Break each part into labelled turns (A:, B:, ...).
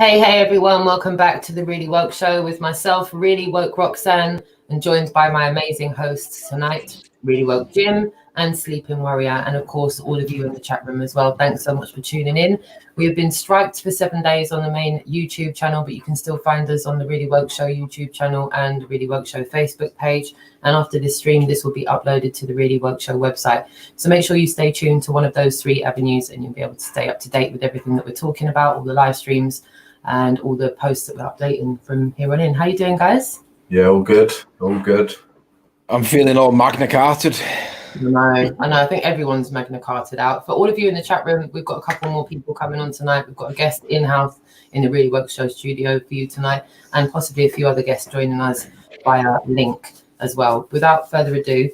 A: Hey everyone, welcome back to the Really Woke Show with myself, Really Woke Roxanne, and joined by my amazing hosts tonight, Really Woke Jim and Sleeping Warrior, and of course all of you in the chat room as well. Thanks so much for tuning in. We have been striked for 7 days on the main YouTube channel, but you can still find us on the Really Woke Show YouTube channel and the Really Woke Show Facebook page. And after this stream, this will be uploaded to the Really Woke Show website. So make sure you stay tuned to one of those three avenues and you'll be able to stay up to date with everything that we're talking about, all the live streams, and all the posts that we're updating from here on in. How you doing, guys?
B: Yeah, all good. All good.
C: I'm feeling all Magna Carted.
A: I know. I think everyone's Magna Carted out. For all of you in the chat room, we've got a couple more people coming on tonight. We've got a guest in-house in the Really Woke Show studio for you tonight, and possibly a few other guests joining us via link as well. Without further ado,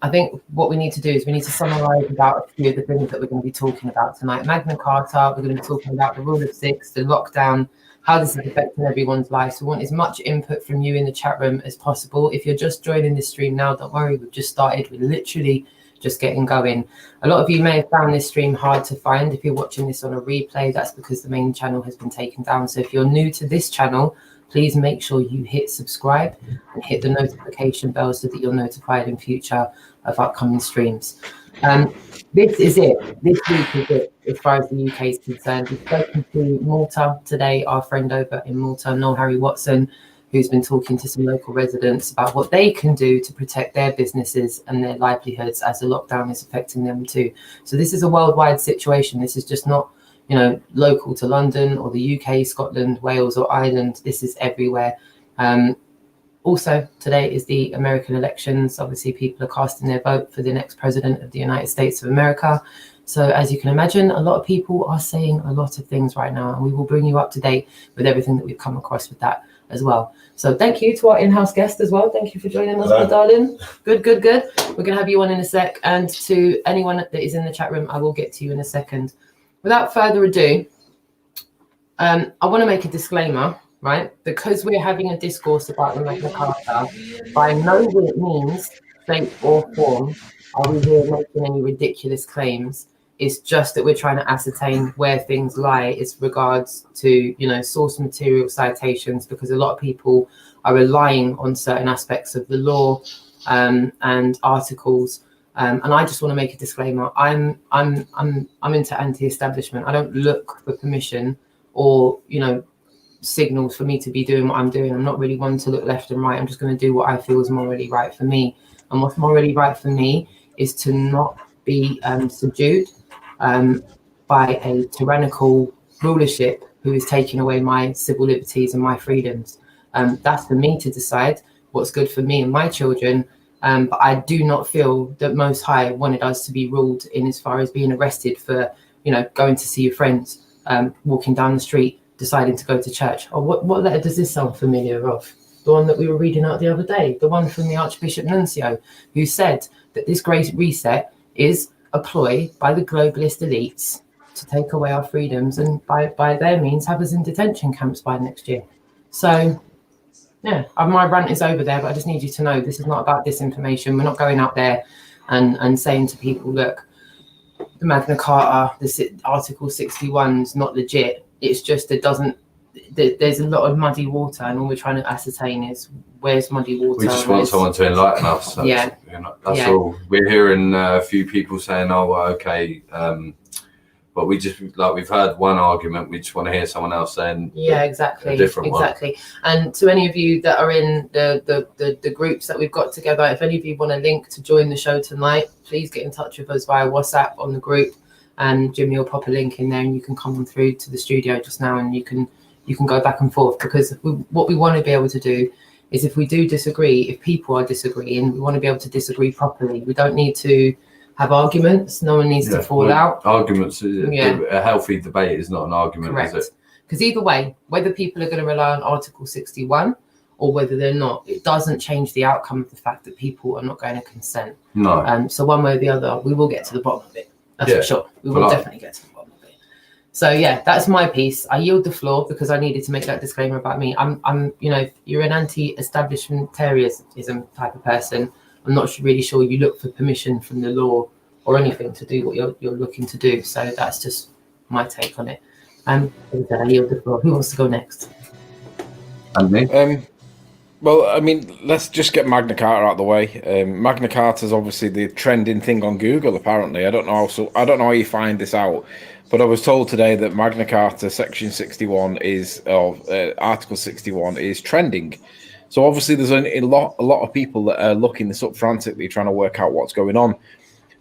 A: I think what we need to do is we need to summarize about a few of the things that we're going to be talking about tonight. Magna Carta, we're going to be talking about the rule of six, the lockdown, how this is affecting everyone's life. So we want as much input from you in the chat room as possible. If you're just joining this stream now, don't worry, we've just started. We're literally just getting going. A lot of you may have found this stream hard to find. If you're watching this on a replay, that's because the main channel has been taken down. So if you're new to this channel, please make sure you hit subscribe and hit the notification bell so that you're notified in future of upcoming streams. This is it. This week is it as far as the UK is concerned. We've spoken to Malta today, our friend over in Malta, Noel Harry Watson, who's been talking to some local residents about what they can do to protect their businesses and their livelihoods as the lockdown is affecting them too. So this is a worldwide situation. This is just not, you know, local to London or the UK, Scotland, Wales or Ireland. This is everywhere. Also, today is the American elections. Obviously, people are casting their vote for the next president of the United States of America. So as you can imagine, a lot of people are saying a lot of things right now, and we will bring you up to date with everything that we've come across with that as well. So thank you to our in-house guest as well. Thank you for joining us, my darling. Good. We're going to have you on in a sec. And to anyone that is in the chat room, I will get to you in a second. Without further ado, I want to make a disclaimer, right? Because we're having a discourse about the Magna Carta, by no means, shape or form are we here making any ridiculous claims. It's just that we're trying to ascertain where things lie as regards to, you know, source material citations, because a lot of people are relying on certain aspects of the law and articles. And I just want to make a disclaimer. I'm into anti-establishment. I don't look for permission or, you know, signals for me to be doing what I'm doing. I'm not really one to look left and right. I'm just going to do what I feel is morally right for me. And what's morally right for me is to not be subdued by a tyrannical rulership who is taking away my civil liberties and my freedoms. That's for me to decide what's good for me and my children. But I do not feel that Most High wanted us to be ruled in as far as being arrested for, you know, going to see your friends, walking down the street, deciding to go to church. Or what letter does this sound familiar of? The one that we were reading out the other day, the one from the Archbishop Nuncio, who said that this great reset is a ploy by the globalist elites to take away our freedoms and by their means have us in detention camps by next year. So yeah, my rant is over there, but I just need you to know this is not about disinformation. We're not going out there and saying to people, look, the Magna Carta, the Article 61 is not legit. It's just there's a lot of muddy water, and all we're trying to ascertain is where's muddy water.
B: We just want someone to enlighten us. So
A: yeah.
B: You know, that's all. We're hearing a few people saying, oh, well, okay. But we just, like, we've heard one argument. We just want to hear someone else saying,
A: yeah, exactly,
B: a different one.
A: And to any of you that are in the groups that we've got together, if any of you want a link to join the show tonight, please get in touch with us via WhatsApp on the group, and Jimmy will pop a link in there, and you can come on through to the studio just now, and you can go back and forth, because what we want to be able to do is, if we do disagree, if people are disagreeing, we want to be able to disagree properly. We don't need to have arguments. No one needs to fall out.
B: Arguments, a healthy debate is not an argument,
A: correct.
B: Is it?
A: Because either way, whether people are going to rely on Article 61 or whether they're not, it doesn't change the outcome of the fact that people are not going to consent.
B: No.
A: So one way or the other, we will get to the bottom of it. That's for sure. We will definitely get to the bottom of it. So yeah, that's my piece. I yield the floor because I needed to make that disclaimer about me. I'm, you know, if you're an anti-establishmentarianism type of person, I'm not really sure you look for permission from the law or anything to do what you're looking to do. So that's just my take on it. And I yield the floor. Who wants to go next?
B: And me?
C: Well, I mean, let's just get Magna Carta out of the way. Magna Carta is obviously the trending thing on Google. Apparently, I don't know. I don't know how you find this out, but I was told today that Magna Carta Section 61 is, Article 61 is trending. So obviously, there's a lot of people that are looking this up frantically, trying to work out what's going on.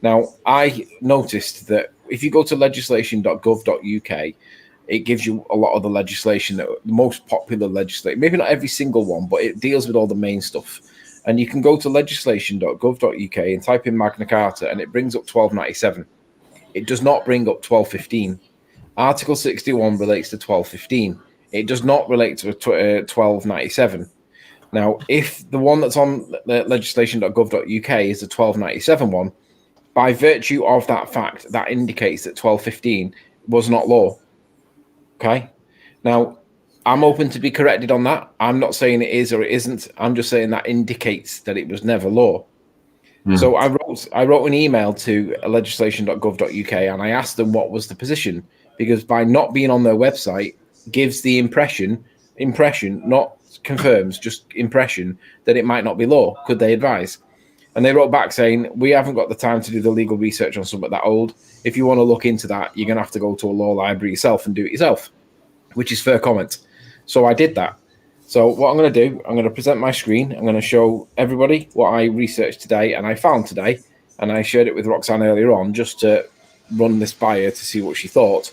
C: Now, I noticed that if you go to legislation.gov.uk, it gives you a lot of the legislation, the most popular legislation, maybe not every single one, but it deals with all the main stuff. And you can go to legislation.gov.uk and type in Magna Carta, and it brings up 1297. It does not bring up 1215. Article 61 relates to 1215. It does not relate to 1297. Now, if the one that's on legislation.gov.uk is the 1297 one, by virtue of that fact, that indicates that 1215 was not law. Okay. Now, I'm open to be corrected on that. I'm not saying it is or it isn't. I'm just saying that indicates that it was never law. So I wrote an email to legislation.gov.uk and I asked them what was the position, because by not being on their website gives the impression, not confirms, just impression that it might not be law. Could they advise? And they wrote back saying, we haven't got the time to do the legal research on something that old. If you want to look into that, you're going to have to go to a law library yourself and do it yourself, which is fair comment. So I did that. So what I'm going to do, I'm going to present my screen. I'm going to show everybody what I researched today and I found today. And I shared it with Roxanne earlier on just to run this by her to see what she thought.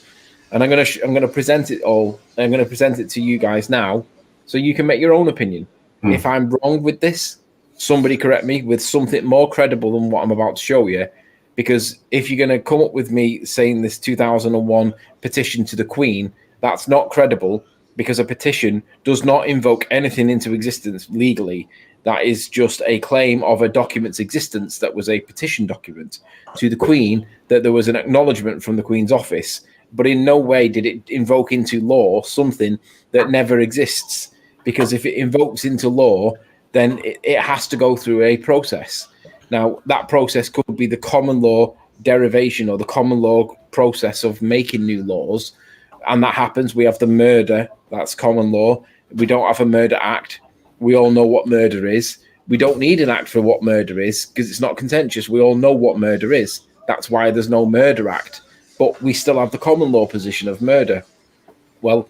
C: And I'm going to present it all. I'm going to present it to you guys now so you can make your own opinion. If I'm wrong with this, somebody correct me with something more credible than what I'm about to show you. Because if you're going to come up with me saying this 2001 petition to the Queen, that's not credible, because a petition does not invoke anything into existence legally. That is just a claim of a document's existence that was a petition document to the Queen, that there was an acknowledgement from the Queen's office, but in no way did it invoke into law something that never exists. Because if it invokes into law, then it has to go through a process. Now, that process could be the common law derivation or the common law process of making new laws. And that happens. We have the murder. That's common law. We don't have a murder act. We all know what murder is. We don't need an act for what murder is because it's not contentious. We all know what murder is. That's why there's no murder act. But we still have the common law position of murder. Well,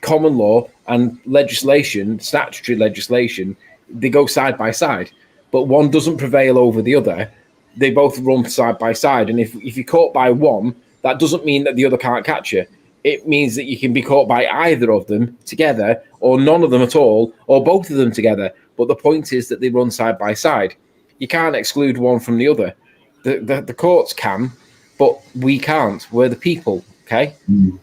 C: common law and legislation, statutory legislation, they go side by side. But one doesn't prevail over the other. They both run side by side. And if you're caught by one, that doesn't mean that the other can't catch you. It means that you can be caught by either of them together, or none of them at all, or both of them together. But the point is that they run side by side. You can't exclude one from the other. The courts can, but we can't. We're the people, okay?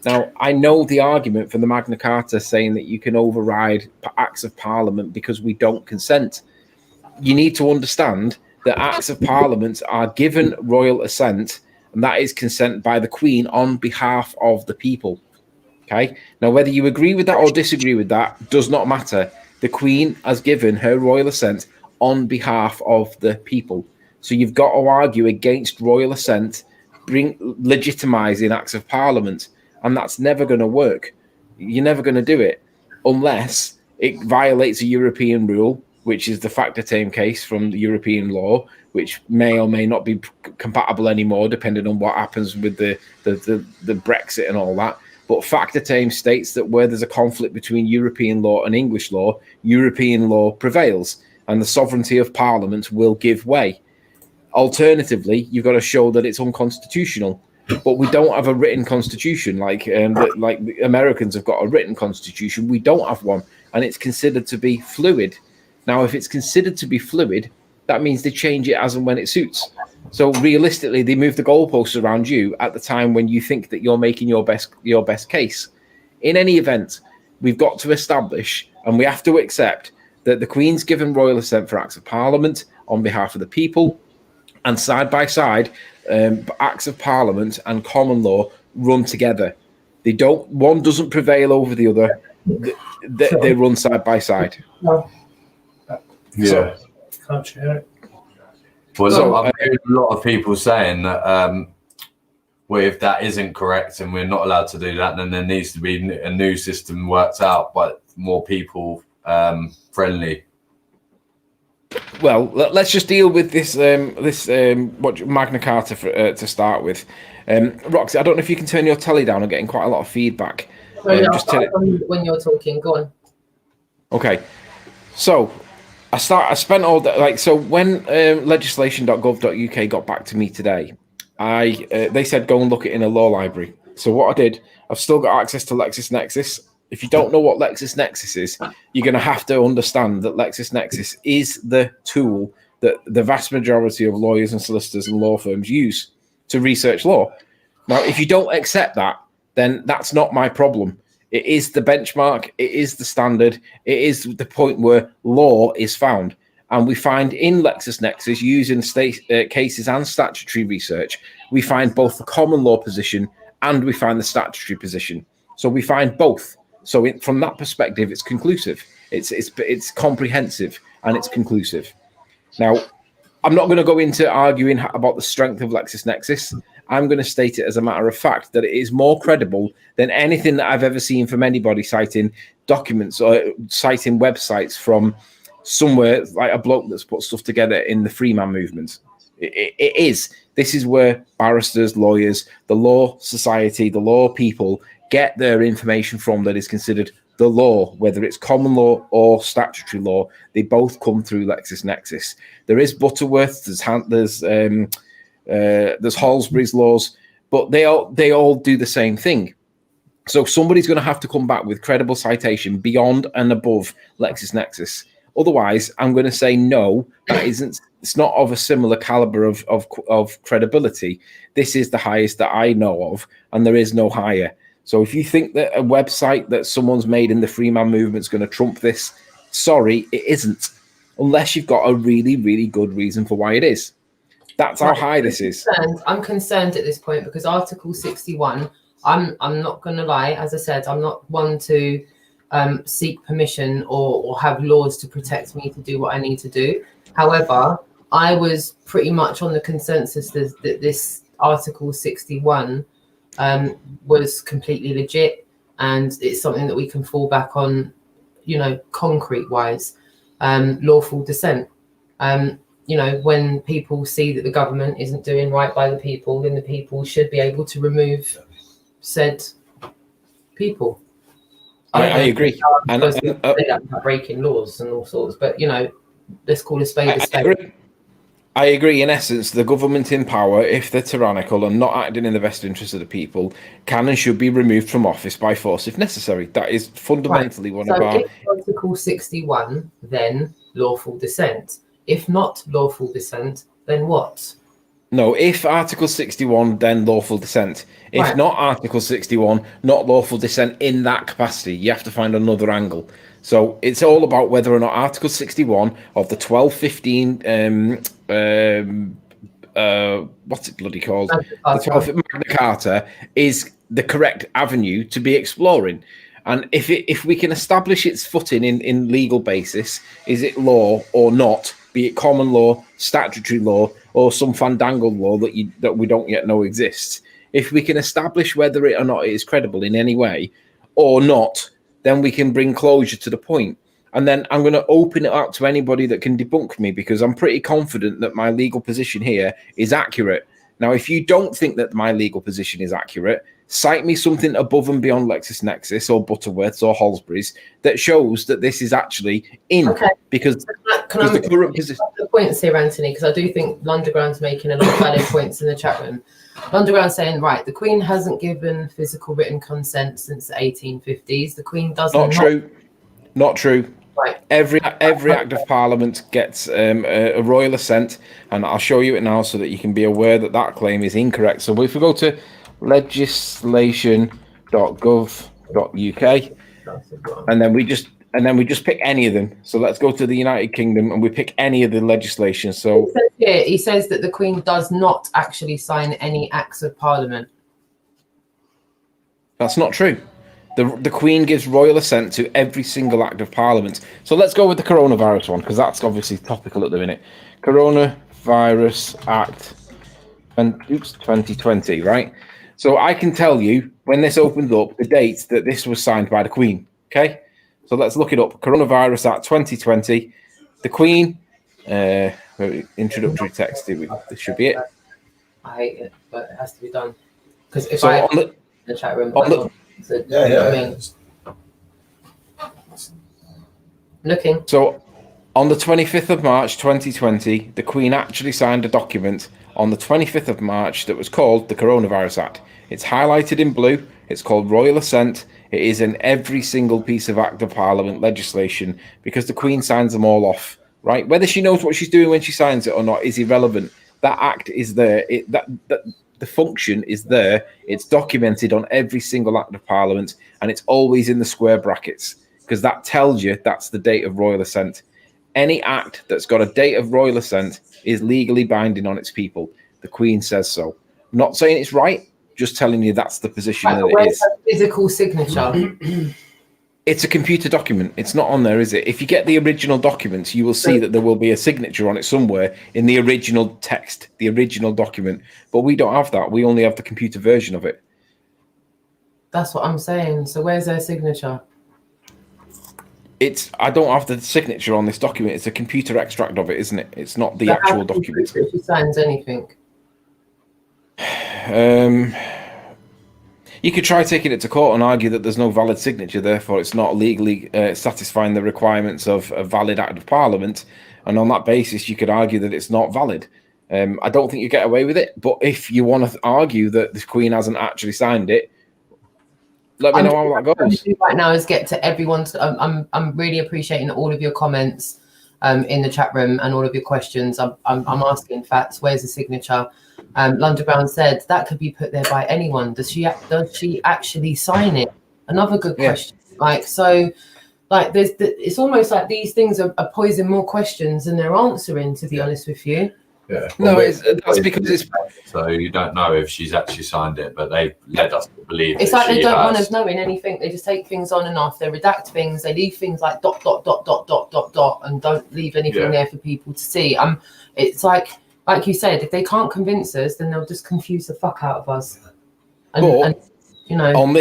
C: Now, I know the argument for the Magna Carta saying that you can override acts of Parliament because we don't consent. You need to understand that acts of Parliament are given royal assent, and that is consent by the Queen on behalf of the people. Okay. Now, whether you agree with that or disagree with that does not matter. The Queen has given her royal assent on behalf of the people. So you've got to argue against royal assent, legitimising acts of Parliament, and that's never going to work. You're never going to do it unless it violates a European rule, which is the facta time case from the European law, which may or may not be compatible anymore, depending on what happens with the Brexit and all that. But facta time states that where there's a conflict between European law and English law, European law prevails, and the sovereignty of Parliament will give way. Alternatively, you've got to show that it's unconstitutional. But we don't have a written constitution like the Americans have got a written constitution. We don't have one, and it's considered to be fluid. Now, if it's considered to be fluid, that means they change it as and when it suits. So realistically, they move the goalposts around you at the time when you think that you're making your best case. In any event, we've got to establish and we have to accept that the Queen's given royal assent for acts of Parliament on behalf of the people, and side by side, acts of Parliament and common law run together. They don't. One doesn't prevail over the other. They run side by side.
B: Yeah.
D: Can't share it.
B: Well, look, I've heard a lot of people saying that well, if that isn't correct and we're not allowed to do that, then there needs to be a new system worked out, but more people friendly.
C: Well, let's just deal with this what Magna Carta to start with. Roxy, I don't know if you can turn your telly down. I'm getting quite a lot of feedback.
A: When you're talking, go on.
C: Okay, so I spent all day, like, so when legislation.gov.uk got back to me today, they said go and look it in a law library. So what I did, I've still got access to LexisNexis. If you don't know what LexisNexis is, you're going to have to understand that LexisNexis is the tool that the vast majority of lawyers and solicitors and law firms use to research law. Now, if you don't accept that, then that's not my problem. It is the benchmark. It is the standard. It is the point where law is found. And we find in LexisNexis, using cases and statutory research, we find both the common law position and we find the statutory position. So we find both. So from that perspective, it's conclusive. It's comprehensive and it's conclusive. Now, I'm not going to go into arguing about the strength of LexisNexis. I'm going to state it as a matter of fact that it is more credible than anything that I've ever seen from anybody citing documents or citing websites from somewhere, like a bloke that's put stuff together in the free man movement. It is. This is where barristers, lawyers, the law society, the law people get their information from that is considered the law, whether it's common law or statutory law. They both come through LexisNexis. There is Butterworth, there's Halsbury's laws, but they all do the same thing. So somebody's going to have to come back with credible citation beyond and above LexisNexis. Otherwise, I'm going to say no, that isn't. It's not of a similar caliber of credibility. This is the highest that I know of, and there is no higher. So if you think that a website that someone's made in the free man movement is going to trump this, sorry, it isn't. Unless you've got a really, really good reason for why it is. That's how high this is.
A: I'm concerned at this point because Article 61, I'm not going to lie, as I said, I'm not one to seek permission or have laws to protect me to do what I need to do. However, I was pretty much on the consensus that this Article 61 was completely legit, and it's something that we can fall back on, concrete wise. Lawful dissent. When people see that the government isn't doing right by the people, then the people should be able to remove said people.
C: I agree.
A: And breaking laws and all sorts, but let's call a spade a spade.
C: I agree. In essence, the government in power, if they're tyrannical and not acting in the best interest of the people, can and should be removed from office by force if necessary. That is fundamentally one of our.
A: If Article 61, then lawful dissent. If not lawful dissent, then what?
C: No, if Article 61, then lawful dissent. If not Article 61, not lawful dissent in that capacity. You have to find another angle. So it's all about whether or not Article 61 of the 1215, what's it bloody called? The 12th Magna Carta is the correct avenue to be exploring. And if we can establish its footing in legal basis, is it law or not? Be it common law, statutory law, or some fandangled law that we don't yet know exists. If we can establish whether it or not it is credible in any way or not, then we can bring closure to the point. And then I'm going to open it up to anybody that can debunk me, because I'm pretty confident that my legal position here is accurate. Now, if you don't think that my legal position is accurate, cite me something above and beyond LexisNexis or Butterworth's or Halsbury's that shows that this is actually in. Okay. Because
A: can I the current position. The points here, Anthony, because I do think Lunderground's making a lot of valid points in the chat room. Lunderground saying, right, the Queen hasn't given physical written consent since the 1850s. The Queen doesn't.
C: Not true.
A: Right.
C: Every act of Parliament gets a royal assent, and I'll show you it now so that you can be aware that that claim is incorrect. So if we go to legislation.gov.uk, and then we just pick any of them. So let's go to the United Kingdom and we pick any of the legislation. So
A: he says that the Queen does not actually sign any acts of Parliament.
C: That's not true. The Queen gives royal assent to every single act of Parliament. So let's go with the Coronavirus one, because that's obviously topical at the minute. Coronavirus Act 2020, right? So I can tell you when this opens up the date that this was signed by the Queen. Okay, so let's look it up. Coronavirus Act 2020. The Queen. Introductory text. This should be it.
A: I hate it, but it has to be done. Because if
C: So
A: I
C: on
A: in the chat room, looking.
C: So on the 25th of March 2020, the Queen actually signed a document on the 25th of March that was called the Coronavirus Act. It's highlighted in blue. It's called Royal Assent. It is in every single piece of Act of Parliament legislation because the Queen signs them all off, right? Whether she knows what she's doing when she signs it or not is irrelevant. That act is there. The function is there. It's documented on every single Act of Parliament, and it's always in the square brackets because that tells you that's the date of Royal Assent. Any act that's got a date of Royal Assent is legally binding on its people. The Queen says so. I'm not saying it's right, just telling you that's the position that it is.
A: Physical signature.
C: It's a computer document. It's not on there, is it? If you get the original documents, you will see that there will be a signature on it somewhere in the original text, the original document. But we don't have that. We only have the computer version of it.
A: That's what I'm saying. So where's their signature?
C: I don't have the signature on this document. It's a computer extract of it, isn't it? It's not the actual document.
A: If she signs anything.
C: You could try taking it to court and argue that there's no valid signature, therefore it's not legally satisfying the requirements of a valid Act of Parliament, and on that basis you could argue that it's not valid. I don't think you get away with it, but if you want to argue that the Queen hasn't actually signed it, let me know how that goes.
A: Right now is get to everyone's. I'm really appreciating all of your comments in the chat room and all of your questions. I'm asking facts. Where's the signature? London Brown said that could be put there by anyone. Does she actually sign it? Another good question. It's almost like these things are posing more questions than they're answering. To be honest with you.
B: Yeah.
C: No, that's because it's
B: so you don't know if she's actually signed it, but they led us to believe
A: it's like they don't want us knowing anything. They just take things on and off. They redact things. They leave things like ... and don't leave anything there for people to see. It's like you said, if they can't convince us, then they'll just confuse the fuck out of us. And you know,
C: on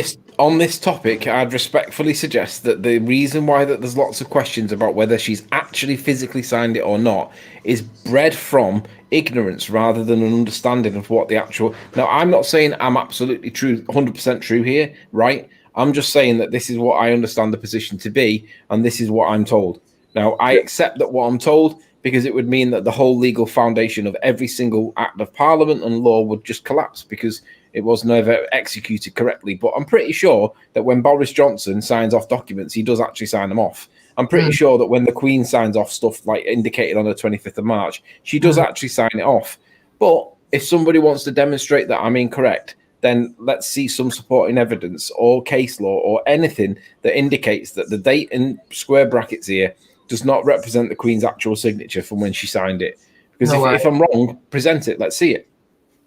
C: this topic, I'd respectfully suggest that the reason why that there's lots of questions about whether she's actually physically signed it or not is bred from ignorance rather than an understanding of what the actual. Now, I'm not saying I'm absolutely true, 100% true here, right? I'm just saying that this is what I understand the position to be, and this is what I'm told. Now, I accept that what I'm told because it would mean that the whole legal foundation of every single Act of Parliament and law would just collapse because it was never executed correctly. But I'm pretty sure that when Boris Johnson signs off documents, he does actually sign them off. I'm pretty sure that when the Queen signs off stuff like indicated on the 25th of March, she does actually sign it off. But if somebody wants to demonstrate that I'm incorrect, then let's see some supporting evidence or case law or anything that indicates that the date in square brackets here does not represent the Queen's actual signature from when she signed it. Because if I'm wrong, present it. Let's see it.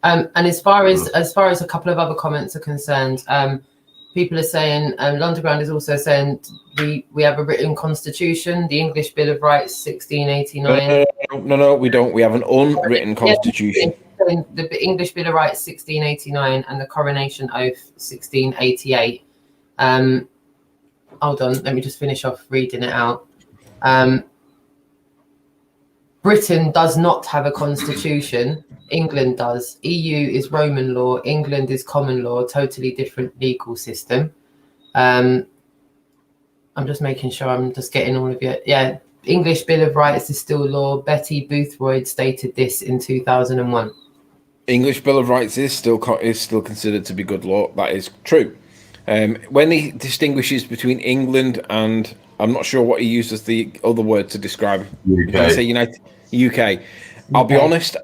A: And as far as a couple of other comments are concerned, people are saying, Underground is also saying we have a written constitution, the English Bill of Rights, 1689.
C: No, we don't. We have an unwritten constitution.
A: The English Bill of Rights, 1689, and the Coronation Oath, 1688. Hold on, let me just finish off reading it out. Britain does not have a constitution. England does. EU is Roman law. England is common law. Totally different legal system. I'm just making sure I'm just getting all of it. Yeah, English Bill of Rights is still law. Betty Boothroyd stated this in 2001.
C: English Bill of Rights is still considered to be good law. That is true. When he distinguishes between England and I'm not sure what he uses the other word to describe.
B: UK.
C: Say UK. I'll be honest.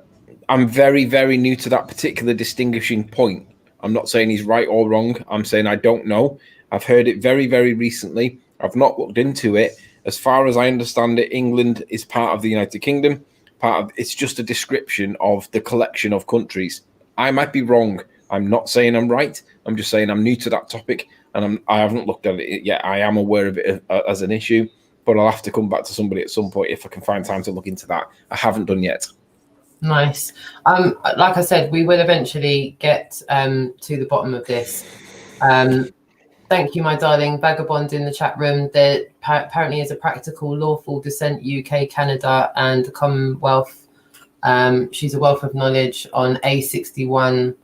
C: I'm very, very new to that particular distinguishing point. I'm not saying he's right or wrong. I'm saying I don't know. I've heard it very, very recently. I've not looked into it. As far as I understand it, England is part of the United Kingdom. It's just a description of the collection of countries. I might be wrong. I'm not saying I'm right. I'm just saying I'm new to that topic. And I haven't looked at it yet. I am aware of it as an issue, but I'll have to come back to somebody at some point if I can find time to look into that. I haven't done yet.
A: Nice. Like I said, we will eventually get to the bottom of this. Thank you, my darling vagabond in the chat room. There apparently is a practical lawful descent UK, Canada, and the Commonwealth. She's a wealth of knowledge on A61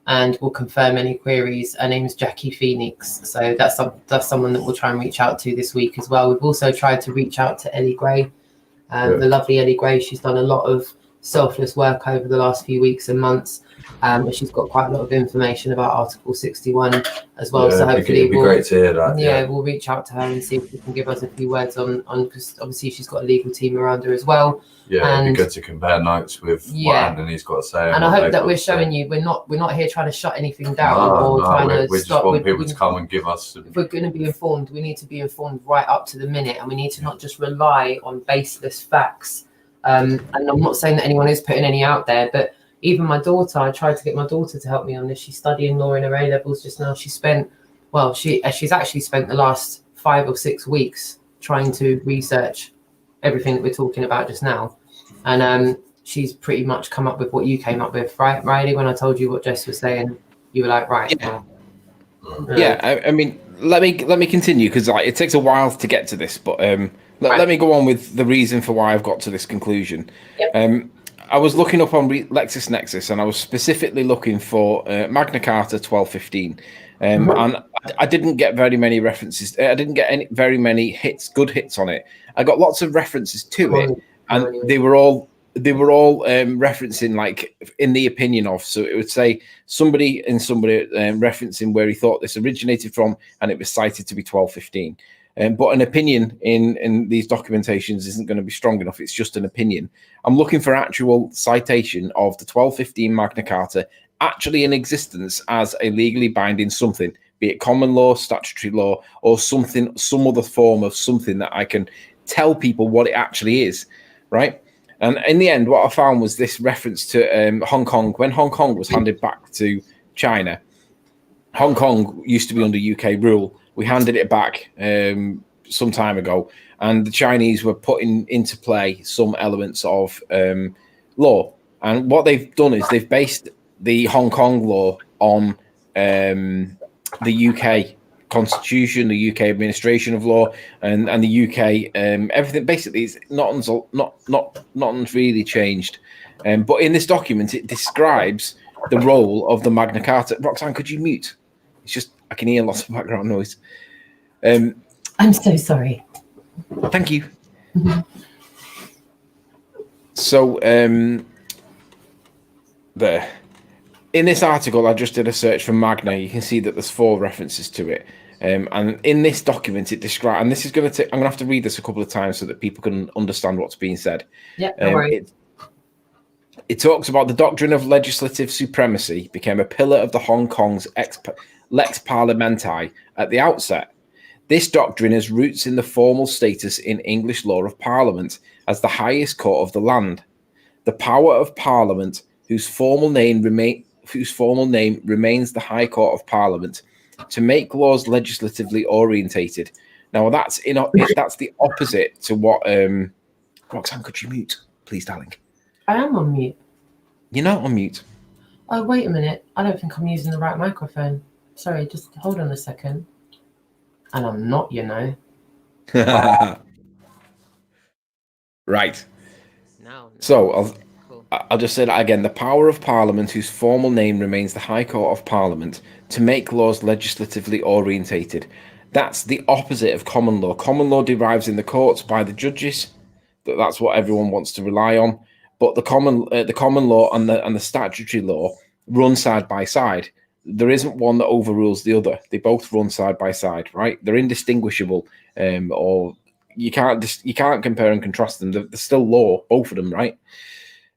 A: and will confirm any queries. Her name is Jackie Phoenix. So that's someone that we'll try and reach out to this week as well. We've also tried to reach out to Ellie Gray, the lovely Ellie Gray. She's done a lot of selfless work over the last few weeks and months. She's got quite a lot of information about Article 61 as well. So hopefully
B: it'd be great to hear that.
A: Yeah, we'll reach out to her and see if we can give us a few words on because obviously she's got a legal team around her as well.
B: Yeah,
A: and
B: it'd be good to compare notes with what Anthony's got to say.
A: And I hope that we're showing you we're not here trying to shut anything down trying to
B: we
A: stop.
B: Just want people to come and give us.
A: If we're going to be informed, we need to be informed right up to the minute, and we need to not just rely on baseless facts. And I'm not saying that anyone is putting any out there, but even my daughter, I tried to get my daughter to help me on this. She's studying law in her A levels just now. She's actually spent the last 5 or 6 weeks trying to research everything that we're talking about just now. And she's pretty much come up with what you came up with, right, Riley? When I told you what Jess was saying, you were like, right.
C: Yeah, I mean, let me continue because it takes a while to get to this, but let me go on with the reason for why I've got to this conclusion.
A: Yep.
C: I was looking up on LexisNexis, and I was specifically looking for Magna Carta 1215, and I didn't get very many references. I didn't get very many good hits on it. I got lots of references to it, and they were all referencing like in the opinion of. So it would say somebody referencing where he thought this originated from, and it was cited to be 1215. But an opinion in these documentations isn't going to be strong enough. It's just an opinion. I'm looking for actual citation of the 1215 Magna Carta actually in existence as a legally binding something, be it common law, statutory law, or some other form of something that I can tell people what it actually is, right? And in the end, what I found was this reference to Hong Kong. When Hong Kong was handed back to China, Hong Kong used to be under UK rule. We handed it back some time ago, and the Chinese were putting into play some elements of law. And what they've done is they've based the Hong Kong law on the UK constitution, the UK administration of law, and the UK everything. Basically, is nothing's really changed. But in this document, it describes the role of the Magna Carta. Roxanne, could you mute? It's just I can hear lots of background noise.
A: I'm so sorry.
C: Thank you. So there. In this article, I just did a search for Magna. You can see that there's 4 references to it. And in this document, it describes, and this is going to take, I'm going to have to read this a couple of times so that people can understand what's being said.
A: Yeah, no worries.
C: It talks about the doctrine of legislative supremacy became a pillar of the Hong Kong's Lex Parliamenti at the outset. This doctrine has roots in the formal status in English law of Parliament as the highest court of the land. The power of Parliament, whose formal name remains the High Court of Parliament, to make laws legislatively orientated. Now that's the opposite to what Roxanne, could you mute, please, darling?
A: I am on mute.
C: You're not on mute.
A: Oh, wait a minute. I don't think I'm using the right microphone. Sorry, just hold on a second. And I'm not, you know.
C: Right.
A: No.
C: So I'll just say that again. The power of Parliament, whose formal name remains the High Court of Parliament, to make laws legislatively orientated. That's the opposite of common law. Common law derives in the courts by the judges. That's what everyone wants to rely on. But the common law and the statutory law run side by side. There isn't one that overrules the other. They both run side by side, right? They're indistinguishable, or you can't compare and contrast them. They're still law, both of them, right?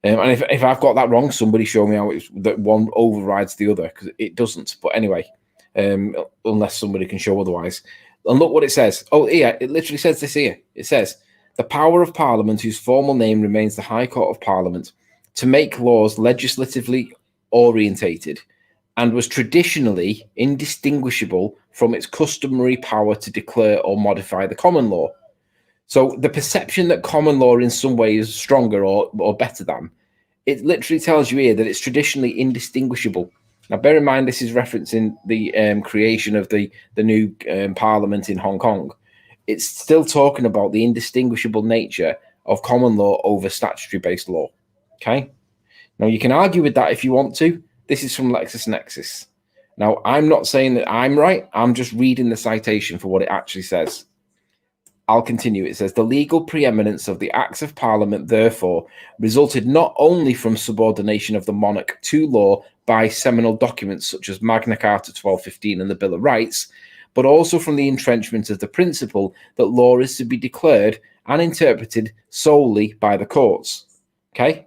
C: And if I've got that wrong, somebody show me how that one overrides the other, because it doesn't. But anyway, unless somebody can show otherwise. And look what it says. Oh, yeah, it literally says this here. It says, the power of Parliament, whose formal name remains the High Court of Parliament, to make laws legislatively orientated, and was traditionally indistinguishable from its customary power to declare or modify the common law. So the perception that common law in some way is stronger or better than it literally tells you here that it's traditionally indistinguishable. Now, bear in mind, this is referencing the creation of the new parliament in Hong Kong. It's still talking about the indistinguishable nature of common law over statutory-based law. Okay? Now, you can argue with that if you want to. This is from LexisNexis. Now, I'm not saying that I'm right. I'm just reading the citation for what it actually says. I'll continue. It says, the legal preeminence of the Acts of Parliament, therefore, resulted not only from subordination of the monarch to law by seminal documents such as Magna Carta 1215 and the Bill of Rights, but also from the entrenchment of the principle that law is to be declared and interpreted solely by the courts. Okay?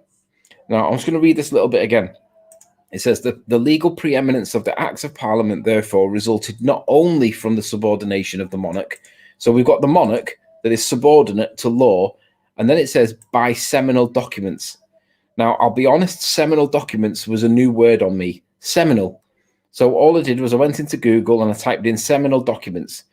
C: Now, I'm just going to read this a little bit again. It says that the legal preeminence of the Acts of Parliament, therefore, resulted not only from the subordination of the monarch. So we've got the monarch that is subordinate to law, and then it says by seminal documents. Now, I'll be honest, seminal documents was a new word on me. Seminal. So all I did was I went into Google and I typed in seminal documents,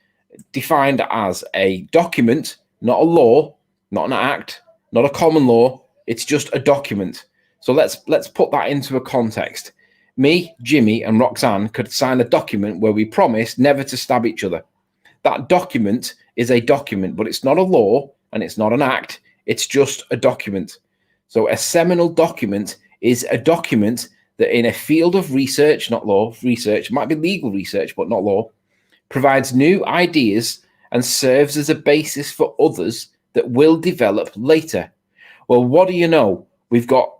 C: defined as a document, not a law, not an act, not a common law. It's just a document. So let's put that into a context. Me, Jimmy, and Roxanne could sign a document where we promised never to stab each other. That document is a document, but it's not a law and it's not an act. It's just a document. So a seminal document is a document that in a field of research, not law, research, might be legal research, but not law, provides new ideas and serves as a basis for others that will develop later. Well, what do you know? We've got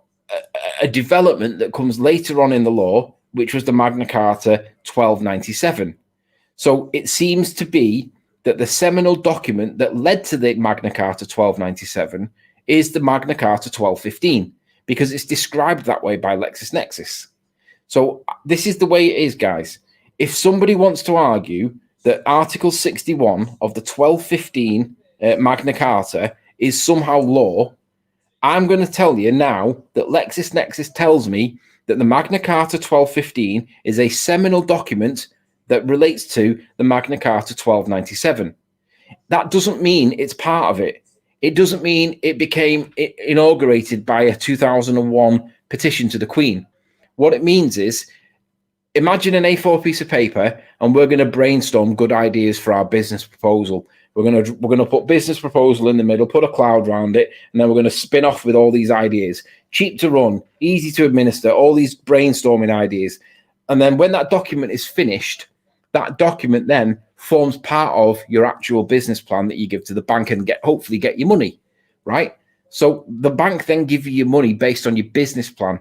C: a development that comes later on in the law, which was the Magna Carta 1297. So it seems to be that the seminal document that led to the Magna Carta 1297 is the Magna Carta 1215, because it's described that way by LexisNexis. So this is the way it is, guys. If somebody wants to argue that Article 61 of the 1215 Magna Carta is somehow law, I'm going to tell you now that LexisNexis tells me that the Magna Carta 1215 is a seminal document that relates to the Magna Carta 1297. That doesn't mean it's part of it. It doesn't mean it became inaugurated by a 2001 petition to the Queen. What it means is, imagine an A4 piece of paper and we're going to brainstorm good ideas for our business proposal. We're going to put business proposal in the middle, put a cloud around it, and then we're going to spin off with all these ideas. Cheap to run, easy to administer, all these brainstorming ideas. And then when that document is finished, that document then forms part of your actual business plan that you give to the bank and hopefully get your money, right? So the bank then give you your money based on your business plan.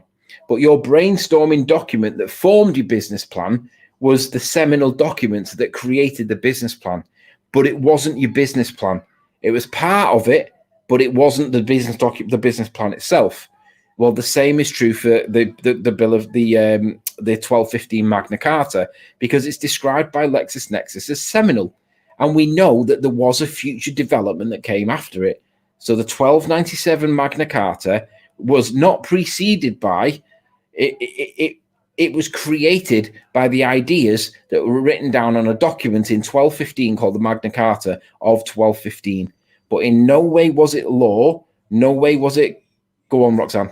C: But your brainstorming document that formed your business plan was the seminal document that created the business plan. But it wasn't your business plan. It was part of it, but it wasn't the business plan itself. Well, the same is true for the bill of the 1215 Magna Carta, because it's described by LexisNexis as seminal, and we know that there was a future development that came after it. So the 1297 Magna Carta was not preceded by it. It was created by the ideas that were written down on a document in 1215 called the Magna Carta of 1215. But in no way was it law. No way was it. Go on, Roxanne.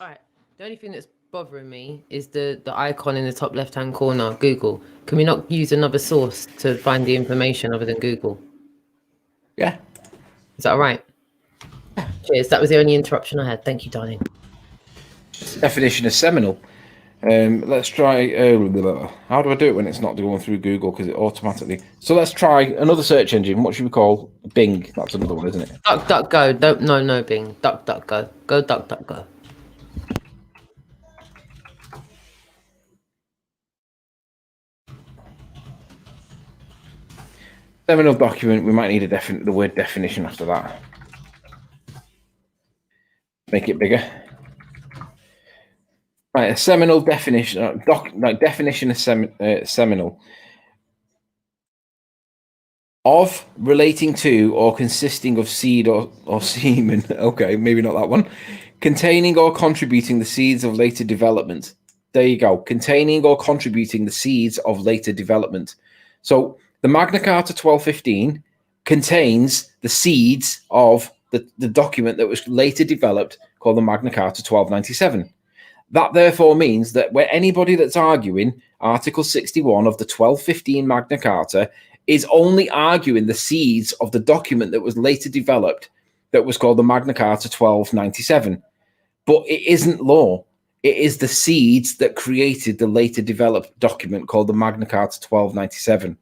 A: All right. The only thing that's bothering me is the icon in the top left-hand corner, Google. Can we not use another source to find the information other than Google?
C: Yeah.
A: Is that all right? Cheers. That was the only interruption I had. Thank you, darling.
C: Definition of seminal. Let's try. How do I do it when it's not going through Google? Because it automatically. So let's try another search engine. What should we call Bing? That's another one, isn't it?
A: DuckDuckGo. No, Bing. DuckDuckGo. Go DuckDuckGo.
C: Seminal document. We might need the word definition after that. Make it bigger. Right, a seminal definition, definition of seminal. Of, relating to, or consisting of seed or semen. Okay, maybe not that one. Containing or contributing the seeds of later development. There you go. Containing or contributing the seeds of later development. So the Magna Carta 1215 contains the seeds of the document that was later developed called the Magna Carta 1297. That therefore means that where anybody that's arguing Article 61 of the 1215 Magna Carta is only arguing the seeds of the document that was later developed that was called the Magna Carta 1297. But it isn't law. It is the seeds that created the later developed document called the Magna Carta 1297.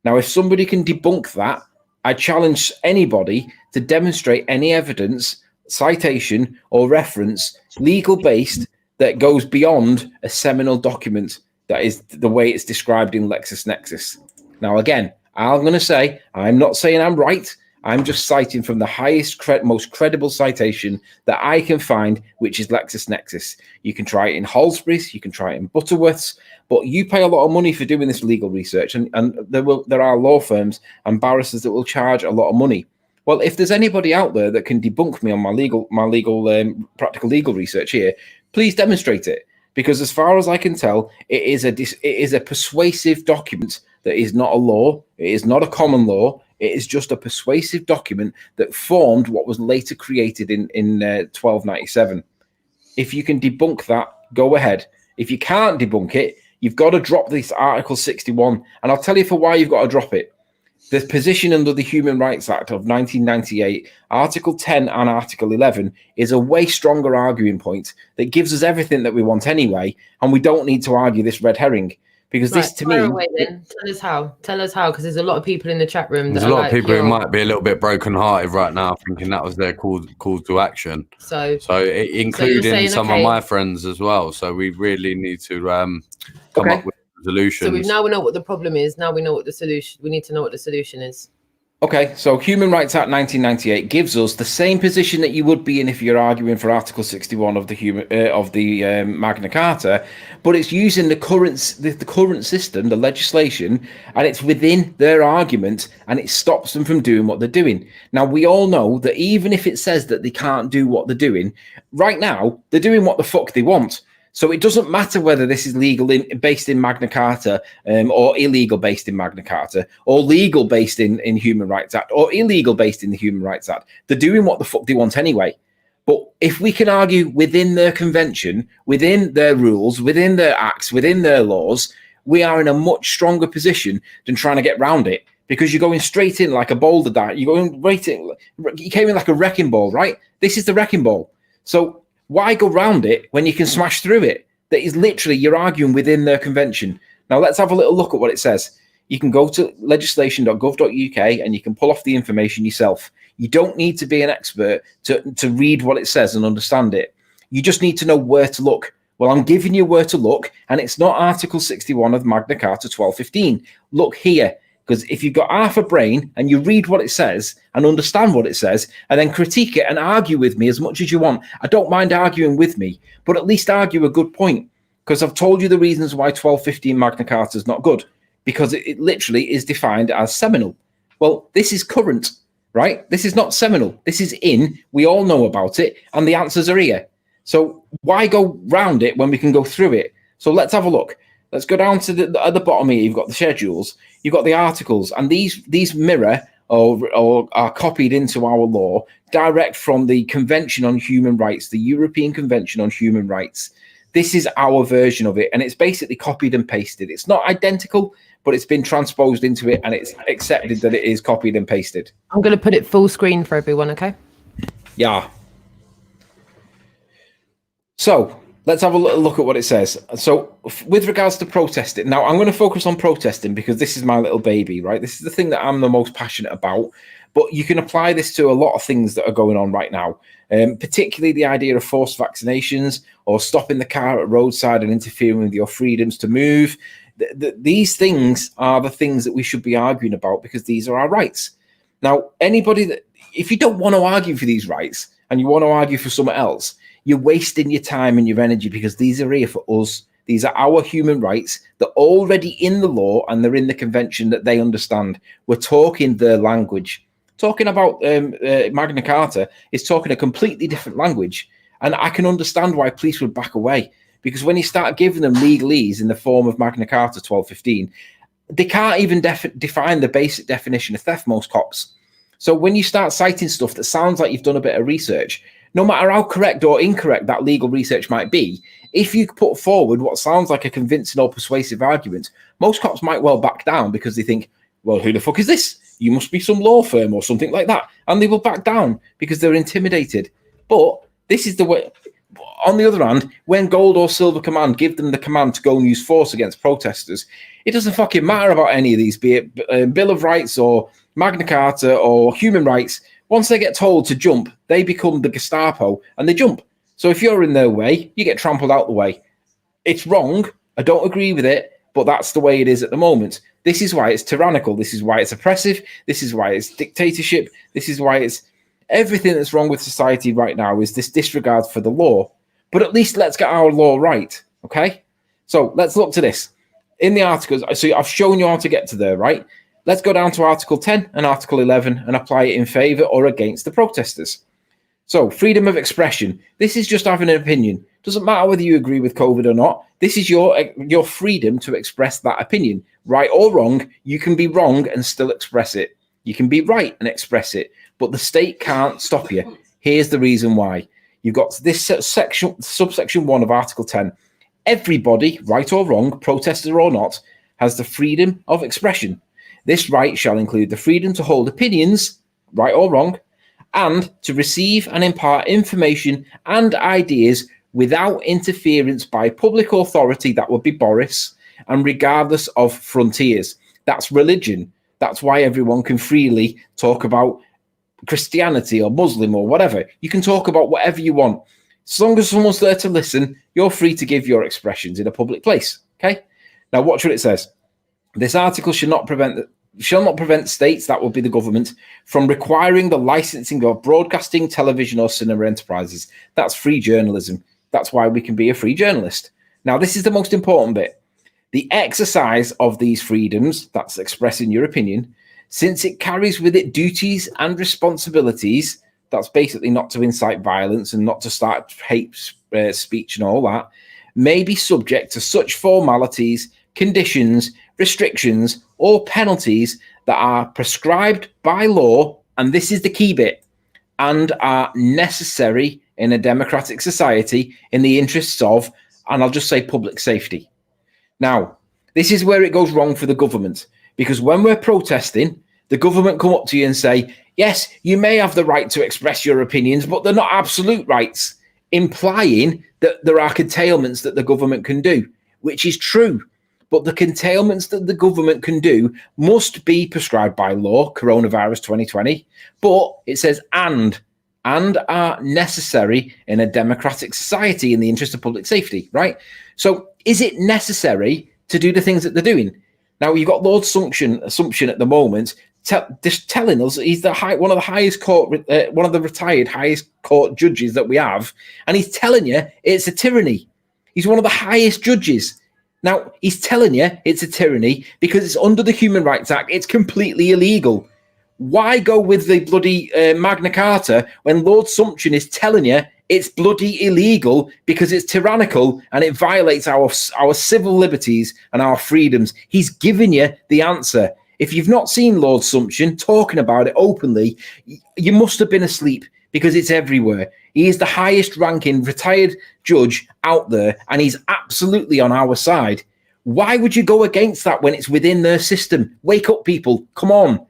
C: Now, if somebody can debunk that, I challenge anybody to demonstrate any evidence, citation, or reference, legal-based, that goes beyond a seminal document that is the way it's described in LexisNexis. Now, again, I'm going to say, I'm not saying I'm right. I'm just citing from the highest, most credible citation that I can find, which is LexisNexis. You can try it in Halsbury's, you can try it in Butterworth's, but you pay a lot of money for doing this legal research, and there are law firms and barristers that will charge a lot of money. Well, if there's anybody out there that can debunk me on my practical legal research here, please demonstrate it. Because as far as I can tell, it is a persuasive document that is not a law. It is not a common law. It is just a persuasive document that formed what was later created in 1297. If you can debunk that, go ahead. If you can't debunk it, you've got to drop this Article 61. And I'll tell you for why you've got to drop it. The position under the Human Rights Act of 1998, Article 10 and Article 11, is a way stronger arguing point that gives us everything that we want anyway, and we don't need to argue this red herring. Because this, to me...
A: Tell us how, because there's a lot of people in the chat room.
B: There's a lot of people who might be a little bit brokenhearted right now, thinking that was their call to action. Including some of my friends as well. So we really need to come up with solutions.
A: So we know what the problem is. Now we know what the solution. We need to know what the solution is.
C: Okay, so Human Rights Act 1998 gives us the same position that you would be in if you're arguing for Article 61 of the Magna Carta, but it's using the current system, the legislation, and it's within their argument, and it stops them from doing what they're doing. Now, we all know that even if it says that they can't do what they're doing, right now, they're doing what the fuck they want. So it doesn't matter whether this is legal based in Magna Carta or illegal based in Magna Carta or legal based in Human Rights Act or illegal based in the Human Rights Act. They're doing what the fuck they want anyway. But if we can argue within their convention, within their rules, within their acts, within their laws, we are in a much stronger position than trying to get round it, because you're going straight in like a boulder dart. You're going right in. You came in like a wrecking ball, right? This is the wrecking ball. So why go round it when you can smash through it? That is literally, you're arguing within their convention. Now, let's have a little look at what it says. You can go to legislation.gov.uk and you can pull off the information yourself. You don't need to be an expert to read what it says and understand it. You just need to know where to look. Well, I'm giving you where to look, and it's not Article 61 of Magna Carta 1215. Look here. Because if you've got half a brain and you read what it says and understand what it says and then critique it and argue with me as much as you want, I don't mind arguing with me, but at least argue a good point. Because I've told you the reasons why 1215 Magna Carta is not good. Because it literally is defined as seminal. Well, this is current, right? This is not seminal. This is in. We all know about it. And the answers are here. So why go round it when we can go through it? So let's have a look. Let's go down to at the bottom here. You've got the schedules, you've got the articles, and these mirror or are copied into our law direct from the Convention on Human Rights, the European Convention on Human Rights. This is our version of it, and it's basically copied and pasted. It's not identical, but it's been transposed into it, and it's accepted that it is copied and pasted.
A: I'm going to put it full screen for everyone, okay?
C: Yeah. So let's have a little look at what it says. So with regards to protesting, now I'm going to focus on protesting because this is my little baby, right? This is the thing that I'm the most passionate about, but you can apply this to a lot of things that are going on right now, particularly the idea of forced vaccinations or stopping the car at roadside and interfering with your freedoms to move. These things are the things that we should be arguing about because these are our rights. Now, if you don't want to argue for these rights and you want to argue for something else, you're wasting your time and your energy because these are here for us. These are our human rights. They're already in the law and they're in the convention that they understand. We're talking their language. Talking about Magna Carta is talking a completely different language. And I can understand why police would back away. Because when you start giving them legalese in the form of Magna Carta 1215, they can't even define the basic definition of theft, most cops. So when you start citing stuff that sounds like you've done a bit of research, no matter how correct or incorrect that legal research might be, if you put forward what sounds like a convincing or persuasive argument, most cops might well back down because they think, well, who the fuck is this? You must be some law firm or something like that. And they will back down because they're intimidated. But this is the way. On the other hand, when Gold or Silver Command give them the command to go and use force against protesters, it doesn't fucking matter about any of these, be it Bill of Rights or Magna Carta or human rights. Once they get told to jump, they become the Gestapo and they jump. So if you're in their way, you get trampled out the way. It's wrong. I don't agree with it, but that's the way it is at the moment. This is why it's tyrannical. This is why it's oppressive. This is why it's dictatorship. This is why it's everything that's wrong with society right now is this disregard for the law. But at least let's get our law right, okay? So let's look to this. In the articles, so I've shown you how to get to there, right? Let's go down to Article 10 and Article 11 and apply it in favour or against the protesters. So freedom of expression. This is just having an opinion. Doesn't matter whether you agree with COVID or not. This is your freedom to express that opinion. Right or wrong, you can be wrong and still express it. You can be right and express it, but the state can't stop you. Here's the reason why. You've got this subsection 1 of Article 10. Everybody, right or wrong, protester or not, has the freedom of expression. This right shall include the freedom to hold opinions, right or wrong, and to receive and impart information and ideas without interference by public authority, that would be Boris, and regardless of frontiers. That's religion. That's why everyone can freely talk about Christianity or Muslim or whatever. You can talk about whatever you want. As long as someone's there to listen, you're free to give your expressions in a public place. Okay? Now watch what it says. This article shall not prevent states, that would be the government, from requiring the licensing of broadcasting, television or cinema enterprises. That's free journalism. That's why we can be a free journalist. Now this is the most important bit. The exercise of these freedoms, that's expressing your opinion, since it carries with it duties and responsibilities, that's basically not to incite violence and not to start hate speech and all that, may be subject to such formalities, conditions, restrictions, or penalties that are prescribed by law, and this is the key bit, and are necessary in a democratic society in the interests of, and I'll just say, public safety. Now, this is where it goes wrong for the government, because when we're protesting, the government come up to you and say, yes, you may have the right to express your opinions, but they're not absolute rights, implying that there are curtailments that the government can do, which is true. But the curtailments that the government can do must be prescribed by law, coronavirus 2020. But it says and are necessary in a democratic society in the interest of public safety, right? So is it necessary to do the things that they're doing? Now, you've got Lord Assumption at the moment just telling us he's one of the highest court, one of the retired highest court judges that we have, and he's telling you it's a tyranny. He's one of the highest judges. Now, he's telling you it's a tyranny because it's under the Human Rights Act. It's completely illegal. Why go with the bloody Magna Carta when Lord Assumption is telling you it's bloody illegal because it's tyrannical and it violates our civil liberties and our freedoms? He's giving you the answer. If you've not seen Lord Assumption talking about it openly, you must have been asleep because it's everywhere. He is the highest ranking retired judge out there, and he's absolutely on our side. Why would you go against that when it's within their system? Wake up, people. Come on.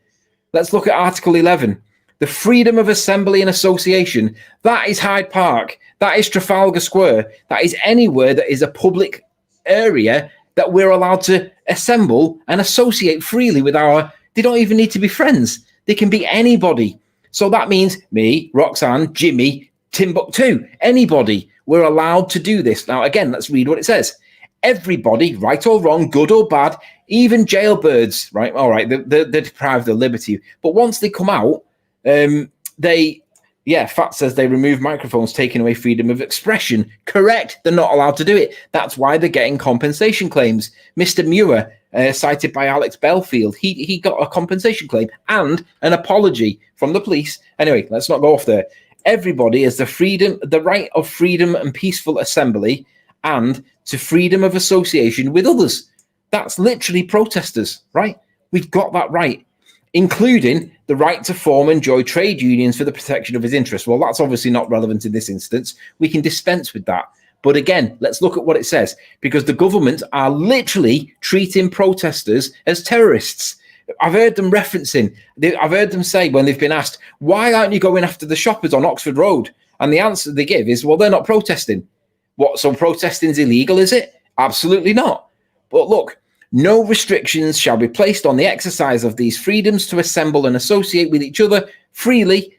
C: Let's look at Article 11. The freedom of assembly and association. That is Hyde Park. That is Trafalgar Square. That is anywhere that is a public area that we're allowed to assemble and associate freely with they don't even need to be friends. They can be anybody. So that means me, Roxanne, Jimmy, Timbuktu, anybody. We're allowed to do this. Now, again, let's read what it says. Everybody, right or wrong, good or bad, even jailbirds, right? All right, they're deprived of liberty. But once they come out, FAT says they remove microphones, taking away freedom of expression. Correct. They're not allowed to do it. That's why they're getting compensation claims. Mr. Muir, cited by Alex Belfield, he got a compensation claim and an apology from the police. Anyway, let's not go off there. Everybody has the right of freedom and peaceful assembly and to freedom of association with others. That's literally protesters, right? We've got that right. including the right to form and join trade unions for the protection of his interests. Well, that's obviously not relevant in this instance. We can dispense with that. But again, let's look at what it says, because the government are literally treating protesters as terrorists. I've heard them I've heard them say when they've been asked, why aren't you going after the shoppers on Oxford Road? And the answer they give is, well, they're not protesting. What, so protesting's illegal, is it? Absolutely not. But look, no restrictions shall be placed on the exercise of these freedoms to assemble and associate with each other freely,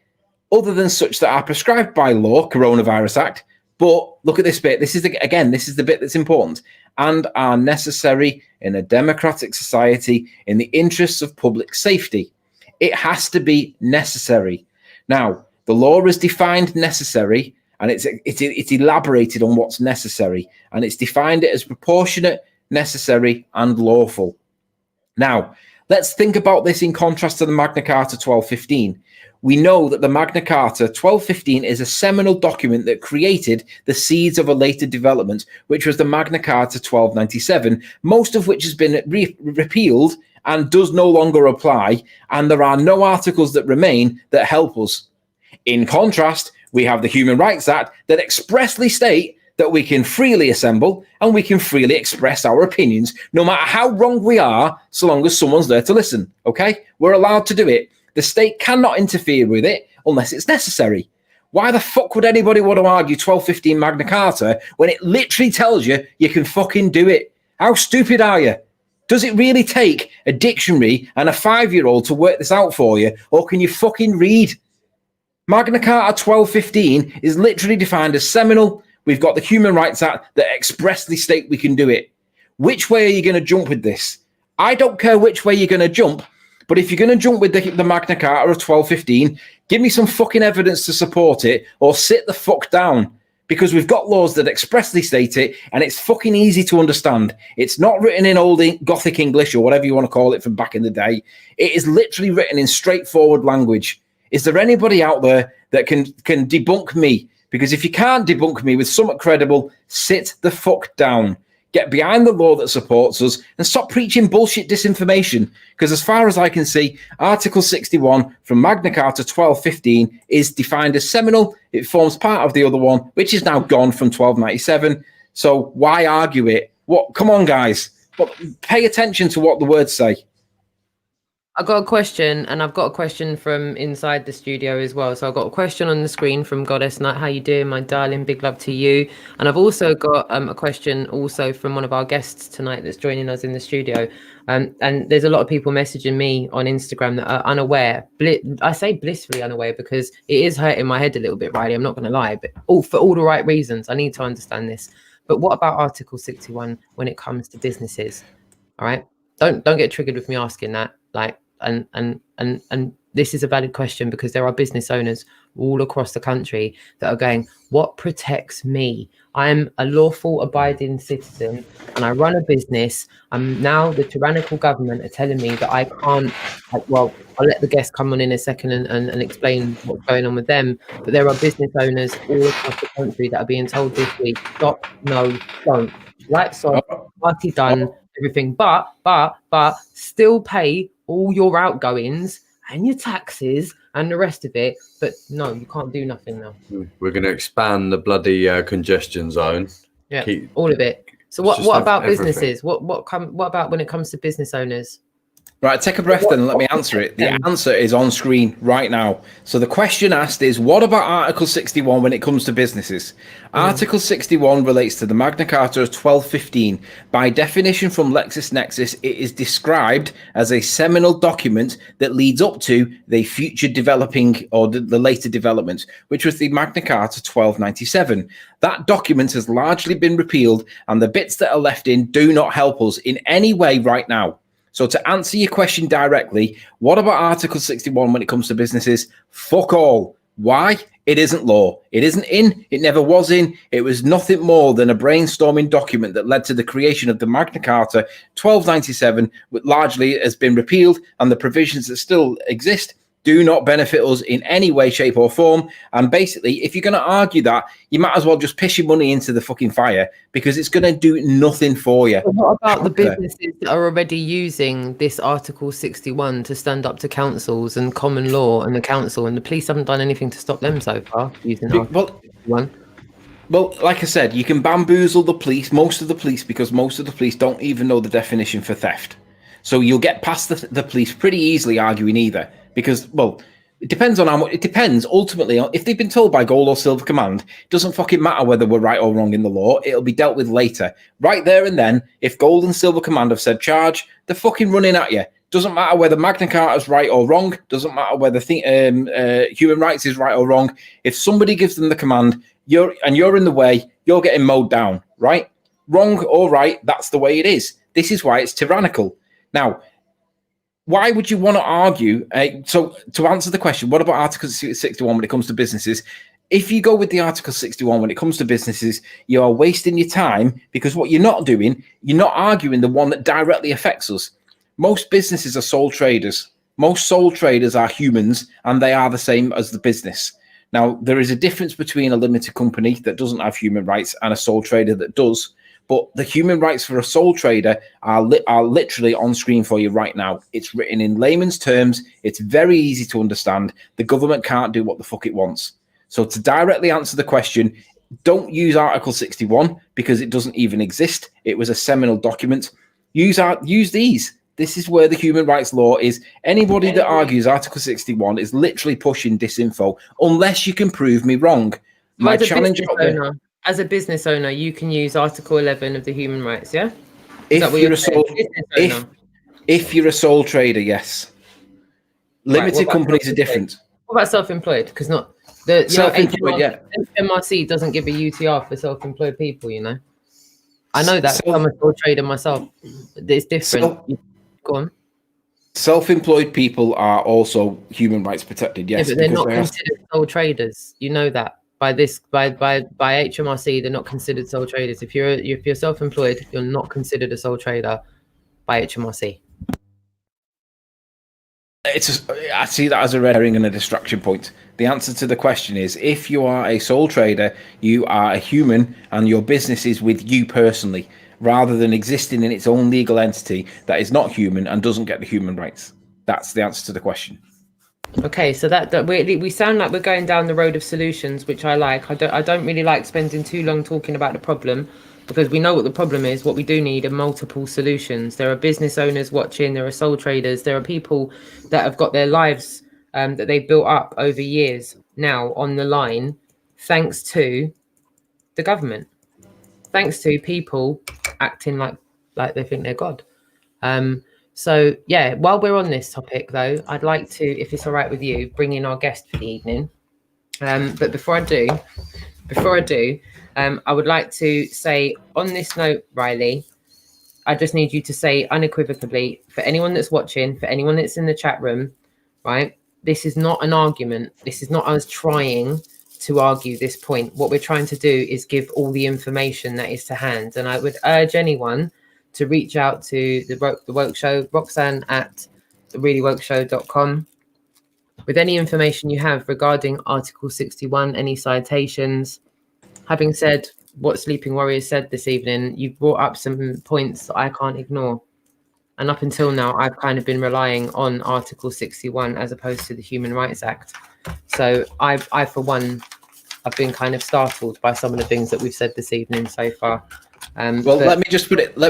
C: other than such that are prescribed by law, Coronavirus Act. But look at this bit. This is the bit that's important, and are necessary in a democratic society in the interests of public safety. It has to be necessary. Now, the law has defined necessary, and it's elaborated on what's necessary, and it's defined it as proportionate, necessary, and lawful. Now, let's think about this in contrast to the Magna Carta 1215. We know that the Magna Carta 1215 is a seminal document that created the seeds of a later development, which was the Magna Carta 1297, most of which has been repealed and does no longer apply, and there are no articles that remain that help us. In contrast, we have the Human Rights Act that expressly state that we can freely assemble and we can freely express our opinions, no matter how wrong we are, so long as someone's there to listen, okay? We're allowed to do it. The state cannot interfere with it unless it's necessary. Why the fuck would anybody want to argue 1215 Magna Carta when it literally tells you you can fucking do it? How stupid are you? Does it really take a dictionary and a 5-year-old to work this out for you, or can you fucking read? Magna Carta 1215 is literally defined as seminal. We've got the Human Rights Act that expressly state we can do it. Which way are you going to jump with this? I don't care which way you're going to jump, but if you're going to jump with the Magna Carta of 1215, give me some fucking evidence to support it, or sit the fuck down, because we've got laws that expressly state it, and it's fucking easy to understand. It's not written in old Gothic English or whatever you want to call it from back in the day. It is literally written in straightforward language. Is there anybody out there that can debunk me? Because if you can't debunk me with something credible, sit the fuck down. Get behind the law that supports us and stop preaching bullshit disinformation. Because as far as I can see, Article 61 from Magna Carta 1215 is defined as seminal. It forms part of the other one, which is now gone from 1297. So why argue it? What? Come on, guys. But pay attention to what the words say.
A: I got a question, and I've got a question from inside the studio as well. So I've got a question on the screen from Goddess Night. How you doing, my darling? Big love to you. And I've also got a question also from one of our guests tonight that's joining us in the studio. And there's a lot of people messaging me on Instagram that are unaware. I say blissfully unaware because it is hurting my head a little bit, Riley. I'm not going to lie, but for all the right reasons. I need to understand this. But what about Article 61 when it comes to businesses? All right, don't get triggered with me asking that. Like. And this is a valid question, because there are business owners all across the country that are going, what protects me? I'm a lawful abiding citizen and I run a business. Now the tyrannical government are telling me that I can't. Well, I'll let the guests come on in a second and explain what's going on with them. But there are business owners all across the country that are being told this week, stop, no, don't. Lights off, party done, everything, but still pay all your outgoings and your taxes and the rest of it. But no, you can't do nothing now.
B: We're going to expand the bloody congestion zone.
A: Yeah, all of it. So what about businesses? What about when it comes to business owners?
C: Right, take a breath then and let me answer it. The answer is on screen right now. So the question asked is, what about Article 61 when it comes to businesses? Article 61 relates to the Magna Carta of 1215. By definition from LexisNexis, it is described as a seminal document that leads up to the future developing, or the later development, which was the Magna Carta 1297. That document has largely been repealed, and the bits that are left in do not help us in any way right now. So to answer your question directly, what about Article 61 when it comes to businesses? Fuck all. Why? It isn't law. It isn't in. It never was in. It was nothing more than a brainstorming document that led to the creation of the Magna Carta 1297, which largely has been repealed, and the provisions that still exist do not benefit us in any way, shape or form. And basically, if you're going to argue that, you might as well just piss your money into the fucking fire, because it's going to do nothing for you.
A: But what about the businesses that are already using this Article 61 to stand up to councils and common law and the council, and the police haven't done anything to stop them so far using Article 61?
C: Well, like I said, you can bamboozle the police, most of the police, because most of the police don't even know the definition for theft. So you'll get past the police pretty easily arguing either, because, well, it depends on how much. It depends ultimately on if they've been told by Gold or Silver Command. It doesn't fucking matter whether we're right or wrong in the law. It'll be dealt with later, right there and then. If Gold and Silver Command have said charge, they're fucking running at you. Doesn't matter whether Magna Carta's right or wrong. Doesn't matter whether human rights is right or wrong. If somebody gives them the command, you're in the way, you're getting mowed down, right? Wrong or right, that's the way it is. This is why it's tyrannical. Now, why would you want to argue? So to answer the question, what about Article 61 when it comes to businesses? If you go with the Article 61 when it comes to businesses, you are wasting your time, because what you're not doing, you're not arguing the one that directly affects us. Most businesses are sole traders. Most sole traders are humans, and they are the same as the business. Now, there is a difference between a limited company that doesn't have human rights and a sole trader that does. But the human rights for a sole trader are literally on screen for you right now. It's written in layman's terms. It's very easy to understand. The government can't do what the fuck it wants. So to directly answer the question, don't use Article 61 because it doesn't even exist. It was a seminal document. Use these. This is where the human rights law is. Anybody that argues Article 61 is literally pushing disinfo, unless you can prove me wrong. My challenge out there.
A: As a business owner, you can use Article 11 of the human rights, yeah?
C: If you're a sole trader, yes. Limited companies are different.
A: What about self-employed? Because not the self-employed, MRC doesn't give a UTR for self-employed people, you know. I know that. I'm a sole trader myself. It's different. Go on.
C: Self-employed people are also human rights protected, yes.
A: Yeah, but they're not considered sole traders. You know that. By HMRC, they're not considered sole traders. If you're self-employed, you're not considered a sole trader by HMRC.
C: I see that as a red herring and a distraction point. The answer to the question is, if you are a sole trader, you are a human and your business is with you personally, rather than existing in its own legal entity that is not human and doesn't get the human rights. That's the answer to the question.
A: Okay, so that we sound like we're going down the road of solutions, which I like. I don't really like spending too long talking about the problem, because we know what the problem is. What we do need are multiple solutions. There are business owners watching, there are sole traders, there are people that have got their lives that they've built up over years now on the line, thanks to the government, thanks to people acting like they think they're God. So, yeah, while we're on this topic, though, I'd like to, if it's all right with you, bring in our guest for the evening. But before I do, I would like to say on this note, Riley, I just need you to say unequivocally, for anyone that's watching, for anyone that's in the chat room, right, this is not an argument. This is not us trying to argue this point. What we're trying to do is give all the information that is to hand. And I would urge anyone to reach out to the Woke Show, Roxanne at thereallywokeshow.com, with any information you have regarding Article 61, any citations. Having said what Sleeping Warriors said this evening, you've brought up some points that I can't ignore. And up until now, I've kind of been relying on Article 61 as opposed to the Human Rights Act. So I for one, I've been kind of startled by some of the things that we've said this evening so far.
C: Let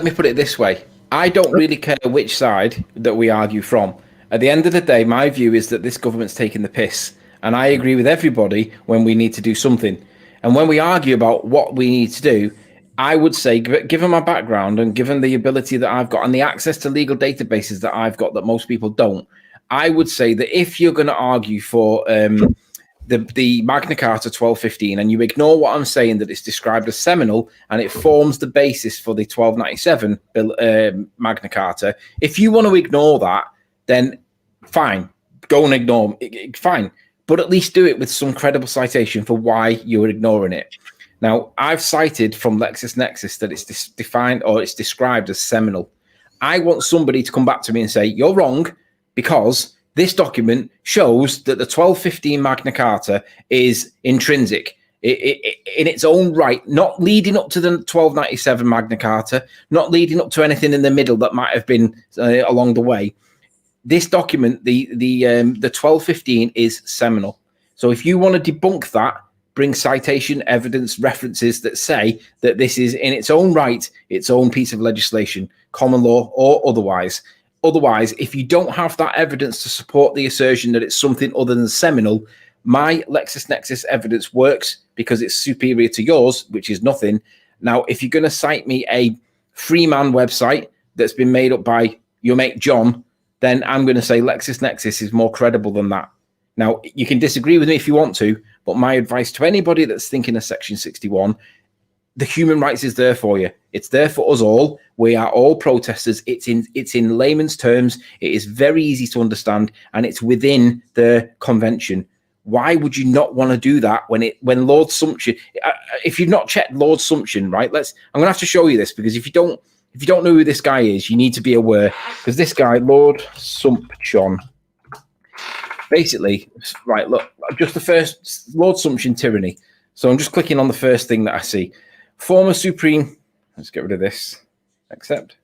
C: me put it this way. I don't really care which side that we argue from. At the end of the day, my view is that this government's taking the piss, and I agree with everybody when we need to do something. And when we argue about what we need to do, I would say, given my background and given the ability that I've got and the access to legal databases that I've got that most people don't, I would say that if you're going to argue for the Magna Carta 1215 and you ignore what I'm saying, that it's described as seminal and it forms the basis for the 1297 Magna Carta, if you want to ignore that, then fine, go and ignore it, fine. But at least do it with some credible citation for why you're ignoring it. Now, I've cited from LexisNexis that it's defined or it's described as seminal. I want somebody to come back to me and say, you're wrong because This document shows that the 1215 Magna Carta is intrinsic in its own right, not leading up to the 1297 Magna Carta, not leading up to anything in the middle that might have been along the way. This document, the 1215, is seminal. So if you want to debunk that, bring citation, evidence, references that say that this is in its own right, its own piece of legislation, common law or otherwise. Otherwise, if you don't have that evidence to support the assertion that it's something other than seminal, my LexisNexis evidence works because it's superior to yours, which is nothing. Now, if you're going to cite me a Freeman website that's been made up by your mate John, then I'm going to say LexisNexis is more credible than that. Now, you can disagree with me if you want to, but my advice to anybody that's thinking of Section 61, the human rights is there for you. It's there for us all. We are all protesters. It's in layman's terms. It is very easy to understand, and it's within the convention. Why would you not want to do that when Lord Sumption? If you've not checked Lord Sumption, right? I'm going to have to show you this, because if you don't know who this guy is, you need to be aware, because this guy, Lord Sumption, basically, right? Look, just the first Lord Sumption tyranny. So I'm just clicking on the first thing that I see. Former Supreme. Let's get rid of this. Accept.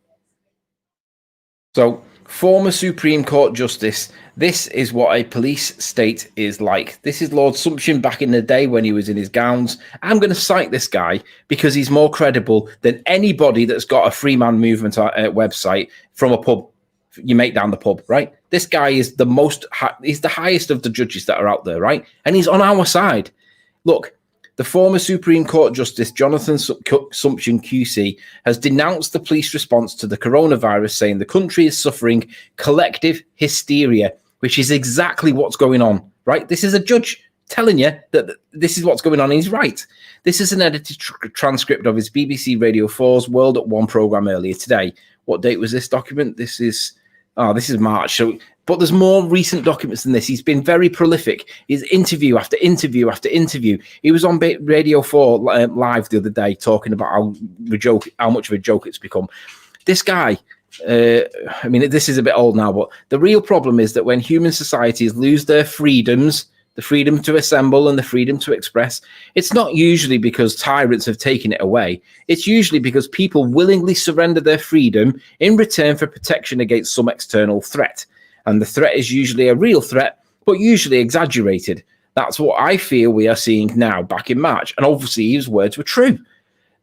C: So, former Supreme Court Justice. This is what a police state is like. This is Lord Sumption back in the day when he was in his gowns. I'm going to cite this guy because he's more credible than anybody that's got a Freeman Movement website from a pub. You make down the pub, right? This guy is he's the highest of the judges that are out there, right? And he's on our side. Look, the former Supreme Court Justice Jonathan Sumption QC has denounced the police response to the coronavirus, saying the country is suffering collective hysteria, which is exactly what's going on, right? This is a judge telling you that this is what's going on, and he's right. This is an edited transcript of his BBC Radio 4's World at One programme earlier today. What date was this document? This is March. So, but there's more recent documents than this. He's been very prolific. He's interview after interview after interview. He was on Radio 4 live the other day talking about how much of a joke it's become. This guy, I mean, this is a bit old now, but the real problem is that when human societies lose their freedoms, the freedom to assemble and the freedom to express, it's not usually because tyrants have taken it away. It's usually because people willingly surrender their freedom in return for protection against some external threat. And the threat is usually a real threat, but usually exaggerated. That's what I feel we are seeing now back in March. And obviously his words were true.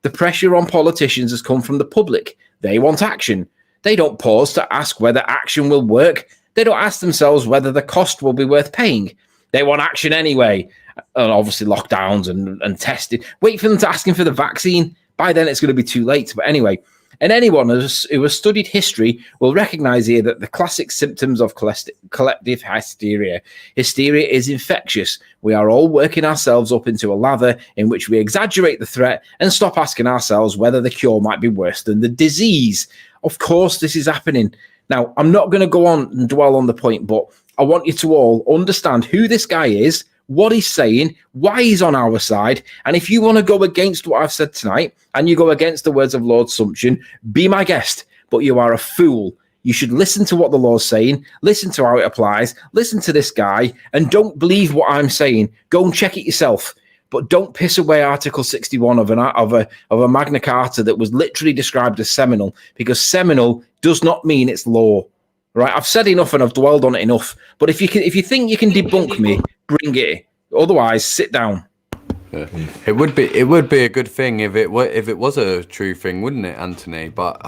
C: The pressure on politicians has come from the public. They want action. They don't pause to ask whether action will work. They don't ask themselves whether the cost will be worth paying. They want action anyway. And obviously lockdowns and testing. Wait for them to ask him for the vaccine. By then it's going to be too late. But anyway, and anyone who has studied history will recognize here that the classic symptoms of collective hysteria. Hysteria is infectious. We are all working ourselves up into a lather in which we exaggerate the threat and stop asking ourselves whether the cure might be worse than the disease. Of course, this is happening. Now, I'm not going to go on and dwell on the point, but I want you to all understand who this guy is, what he's saying, why he's on our side. And if you want to go against what I've said tonight and you go against the words of Lord Sumption, be my guest, but you are a fool. You should listen to what the law's saying, listen to how it applies, listen to this guy, and don't believe what I'm saying. Go and check it yourself. But don't piss away Article 61 of a Magna Carta that was literally described as seminal, because seminal does not mean it's law. Right? I've said enough and I've dwelled on it enough. But if you think you can debunk me, bring it. Otherwise, sit down.
B: Yeah. It would be a good thing if it was a true thing, wouldn't it, Anthony? But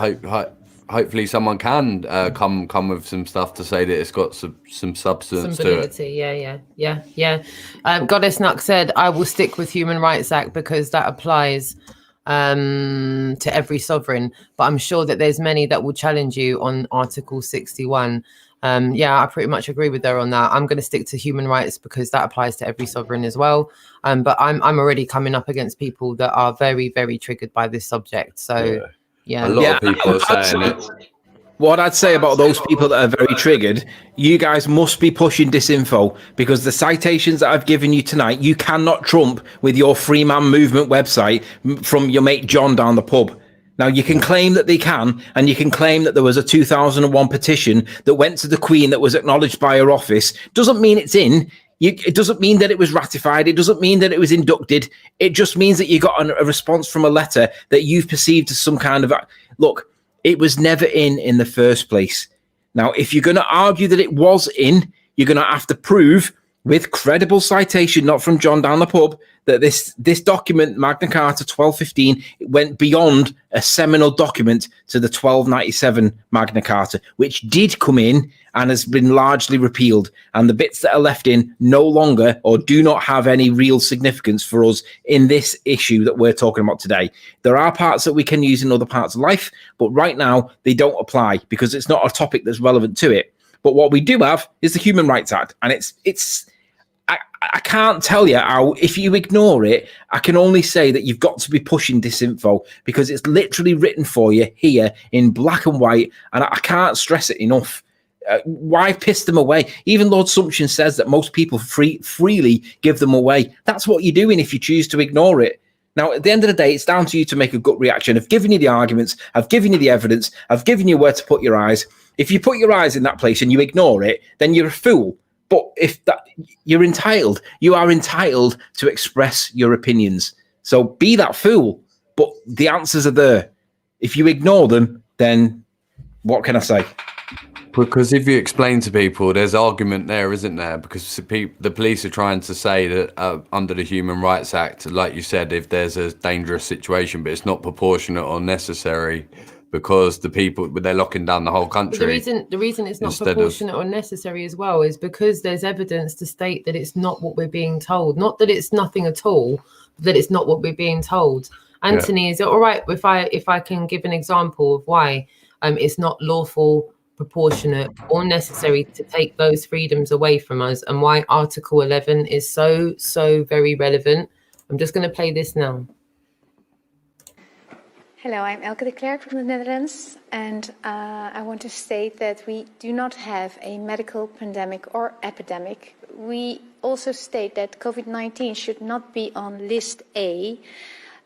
B: hopefully someone can come with some stuff to say that it's got some substance, some validity
A: to it. Yeah. Goddess Nuck said, I will stick with Human Rights Act because that applies to every sovereign, but I'm sure that there's many that will challenge you on Article 61. I pretty much agree with her on that. I'm going to stick to human rights because that applies to every sovereign as well. But I'm already coming up against people that are very, very triggered by this subject. So yeah.
B: A lot of people are saying it.
C: What I'd say about those people that are very triggered, you guys must be pushing disinfo, because the citations that I've given you tonight, you cannot trump with your Freeman Movement website from your mate John down the pub. Now, you can claim that they can, and you can claim that there was a 2001 petition that went to the Queen that was acknowledged by her office. Doesn't mean it's in. It doesn't mean that it was ratified. It doesn't mean that it was inducted. It just means that you got a response from a letter that you've perceived as some kind of... Look, it was never in the first place. Now, if you're going to argue that it was in, you're going to have to prove with credible citation, not from John down the pub, that this document, Magna Carta 1215, it went beyond a seminal document to the 1297 Magna Carta, which did come in and has been largely repealed. And the bits that are left in no longer or do not have any real significance for us in this issue that we're talking about today. There are parts that we can use in other parts of life, but right now they don't apply because it's not a topic that's relevant to it. But what we do have is the Human Rights Act, and I can't tell you how, if you ignore it, I can only say that you've got to be pushing disinfo because it's literally written for you here in black and white, and I can't stress it enough. Why piss them away? Even Lord Sumption says that most people freely give them away. That's what you're doing if you choose to ignore it. Now, at the end of the day, it's down to you to make a gut reaction. I've given you the arguments. I've given you the evidence. I've given you where to put your eyes. If you put your eyes in that place and you ignore it, then you're a fool. But if that, you are entitled to express your opinions. So be that fool. But the answers are there. If you ignore them, then what can I say?
B: Because if you explain to people, there's argument there, isn't there? Because the police are trying to say that under the Human Rights Act, like you said, if there's a dangerous situation, but it's not proportionate or necessary, because the people, they're locking down the whole country.
A: The reason it's not proportionate or necessary as well is because there's evidence to state that it's not what we're being told. Not that it's nothing at all, but that it's not what we're being told. Anthony, Is it all right if I can give an example of why it's not lawful, proportionate or necessary to take those freedoms away from us, and why Article 11 is so very relevant? I'm just going to play this now.
D: Hello, I'm Elke de Klerk from the Netherlands, and I want to state that we do not have a medical pandemic or epidemic. We also state that COVID-19 should not be on list A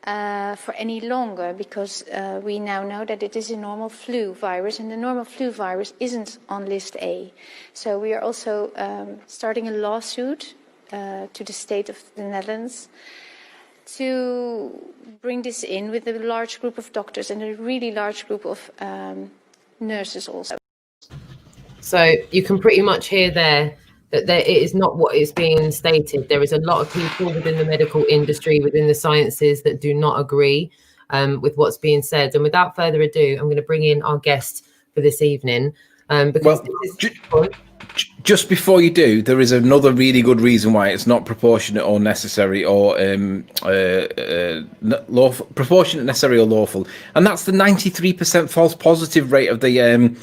D: for any longer, because we now know that it is a normal flu virus, and the normal flu virus isn't on list A. So we are also starting a lawsuit to the state of the Netherlands to bring this in with a large group of doctors and a really large group of nurses also.
A: So you can pretty much hear there that it is not what is being stated. There is a lot of people within the medical industry, within the sciences, that do not agree with what's being said. And without further ado, I'm going to bring in our guest for this evening. Because
C: just before you do, there is another really good reason why it's not proportionate or necessary or lawful, proportionate, necessary or lawful, and that's the 93% false positive rate of the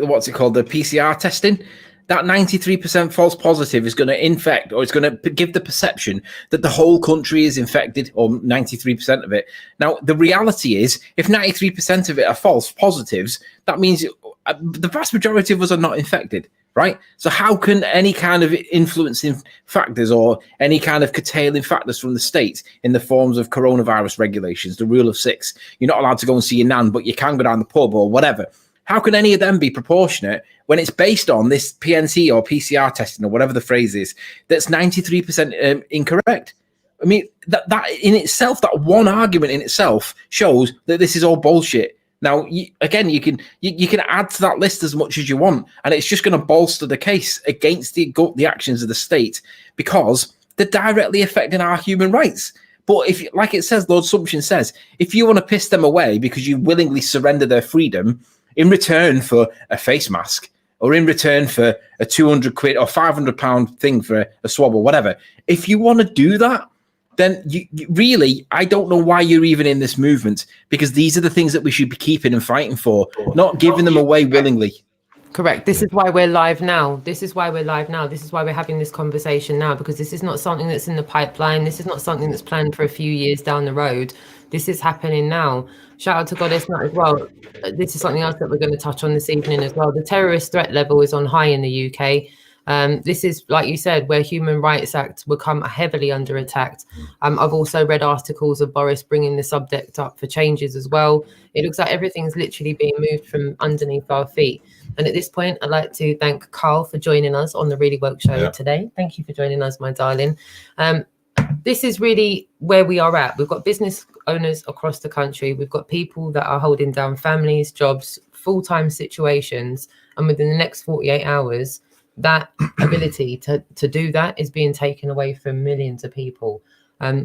C: what's it called, the PCR testing. That 93% false positive is going to infect, or it's going to give the perception that the whole country is infected, or 93% of it. Now, the reality is, if 93% of it are false positives, that means the vast majority of us are not infected, right? So how can any kind of influencing factors or any kind of curtailing factors from the state in the forms of coronavirus regulations, the rule of 6, you're not allowed to go and see your nan, but you can go down the pub or whatever. How can any of them be proportionate when it's based on this PNC or PCR testing or whatever the phrase is that's 93% incorrect? I mean, that in itself, that one argument in itself shows that this is all bullshit. Now, you can add to that list as much as you want, and it's just going to bolster the case against the actions of the state because they're directly affecting our human rights. But if, like it says, Lord Sumption says, if you want to piss them away because you willingly surrender their freedom in return for a face mask, or in return for a 200 quid or 500 pound thing for a swab or whatever, if you want to do that, then you really, I don't know why you're even in this movement, because these are the things that we should be keeping and fighting for, not giving them away willingly.
A: Correct. This is why we're live now. This is why we're having this conversation now, because this is not something that's in the pipeline. This is not something that's planned for a few years down the road. This is happening now. Shout out to Goddess Nut as well. This is something else that we're going to touch on this evening as well. The terrorist threat level is on high in the UK. This is, like you said, where Human Rights Act will come heavily under attack. I've also read articles of Boris bringing the subject up for changes as well. It looks like everything's literally being moved from underneath our feet. And at this point, I'd like to thank Carl for joining us on the Really Woke Show today. Thank you for joining us, my darling. This is really where we are at. We've got business owners across the country. We've got people that are holding down families, jobs, full-time situations. And within the next 48 hours, that ability to do that is being taken away from millions of people.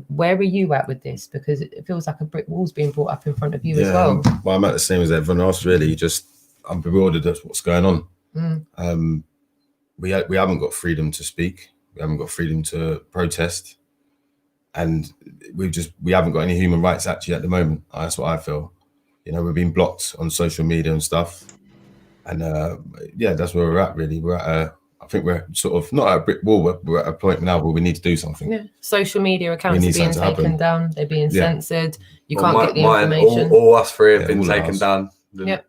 A: Where are you at with this? Because it feels like a brick wall's being brought up in front of you as well.
E: Well, I'm at the same as everyone else, really. I'm bewildered at what's going on. We haven't got freedom to speak. We haven't got freedom to protest. And we haven't got any human rights actually at the moment. That's what I feel. You know, we've been blocked on social media and stuff. And that's where we're at, really. I think we're sort of not at a brick wall, but we're at a point now where we need to do something.
A: Yeah, social media accounts are being taken down. They're being censored. You can't get the information.
B: All us three have been taken down.
A: Yep.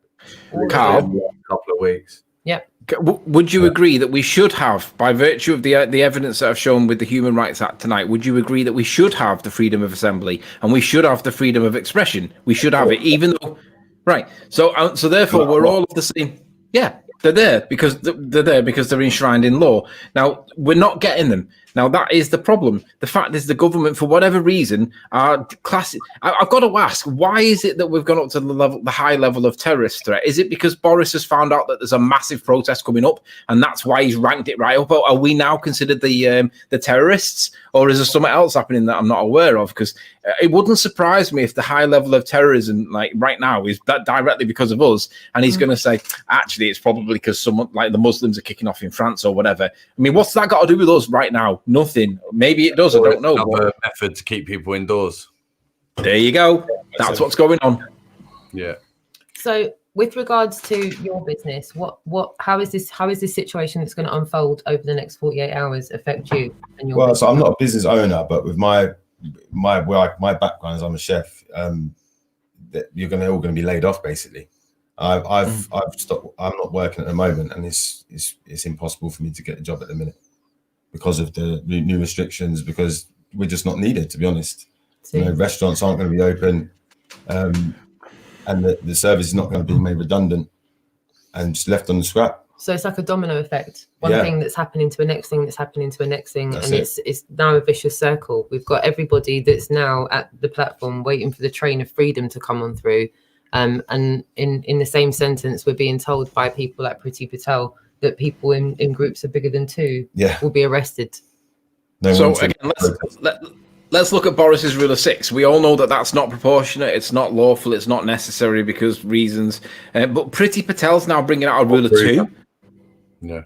C: Carl,
B: a couple of weeks.
A: Yep.
C: Would you agree that we should have, by virtue of the evidence that I've shown with the Human Rights Act tonight, would you agree that we should have the freedom of assembly and we should have the freedom of expression? We should have it, even though, right? So therefore, we're all of the same. Yeah. They're there because they're enshrined in law. Now, we're not getting them. Now, that is the problem. The fact is the government, for whatever reason, are classic. I've got to ask, why is it that we've gone up to the high level of terrorist threat? Is it because Boris has found out that there's a massive protest coming up and that's why he's ranked it right up? Or are we now considered the terrorists? Or is there something else happening that I'm not aware of? Because it wouldn't surprise me if the high level of terrorism, like right now, is that directly because of us. And he's going to say, actually, it's probably because someone like the Muslims are kicking off in France or whatever. I mean, what's that got to do with us right now? Nothing. Maybe it does. I don't know.
B: Another method to keep people indoors.
C: There you go. That's what's going on.
B: Yeah.
A: So, with regards to your business, how is this situation that's going to unfold over the next 48 hours affect you and your business?
E: So I'm not a business owner, but with my background as I'm a chef, you're all going to be laid off basically. I've stopped. I'm not working at the moment, and it's impossible for me to get a job at the minute because of the new restrictions. Because we're just not needed, to be honest. You know, restaurants aren't going to be open, and the service is not going to be made redundant and just left on the scrap.
A: So it's like a domino effect. One thing that's happening to the next thing that's happening to the next thing. It's now a vicious circle. We've got everybody that's now at the platform waiting for the train of freedom to come on through. And in the same sentence, we're being told by people like Priti Patel that people in groups of bigger than two will be arrested.
C: So again, let's look at Boris's rule of 6. We all know that that's not proportionate, it's not lawful, it's not necessary because reasons. But Priti Patel's now bringing out a rule of 2.
B: Yeah.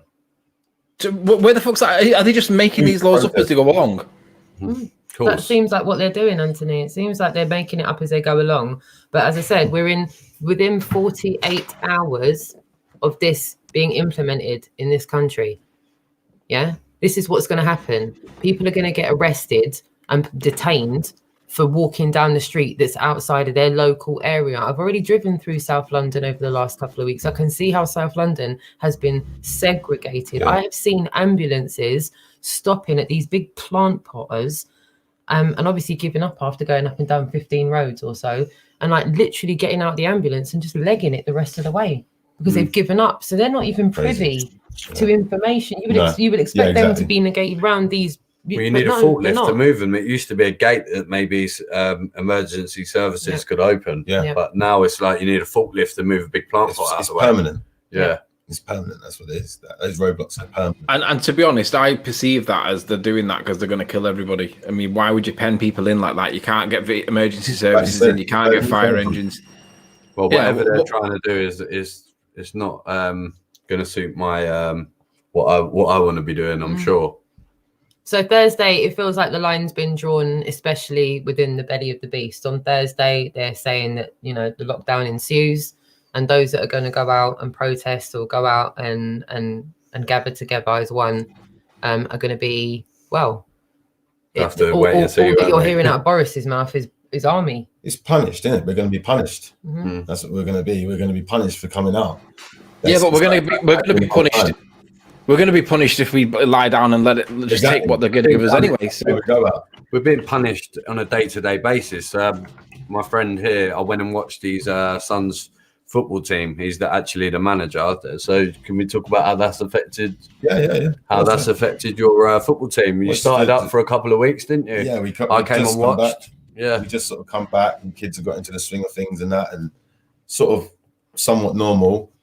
C: So where the fuck's that? Are they just making these laws up as they go along?
A: That seems like what they're doing, Anthony. It seems like they're making it up as they go along. But as I said, we're within 48 hours of this being implemented in this country. Yeah, this is what's going to happen. People are going to get arrested and detained for walking down the street that's outside of their local area. I've already driven through South London over the last couple of weeks. I can see how South London has been segregated. I have seen ambulances stopping at these big plant potters and obviously giving up after going up and down 15 roads or so, and like literally getting out the ambulance and just legging it the rest of the way because they've given up. So they're not even privy to information. You would expect them to be negated around these.
B: Well, you need a forklift to move them. It used to be a gate that maybe emergency services could open. Yeah. But now it's like you need a forklift to move a big plant pot out of the way.
E: Permanent.
B: Yeah.
E: It's permanent. That's what it is. Those roadblocks are permanent.
C: And to be honest, I perceive that as they're doing that because they're going to kill everybody. I mean, why would you pen people in like that? You can't get emergency services in. You can't get fire engines.
B: Well, whatever they're trying to do is it's not going to suit my what I want to be doing. I'm sure.
A: So Thursday, it feels like the line's been drawn, especially within the belly of the beast. On Thursday, they're saying that the lockdown ensues. And those that are going to go out and protest or go out and gather together as one are going to be, well,
B: have to wait and see.
A: All that you're hearing out of Boris's mouth is army.
E: It's punished, isn't it? We're going to be punished. That's what we're going to be. We're going to be punished for coming out.
C: But we're going to be punished. We're going to be punished if we lie down and let it just take what they're going to give us anyway. So
B: we're being punished on a day-to-day basis. My friend here, I went and watched his son's football team. He's actually the manager. So can we talk about how that's affected?
E: Yeah.
B: How that's affected your football team? You started up for a couple of weeks, didn't you?
E: Yeah,
B: I came and watched.
E: Back.
B: Yeah,
E: we just sort of come back, and kids have got into the swing of things and that, and sort of somewhat normal.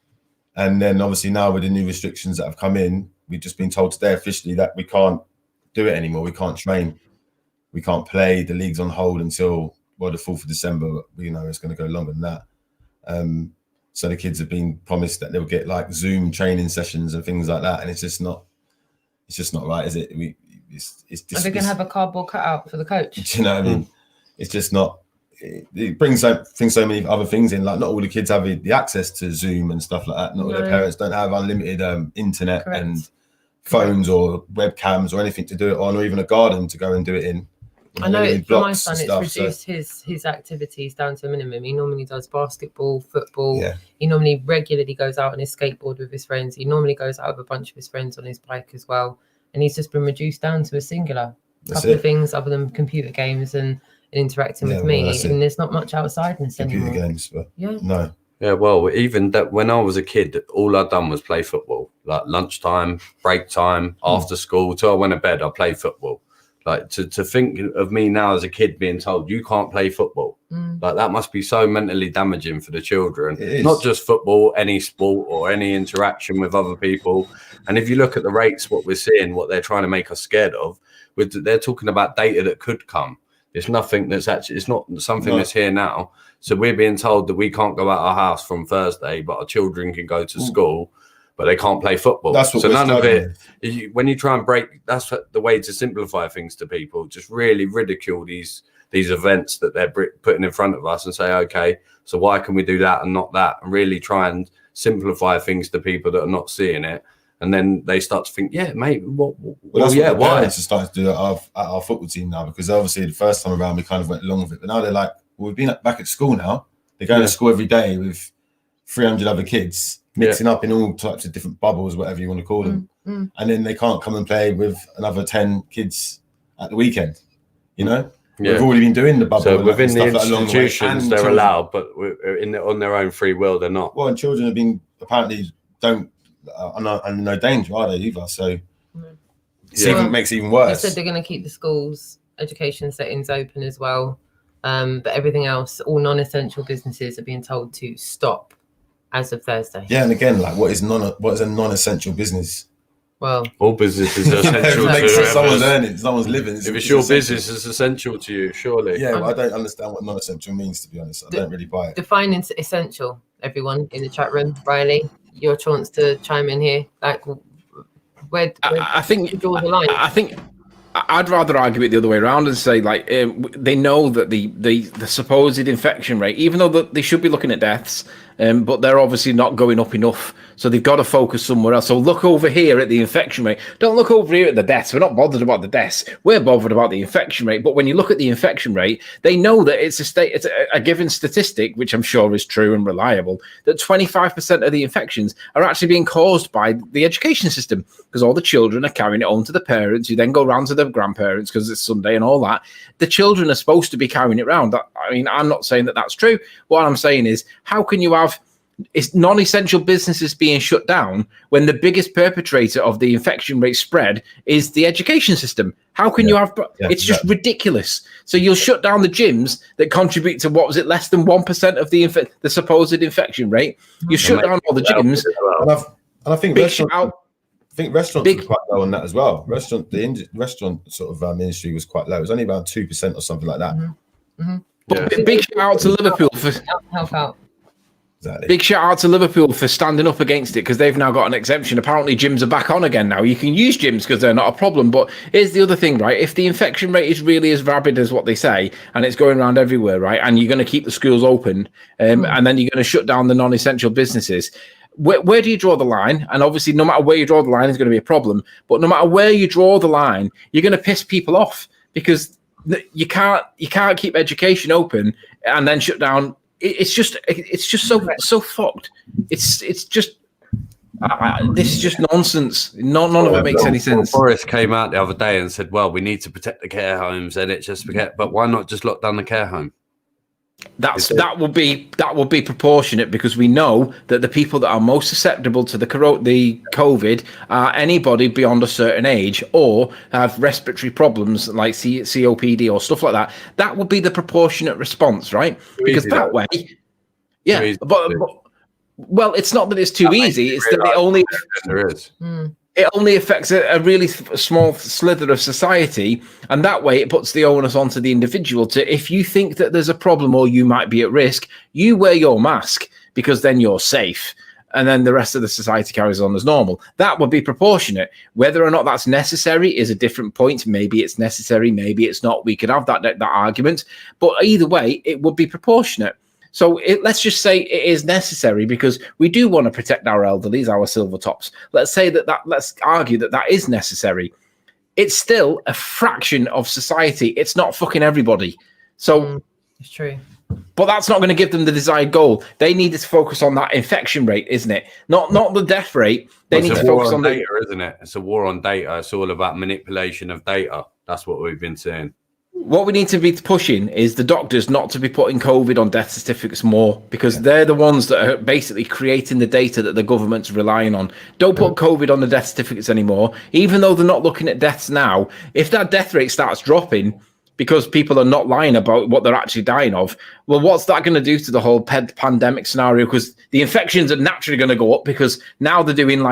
E: And then obviously now with the new restrictions that have come in, we've just been told today officially that we can't do it anymore. We can't train. We can't play. The league's on hold until the 4th of December. You know, it's going to go longer than that. So the kids have been promised that they'll get like Zoom training sessions and things like that, and it's just not right, is it? It's
A: Are they going to have a cardboard cutout for the coach?
E: Do you know what I mean? It's just not. It brings so many other things in. Like not all the kids have the access to Zoom and stuff like that. Not all their parents don't have unlimited internet and phones or webcams or anything to do it on, or even a garden to go and do it in.
A: I know for my son, it's reduced his activities down to a minimum. He normally does basketball, football. Yeah. He normally regularly goes out on his skateboard with his friends. He normally goes out with a bunch of his friends on his bike as well. And he's just been reduced down to a singular couple of things other than computer games and interacting with me. And there's not much outsideness anymore.
E: Computer games, but no.
B: Yeah, well, even that when I was a kid, all I'd done was play football. Like lunchtime, break time, after school, till I went to bed, I played football. Like to think of me now as a kid being told you can't play football, like that must be so mentally damaging for the children. Not just football, any sport or any interaction with other people. And if you look at the rates, what we're seeing, what they're trying to make us scared of, they're talking about data that could come. It's nothing that's actually, it's not something that's here now. So we're being told that we can't go out our house from Thursday, but our children can go to school, but they can't play football.
E: That's what
B: so none of it, when you try and break, that's the way to simplify things to people. Just really ridicule these events that they're putting in front of us and say, okay, so why can we do that and not that? And really try and simplify things to people that are not seeing it. And then they start to think, yeah, maybe. Why?
E: Parents are starting to do that at our football team now, because obviously the first time around we kind of went along with it, but now they're like, well, we've been back at school now. They're going to school every day with 300 other kids, mixing up in all types of different bubbles, whatever you want to call them. And then they can't come and play with another 10 kids at the weekend, you know? Yeah. We've already been doing the bubble.
B: So within the institutions, they're allowed, but on their own free will, they're not.
E: Well, and children have been apparently are no danger, are they either? So it makes it even worse.
A: They said they're going to keep the schools' education settings open as well. But everything else, all non-essential businesses are being told to stop as of Thursday.
E: Yeah, and again, like what is a non-essential business?
B: Well, all businesses are essential to
E: someone's earning, someone's living.
B: If it's your business, it's essential to you, surely.
E: Yeah, well, I don't understand what non-essential means, to be honest. I don't really buy it.
A: Define essential, everyone in the chat room. Riley, your chance to chime in here. Like, where
C: I think
A: you draw the line?
C: I think I'd rather argue it the other way around and say, like, they know that the supposed infection rate, even though they should be looking at deaths, but they're obviously not going up enough. So they've got to focus somewhere else. So look over here at the infection rate. Don't look over here at the deaths. We're not bothered about the deaths. We're bothered about the infection rate. But when you look at the infection rate, they know that it's a given statistic, which I'm sure is true and reliable, that 25% of the infections are actually being caused by the education system, because all the children are carrying it on to the parents, who then go round to the grandparents because it's Sunday and all that. The children are supposed to be carrying it round. I mean, I'm not saying that that's true. What I'm saying is, how can you have non-essential businesses being shut down when the biggest perpetrator of the infection rate spread is the education system? How can you have? It's just ridiculous. So you'll shut down the gyms that contribute to, what was it, less than 1% of the supposed infection rate. You shut down all the gyms.
E: And I think restaurants were quite low on that as well. The restaurant sort of industry was quite low. It was only about 2% or something like that.
C: But big shout out to Liverpool for
A: help out.
E: Exactly.
C: Big shout out to Liverpool for standing up against it, because they've now got an exemption. Apparently gyms are back on again now. You can use gyms because they're not a problem. But here's the other thing, right? If the infection rate is really as rabid as what they say, and it's going around everywhere, right, and you're going to keep the schools open, and then you're going to shut down the non-essential businesses, where do you draw the line? And obviously, no matter where you draw the line is going to be a problem. But no matter where you draw the line, you're going to piss people off, because you can't keep education open and then shut down. It's just so fucked. It's just This is just nonsense. None of it makes any sense.
B: Boris came out the other day and said, well, we need to protect the care homes, and it's just but why not just lock down the care home?
C: That will be proportionate, because we know that the people that are most susceptible to the COVID are anybody beyond a certain age or have respiratory problems like COPD or stuff like that. That would be the proportionate response, right? Because that way, yeah. But well, it's not that it's too easy. It's that it only affects a really small slither of society, and that way it puts the onus onto the individual to, if you think that there's a problem or you might be at risk, you wear your mask, because then you're safe, and then the rest of the society carries on as normal. That would be proportionate. Whether or not that's necessary is a different point. Maybe it's necessary, maybe it's not. We could have that argument, but either way, it would be proportionate. So let's just say it is necessary, because we do want to protect our elderlies, our silver tops. Let's say let's argue that is necessary. It's still a fraction of society. It's not fucking everybody. So
A: it's true.
C: But that's not going to give them the desired goal. They need to focus on that infection rate, isn't it? Not the death rate. They need to focus on
B: data, isn't it? It's a war on data. It's all about manipulation of data. That's what we've been saying.
C: What we need to be pushing is the doctors not to be putting COVID on death certificates more, because they're the ones that are basically creating the data that the government's relying on. Don't put COVID on the death certificates anymore, even though they're not looking at deaths now. If that death rate starts dropping because people are not lying about what they're actually dying of, well, what's that going to do to the whole pandemic scenario? Because the infections are naturally going to go up, because now they're doing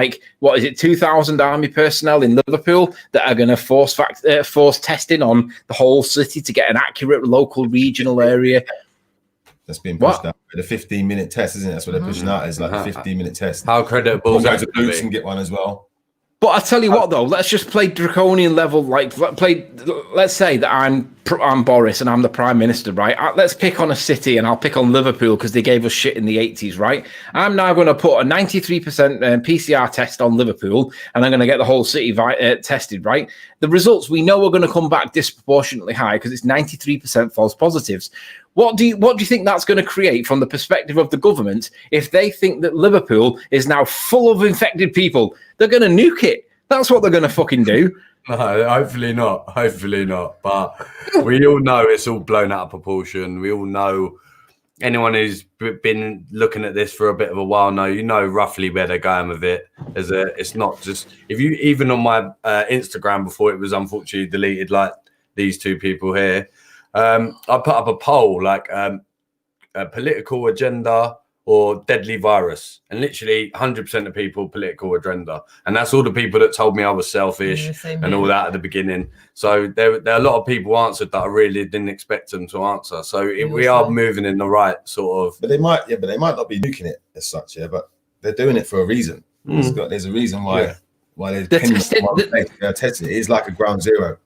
C: 2,000 army personnel in Liverpool that are going to force testing on the whole city to get an accurate local regional area.
E: That's being pushed out. The 15-minute test, isn't it? That's what they're pushing out, is like a 15-minute test.
B: How credible is that?
E: Go to Boots and get one as well.
C: But I tell you what, though, let's just play draconian level. Let's say that I'm Boris and I'm the Prime Minister, right? Let's pick on a city, and I'll pick on Liverpool because they gave us shit in the 80s, right? I'm now going to put a 93% PCR test on Liverpool, and I'm going to get the whole city tested, right? The results we know are going to come back disproportionately high because it's 93% false positives. What do you think that's going to create from the perspective of the government if they think that Liverpool is now full of infected people? They're going to nuke it. That's what they're going to fucking do.
B: No, hopefully not. Hopefully not. But we all know it's all blown out of proportion. We all know, anyone who's been looking at this for a bit of a while now, you know roughly where they're going with it. It's not just, if you, even on my Instagram before it was unfortunately deleted, like these two people here, I put up a poll a political agenda or deadly virus, and literally 100% of people political agenda, and that's all the people that told me I was selfish and all that at the beginning. So there are a lot of people answered that I really didn't expect them to answer. So we are moving in the right sort of.
E: But they might not be nuking it as such, but they're doing it for a reason. There's a reason why they're testing it. It's like a ground zero.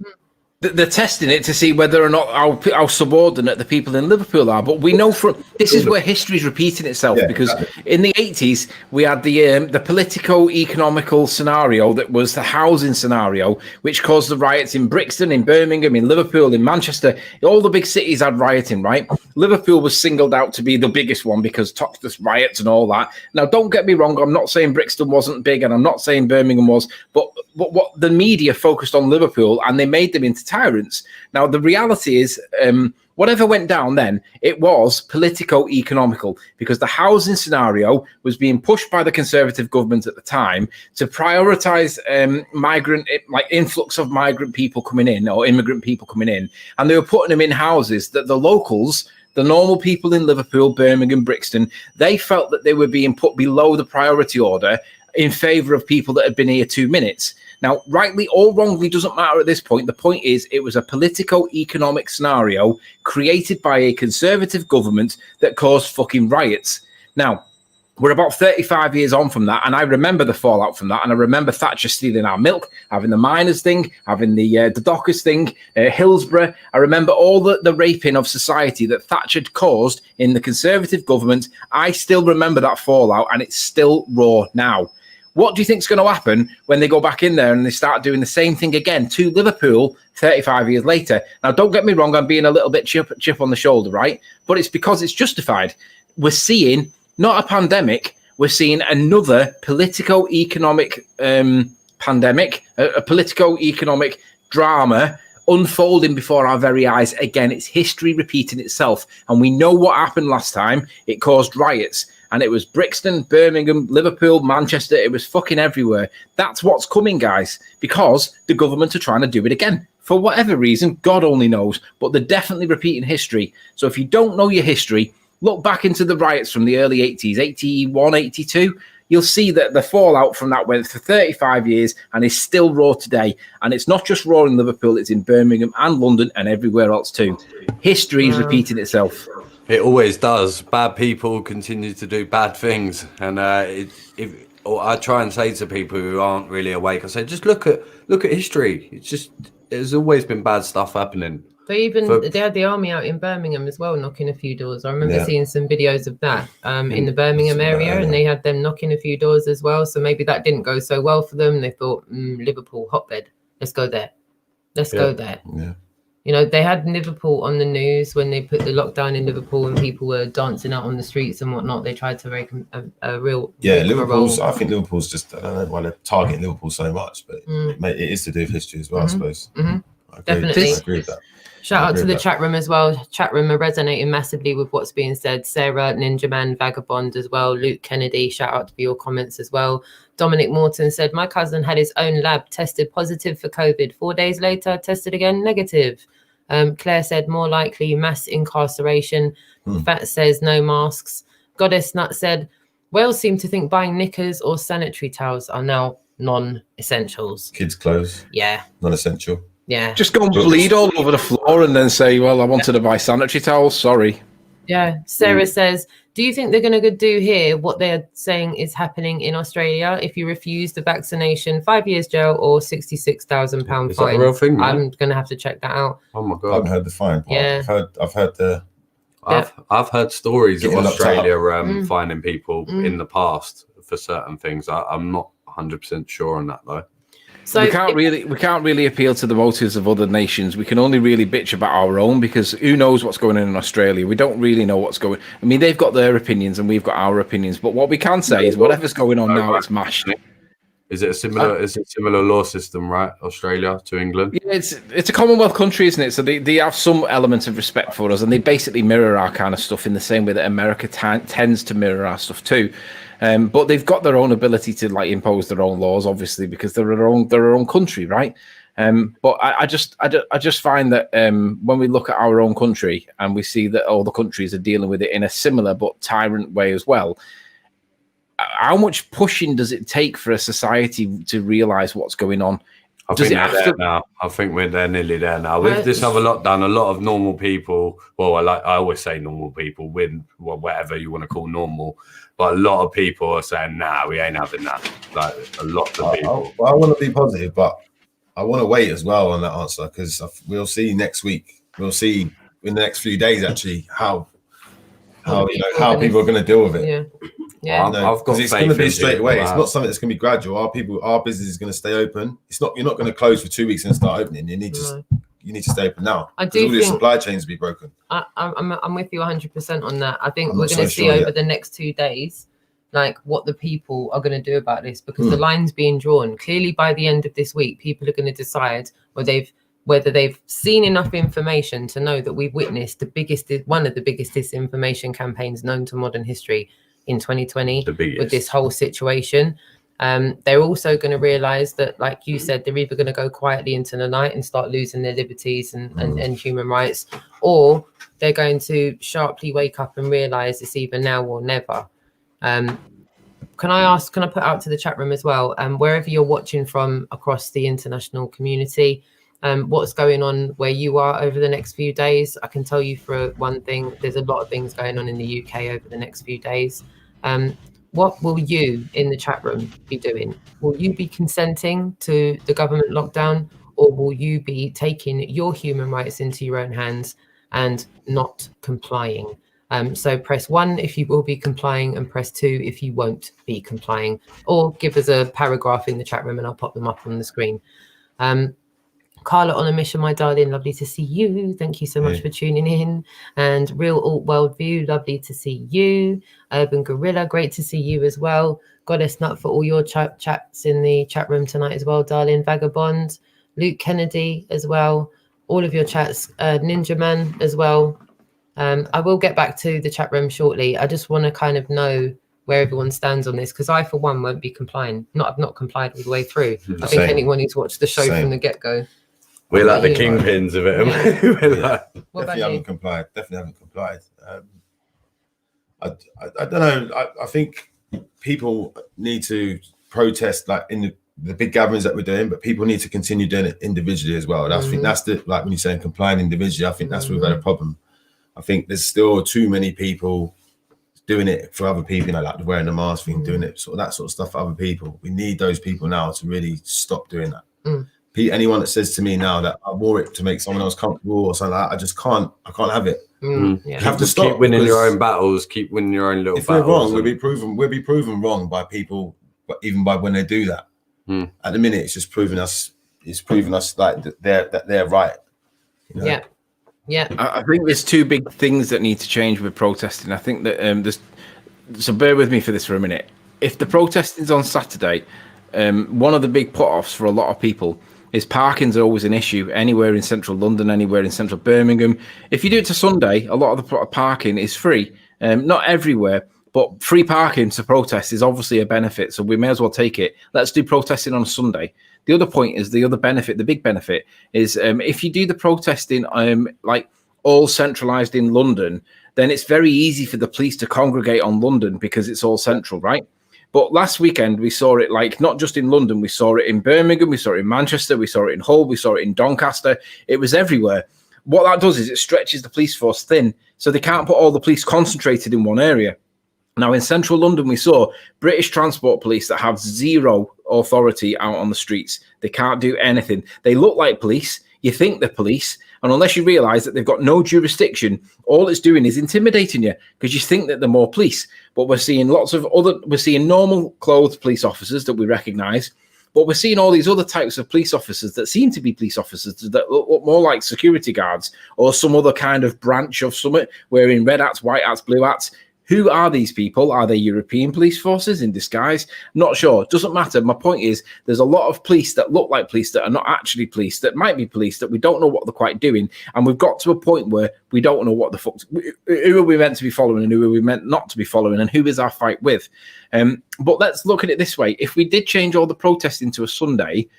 C: They're testing it to see whether or not how subordinate the people in Liverpool are. But we know this is where history is repeating itself, because in the 80s we had the politico-economical scenario that was the housing scenario, which caused the riots in Brixton, in Birmingham, in Liverpool, in Manchester. All the big cities had rioting, right? Liverpool was singled out to be the biggest one because toxic riots and all that. Now, don't get me wrong. I'm not saying Brixton wasn't big, and I'm not saying Birmingham was, but what the media focused on Liverpool, and they made them into tyrants. Now, the reality is, whatever went down then, it was politico-economical, because the housing scenario was being pushed by the Conservative government at the time to prioritise influx of migrant people coming in, or immigrant people coming in, and they were putting them in houses that the locals, the normal people in Liverpool, Birmingham, Brixton, they felt that they were being put below the priority order in favour of people that had been here 2 minutes. Now, rightly or wrongly, doesn't matter at this point. The point is, it was a politico-economic scenario created by a Conservative government that caused fucking riots. Now, we're about 35 years on from that, and I remember the fallout from that, and I remember Thatcher stealing our milk, having the miners thing, having the Dockers thing, Hillsborough. I remember all the raping of society that Thatcher had caused in the Conservative government. I still remember that fallout, and it's still raw now. What do you think is going to happen when they go back in there and they start doing the same thing again to Liverpool 35 years later? Now, don't get me wrong, I'm being a little bit chip on the shoulder, right? But it's because it's justified. We're seeing not a pandemic, we're seeing another politico-economic pandemic, a politico-economic drama unfolding before our very eyes. Again, it's history repeating itself. And we know what happened last time. It caused riots. And it was Brixton, Birmingham, Liverpool, Manchester. It was fucking everywhere. That's what's coming, guys, because the government are trying to do it again. For whatever reason, God only knows. But they're definitely repeating history. So if you don't know your history, look back into the riots from the early 80s, 81, 82. You'll see that the fallout from that went for 35 years and is still raw today. And it's not just raw in Liverpool, it's in Birmingham and London and everywhere else too. History is repeating itself.
B: It always does. Bad people continue to do bad things. And I try and say to people who aren't really awake, I say, just look at history. There's always been bad stuff happening.
A: They had the army out in Birmingham as well, knocking a few doors. I remember seeing some videos of that in the Birmingham area, and they had them knocking a few doors as well. So maybe that didn't go so well for them. They thought, Liverpool, hotbed. Let's go there. Let's go there.
E: Yeah.
A: You know, they had Liverpool on the news when they put the lockdown in Liverpool and people were dancing out on the streets and whatnot. They tried to make a real...
E: Yeah, I think Liverpool's just, I don't know why they're targeting Liverpool so much, but it is to do with history as well, I suppose.
A: Definitely.
E: I agree with that.
A: Shout out to the chat room as well. Chat room are resonating massively with what's being said. Sarah, Ninja Man, Vagabond as well. Luke Kennedy, shout out for your comments as well. Dominic Morton said, my cousin had his own lab, tested positive for COVID. 4 days later, tested again, negative. Claire said, more likely mass incarceration. Fat says, no masks. Goddess Nut said, Wales seem to think buying knickers or sanitary towels are now non-essentials.
E: Kids' clothes.
A: Yeah.
E: Non-essential.
A: Yeah.
C: Just go and bleed all over the floor and then say, well, I wanted to buy sanitary towels. Sorry.
A: Yeah. Sarah says, do you think they're going to do here what they're saying is happening in Australia? If you refuse the vaccination, 5 years jail or £66,000 fine.
B: Is that a real thing, man?
A: I'm going to have to check that out.
B: Oh my God.
E: I haven't heard the fine part.
A: Yeah.
B: I've heard stories of Australia fining people in the past for certain things. I'm not 100% sure on that though.
C: So we can't really appeal to the motives of other nations. We can only really bitch about our own, because who knows what's going on in Australia? We don't really know what's going. I mean, they've got their opinions and we've got our opinions. But what we can say is whatever's going on now, it's mashed.
B: Is it a similar law system, right? Australia to England? Yeah,
C: it's a Commonwealth country, isn't it? So they have some element of respect for us, and they basically mirror our kind of stuff in the same way that America tends to mirror our stuff too. But they've got their own ability to like impose their own laws, obviously, because they're their own country, right? But I just find that when we look at our own country and we see that all the countries are dealing with it in a similar but tyrant way as well, how much pushing does it take for a society to realise what's going on?
B: I think we're there, nearly there now. With this other lockdown, a lot of normal people, well, I always say normal people, whatever you want to call normal, but a lot of people are saying, nah, we ain't having that. Like a lot of people.
E: I want to be positive, but I want to wait as well on that answer, because we'll see next week. We'll see in the next few days, actually, how people are going to deal with it.
A: Yeah. Yeah,
B: I've got
E: it's going to be straight away. It's not something that's going to be gradual. Our business is going to stay open. You're not going to close for 2 weeks and start opening. You need to stay open now.
A: I do
E: all your supply chains will be broken.
A: I'm with you 100% on that. I think we're going to see over the next 2 days, like what the people are going to do about this, because the line's being drawn. Clearly, by the end of this week, people are going to decide whether they've seen enough information to know that we've witnessed one of the biggest disinformation campaigns known to modern history in 2020 with this whole situation. They're also going to realize that, like you said, they're either going to go quietly into the night and start losing their liberties and human rights, or they're going to sharply wake up and realize it's either now or never. Can I put out to the chat room as well, wherever you're watching from across the international community, what's going on where you are over the next few days? I can tell you for one thing, there's a lot of things going on in the UK over the next few days. What will you in the chat room be doing? Will you be consenting to the government lockdown, or will you be taking your human rights into your own hands and not complying? So press 1 if you will be complying, and press 2 if you won't be complying, or give us a paragraph in the chat room and I'll pop them up on the screen. Carla on a mission, my darling, lovely to see you. Thank you so much for tuning in. And Real Alt World View, lovely to see you. Urban Gorilla, great to see you as well. Goddess Nut for all your chats in the chat room tonight as well, darling. Vagabond, Luke Kennedy as well. All of your chats, Ninja Man as well. I will get back to the chat room shortly. I just want to kind of know where everyone stands on this, because I, for one, won't be complying. I've not complied all the way through. I think anyone who's watched the show from the get-go.
B: We're like the kingpins of it.
E: Definitely haven't complied. I don't know. I think people need to protest like in the big gatherings that we're doing, but people need to continue doing it individually as well. I think that's the, like when you're saying complying individually, I think that's where we've had a problem. I think there's still too many people doing it for other people, like wearing the mask thing, doing it, that sort of stuff for other people. We need those people now to really stop doing that. Anyone that says to me now that I wore it to make someone else comfortable or something like that, I can't have it. You have to stop.
B: Keep winning your own battles, keep winning your own little battles.
E: If we're wrong, we'll be proven wrong by people, but even by when they do that. At the minute, it's just proving us like that they're right. You know?
C: Yeah, I think there's two big things that need to change with protesting. I think that so bear with me for this for a minute. If the protesting's on Saturday, one of the big put-offs for a lot of people is parking's always an issue anywhere in central London, anywhere in central Birmingham. If you do it to Sunday, a lot of the parking is free. Not everywhere, but free parking to protest is obviously a benefit, so we may as well take it. Let's do protesting on a Sunday. The other point is the big benefit is if you do the protesting like all centralised in London, then it's very easy for the police to congregate on London because it's all central, right? But last weekend we saw it, like not just in London, we saw it in Birmingham, we saw it in Manchester, we saw it in Hull, we saw it in Doncaster. It was everywhere. What that does is it stretches the police force thin, so they can't put all the police concentrated in one area. Now, in central London, we saw British Transport Police that have zero authority out on the streets. They can't do anything. They look like police. You think they're police. And unless you realise that they've got no jurisdiction, all it's doing is intimidating you because you think that they're more police. But we're seeing we're seeing normal clothed police officers that we recognise. But we're seeing all these other types of police officers that seem to be police officers that look more like security guards or some other kind of branch of something, wearing red hats, white hats, blue hats. Who are these people? Are they European police forces in disguise? Not sure. Doesn't matter. My point is there's a lot of police that look like police that are not actually police, that might be police, that we don't know what they're quite doing. And we've got to a point where we don't know what the fuck, who are we meant to be following and who are we meant not to be following and who is our fight with? But let's look at it this way. If we did change all the protesting to a Sunday,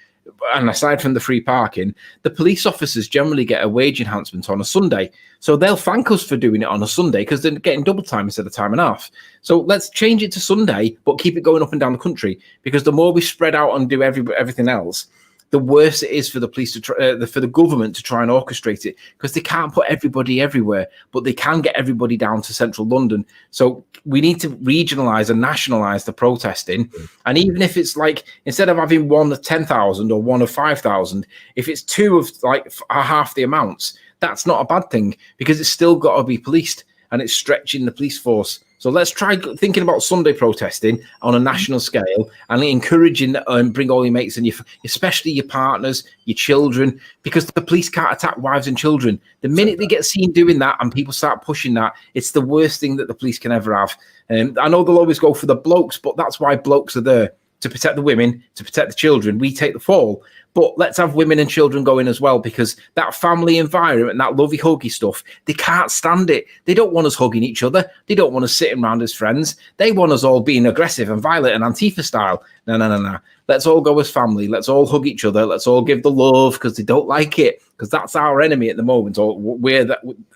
C: and aside from the free parking, the police officers generally get a wage enhancement on a Sunday. So they'll thank us for doing it on a Sunday because they're getting double time instead of time and a half. So let's change it to Sunday, but keep it going up and down the country, because the more we spread out and do everything else, the worse it is for the police to for the government to try and orchestrate it, because they can't put everybody everywhere, but they can get everybody down to central London. So we need to regionalise and nationalise the protesting. And even if it's like, instead of having one of 10,000 or one of 5,000, if it's two of like half the amounts, that's not a bad thing, because it's still got to be policed and it's stretching the police force. So let's try thinking about Sunday protesting on a national scale and encouraging bring all your mates and especially your partners, your children, because the police can't attack wives and children. The minute they get seen doing that and people start pushing that, it's the worst thing that the police can ever have. I know they'll always go for the blokes, but that's why blokes are there, to protect the women, to protect the children. We take the fall. But let's have women and children going as well, because that family environment and that lovey-huggy stuff, they can't stand it. They don't want us hugging each other. They don't want us sitting around as friends. They want us all being aggressive and violent and Antifa style. No. Let's all go as family. Let's all hug each other. Let's all give the love, because they don't like it, because that's our enemy at the moment. Or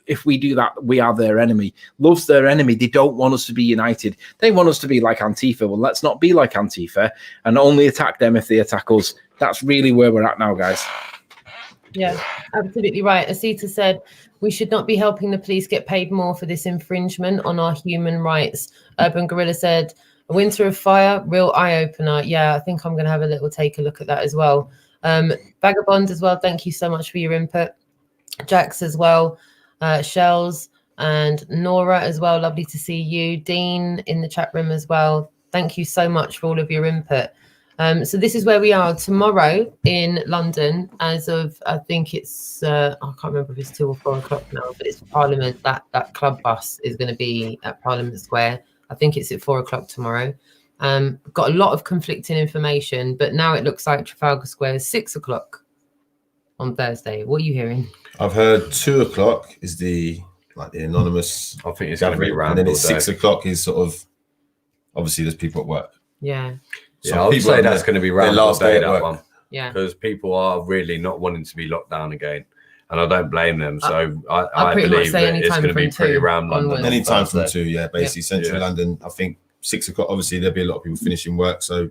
C: if we do that, we are their enemy. Love's their enemy. They don't want us to be united. They want us to be like Antifa. Well, let's not be like Antifa and only attack them if they attack us. That's really where we're at now, guys.
A: Yeah, absolutely right. Asita said, we should not be helping the police get paid more for this infringement on our human rights. Urban Gorilla said, a winter of fire, real eye-opener. Yeah, I think I'm going to have a take a look at that as well. Vagabond as well, thank you so much for your input. Jax as well, Shells and Nora as well, lovely to see you. Dean in the chat room as well. Thank you so much for all of your input. So this is where we are tomorrow in London. As of, I think it's, I can't remember if it's 2 or 4 o'clock now, but it's Parliament. That club bus is going to be at Parliament Square. I think it's at 4 o'clock tomorrow. Got a lot of conflicting information, but now it looks like Trafalgar Square is 6 o'clock on Thursday. What are you hearing?
E: I've heard 2 o'clock is the anonymous.
B: I think it's going to be around.
E: And then it's 6 o'clock is sort of, obviously there's people at work.
A: Yeah.
B: Yeah, I would say that's going to be around last day, that one.
A: Yeah.
B: Because people are really not wanting to be locked down again. And I don't blame them. So I believe that it's going to be pretty around London.
E: Any time from 2, yeah. Basically, central London, I think 6 o'clock, obviously there'll be a lot of people finishing work. So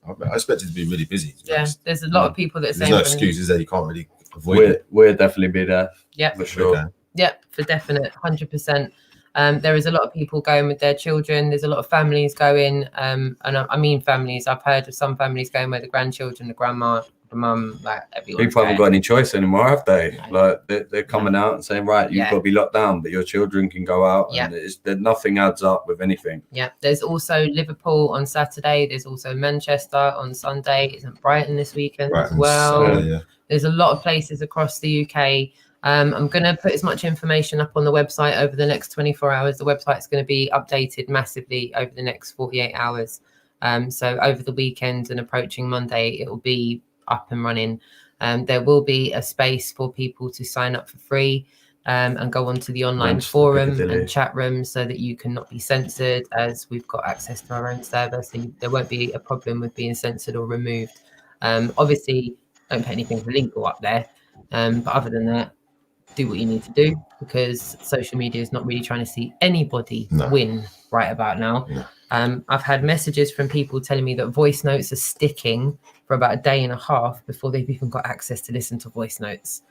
E: I expect it to be really busy.
A: Yeah, there's a lot of people that say
E: there's no excuses there. You can't really avoid it.
B: We'll definitely be there.
A: Yeah,
B: for sure.
E: Okay.
A: Yeah, for definite, 100%. There is a lot of people going with their children. There's a lot of families going, and I mean families. I've heard of some families going with the grandchildren, the grandma, the mum, like everyone.
B: People haven't got any choice anymore, have they? No. Like they're coming out and saying, right, you've got to be locked down, but your children can go out.
A: Yeah.
B: And nothing adds up with anything.
A: Yeah. There's also Liverpool on Saturday. There's also Manchester on Sunday. Isn't Brighton this weekend as well?
E: Sunday, yeah.
A: There's a lot of places across the UK. I'm going to put as much information up on the website over the next 24 hours. The website's going to be updated massively over the next 48 hours. So over the weekend and approaching Monday, it will be up and running. There will be a space for people to sign up for free and go onto the online forum and chat room so that you cannot be censored, as we've got access to our own server. So there won't be a problem with being censored or removed. Obviously, don't put anything illegal up there. But other than that, do what you need to do, because social media is not really trying to see anybody win right about now. No. I've had messages from people telling me that voice notes are sticking for about a day and a half before they've even got access to listen to voice notes.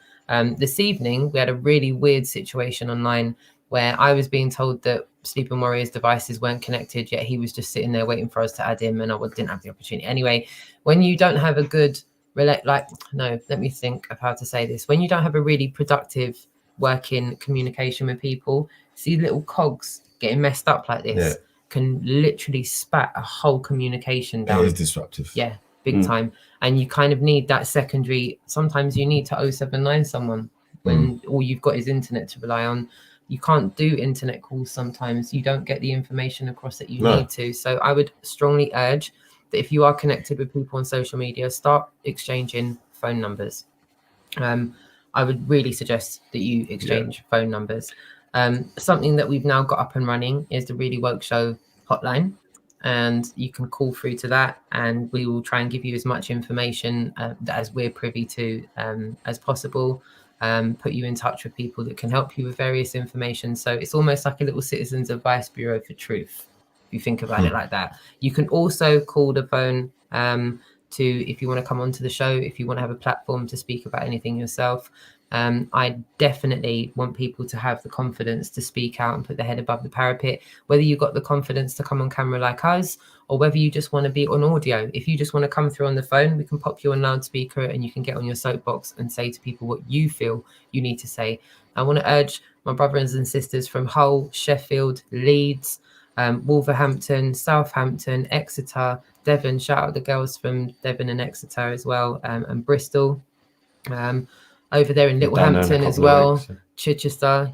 A: This evening, we had a really weird situation online where I was being told that Sleeping Warrior's devices weren't connected, yet he was just sitting there waiting for us to add him, and I didn't have the opportunity. Anyway, when you don't have a good let me think of how to say this. When you don't have a really productive working communication with people, see little cogs getting messed up like this can literally spat a whole communication down.
E: It is disruptive.
A: Yeah, big time. And you kind of need that secondary. Sometimes you need to 079 someone when all you've got is internet to rely on. You can't do internet calls sometimes. You don't get the information across that you need to. So I would strongly urge that if you are connected with people on social media, start exchanging phone numbers. I would really suggest that you exchange phone numbers. Something that we've now got up and running is the Really Woke Show hotline, and you can call through to that, and we will try and give you as much information as we're privy to as possible. Put you in touch with people that can help you with various information. So it's almost like a little citizens advice bureau for truth, if you think about it like that. You can also call the phone if you want to come onto the show, if you want to have a platform to speak about anything yourself. I definitely want people to have the confidence to speak out and put their head above the parapet, whether you've got the confidence to come on camera like us, or whether you just want to be on audio. If you just want to come through on the phone, we can pop you on loudspeaker and you can get on your soapbox and say to people what you feel you need to say. I want to urge my brothers and sisters from Hull, Sheffield, Leeds, Wolverhampton, Southampton, Exeter, Devon. Shout out the girls from Devon and Exeter as well, and Bristol. Over there in Littlehampton as well, Chichester,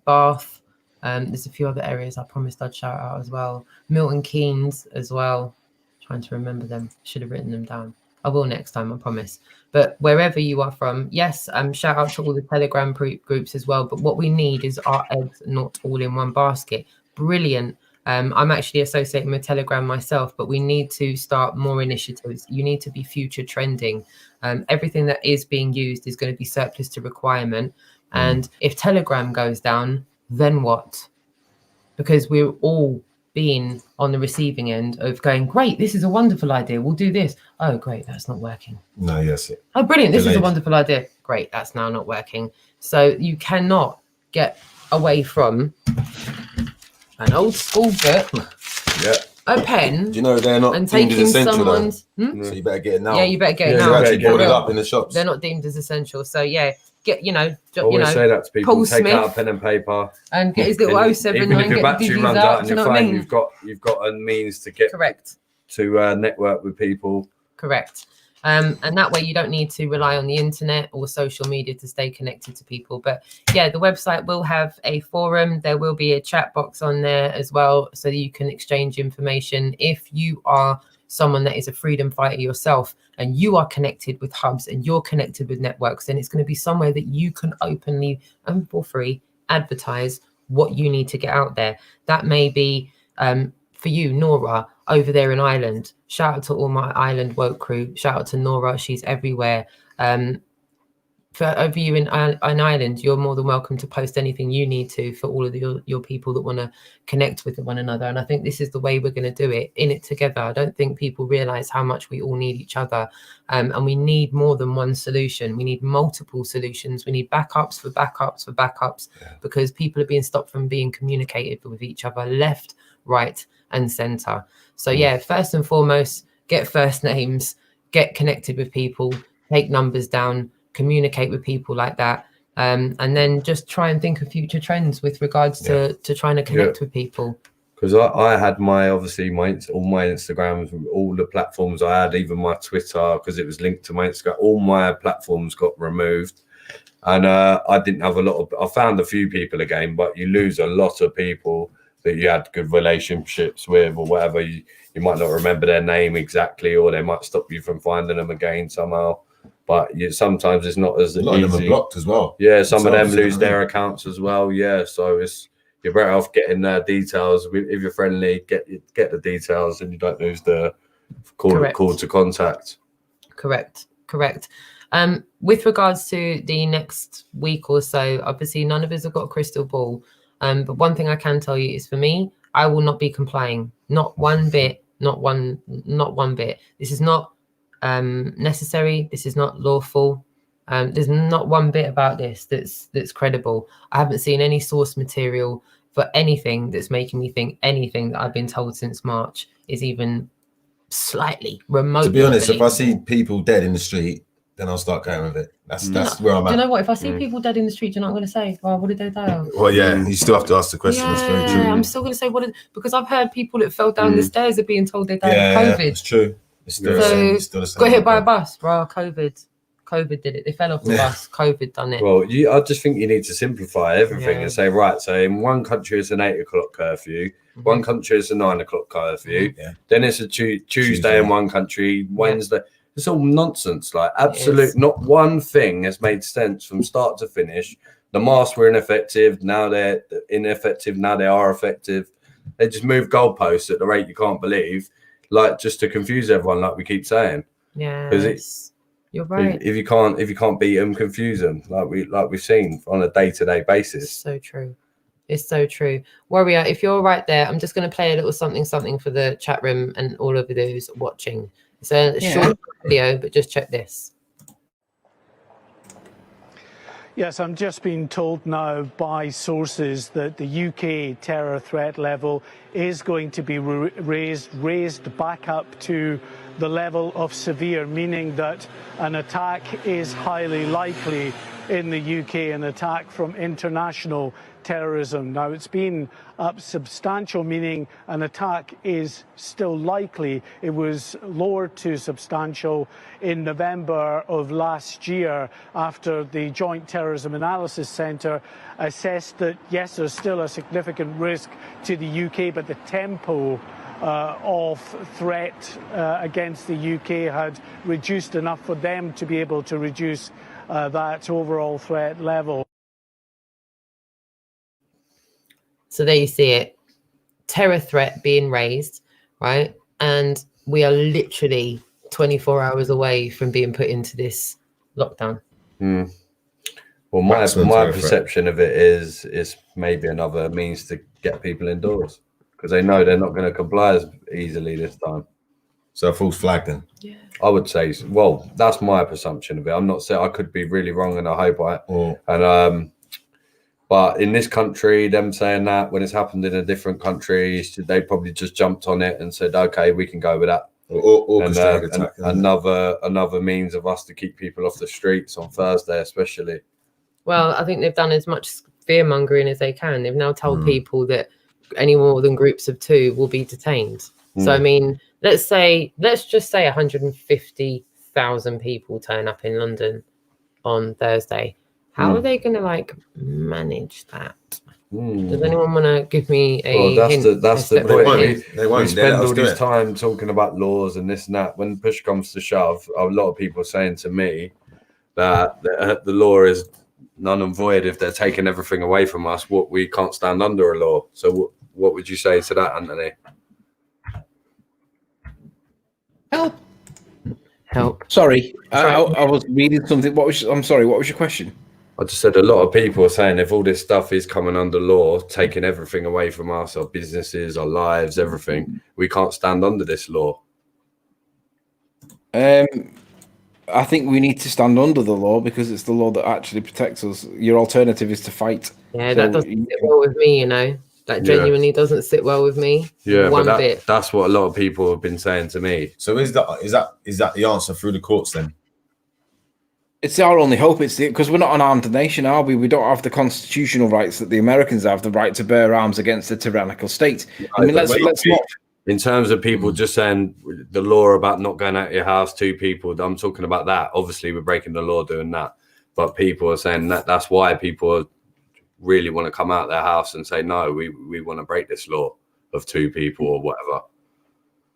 A: Bath. There's a few other areas I promised I'd shout out as well. Milton Keynes as well. Trying to remember them. Should have written them down. I will next time, I promise. But wherever you are from, yes, shout out to all the Telegram groups as well. But what we need is our eggs not all in one basket. Brilliant. I'm actually associating with Telegram myself, but we need to start more initiatives. You need to be future trending. Everything that is being used is going to be surplus to requirement. And if Telegram goes down, then what? Because we're all being on the receiving end of going, great, this is a wonderful idea. We'll do this. Oh, great, that's not working.
E: No, yes.
A: Oh, brilliant. This is a wonderful idea. Great, that's now not working. So you cannot get away from an old school book, a pen.
E: Do you know they're not
A: and
E: deemed as essential?
A: Someone's,
E: So you better get it now.
A: Yeah, you better get it now.
E: They're actually boarded up in the shops.
A: They're not deemed as essential. So yeah, get
B: always say that to people.
A: Paul
B: take
A: Smith,
B: out a pen and paper
A: and get his little 079.
B: Even if your battery runs out and you're fine,
A: I mean?
B: you've got a means to get
A: correct.
B: to network with people.
A: Correct. And that way you don't need to rely on the internet or social media to stay connected to people. But yeah, the website will have a forum. There will be a chat box on there as well, so that you can exchange information. If you are someone that is a freedom fighter yourself and you are connected with hubs and you're connected with networks, then it's going to be somewhere that you can openly and for free advertise what you need to get out there. That may be for you, Nora, over there in Ireland. Shout out to all my Ireland woke crew. Shout out to Nora, she's everywhere. For over you in Ireland, you're more than welcome to post anything you need to for all of your people that want to connect with one another. And I think this is the way we're going to do it, in it together. I don't think people realize how much we all need each other. And we need more than one solution. We need multiple solutions. We need backups for backups for backups, because people are being stopped from being communicated with each other, left, right, and center. So yeah, first and foremost, get first names, get connected with people, take numbers down, communicate with people like that, and then just try and think of future trends with regards to trying to connect with people.
B: Because I had all my Instagrams, all the platforms I had, even my Twitter, because it was linked to my Instagram, all my platforms got removed. And I didn't have I found a few people again, but you lose a lot of people that you had good relationships with or whatever. You might not remember their name exactly, or they might stop you from finding them again somehow. But sometimes it's not as easy. A lot of them are blocked
E: as well.
B: Yeah, some of them lose their accounts as well. Yeah, so you're better off getting details. If you're friendly, get the details, and you don't lose the call to contact.
A: Correct. With regards to the next week or so, obviously none of us have got a crystal ball. But one thing I can tell you is, for me, I will not be complying. Not one bit. Not one bit. This is not necessary. This is not lawful. There's not one bit about this that's credible. I haven't seen any source material for anything that's making me think anything that I've been told since March is even slightly remotely.
E: To be honest, if I see people dead in the street, then I'll start going with it. That's where I'm at.
A: Do you know what? If I see people dead in the street, do you know what I'm going to say? Well, what did they die of?
E: Well, yeah, you still have to ask the question.
A: Yeah,
E: that's very true.
A: I'm still going to say because I've heard people that fell down the stairs are being told they died of COVID.
E: Yeah, it's true. It's still the same.
A: Got hit by a bus. Bro, COVID did it. They fell off the bus. COVID done it.
B: Well, I just think you need to simplify everything and say, right, so in one country it's an 8 o'clock curfew, one country it's a 9 o'clock curfew, then it's a Tuesday in one country, Wednesday. It's all nonsense. Like, absolute, not one thing has made sense from start to finish. The masks were ineffective. Now they're ineffective. Now they are effective. They just move goalposts at the rate you can't believe, like, just to confuse everyone, like we keep saying.
A: Yeah, you're right.
B: If you can't beat them, confuse them, like we've seen on a day-to-day basis.
A: It's so true. Warrior, if you're right there, I'm just going to play a little something for the chat room and all of those watching. It's a short video, but just check this.
F: Yes, I'm just being told now by sources that the UK terror threat level is going to be raised back up to the level of severe, meaning that an attack is highly likely in the UK, an attack from international terrorism. Now, it's been up substantial, meaning an attack is still likely. It was lowered to substantial in November of last year after the Joint Terrorism Analysis Centre assessed that, yes, there's still a significant risk to the UK, but the tempo of threat against the UK had reduced enough for them to be able to reduce that overall threat level.
A: So there you see it. Terror threat being raised, right? And we are literally 24 hours away from being put into this lockdown.
B: Well, my perception of it is maybe another means to get people indoors, because they know they're not going to comply as easily this time.
E: So a false flag then?
A: Yeah.
B: I would say, well, that's my presumption of it. I'm not saying, I could be really wrong, and I hope but in this country, them saying that when it's happened in a different country, they probably just jumped on it and said, okay, we can go with that. Another means of us to keep people off the streets on Thursday, especially.
A: Well, I think they've done as much fear mongering as they can. They've now told people that any more than groups of 2 will be detained. So, I mean, let's just say 150,000 people turn up in London on Thursday. How are they going to like manage that? Does anyone want to give me a hint?
B: That's the point.
E: They won't.
B: We spend all this time talking about laws and this and that. When push comes to shove, a lot of people are saying to me that the law is none and void if they're taking everything away from us. What we can't stand under a law. So what would you say to that, Anthony?
A: Help.
C: Sorry, I was reading something. I'm sorry. What was your question?
B: I just said a lot of people are saying if all this stuff is coming under law, taking everything away from us, our businesses, our lives, everything, we can't stand under this law.
C: I think we need to stand under the law because it's the law that actually protects us. Your alternative is to fight.
A: Yeah, that doesn't sit well with me, That genuinely doesn't sit well with me.
B: Yeah, but that's what a lot of people have been saying to me.
E: So is that the answer through the courts then?
C: It's our only hope. It's because we're not an armed nation, are we? We don't have the constitutional rights that the Americans have, the right to bear arms against a tyrannical state. I mean, let's not.
B: In terms of people just saying the law about not going out of your house, 2 people, I'm talking about that. Obviously, we're breaking the law doing that. But people are saying that's why people really want to come out of their house and say, no, we want to break this law of 2 people or whatever.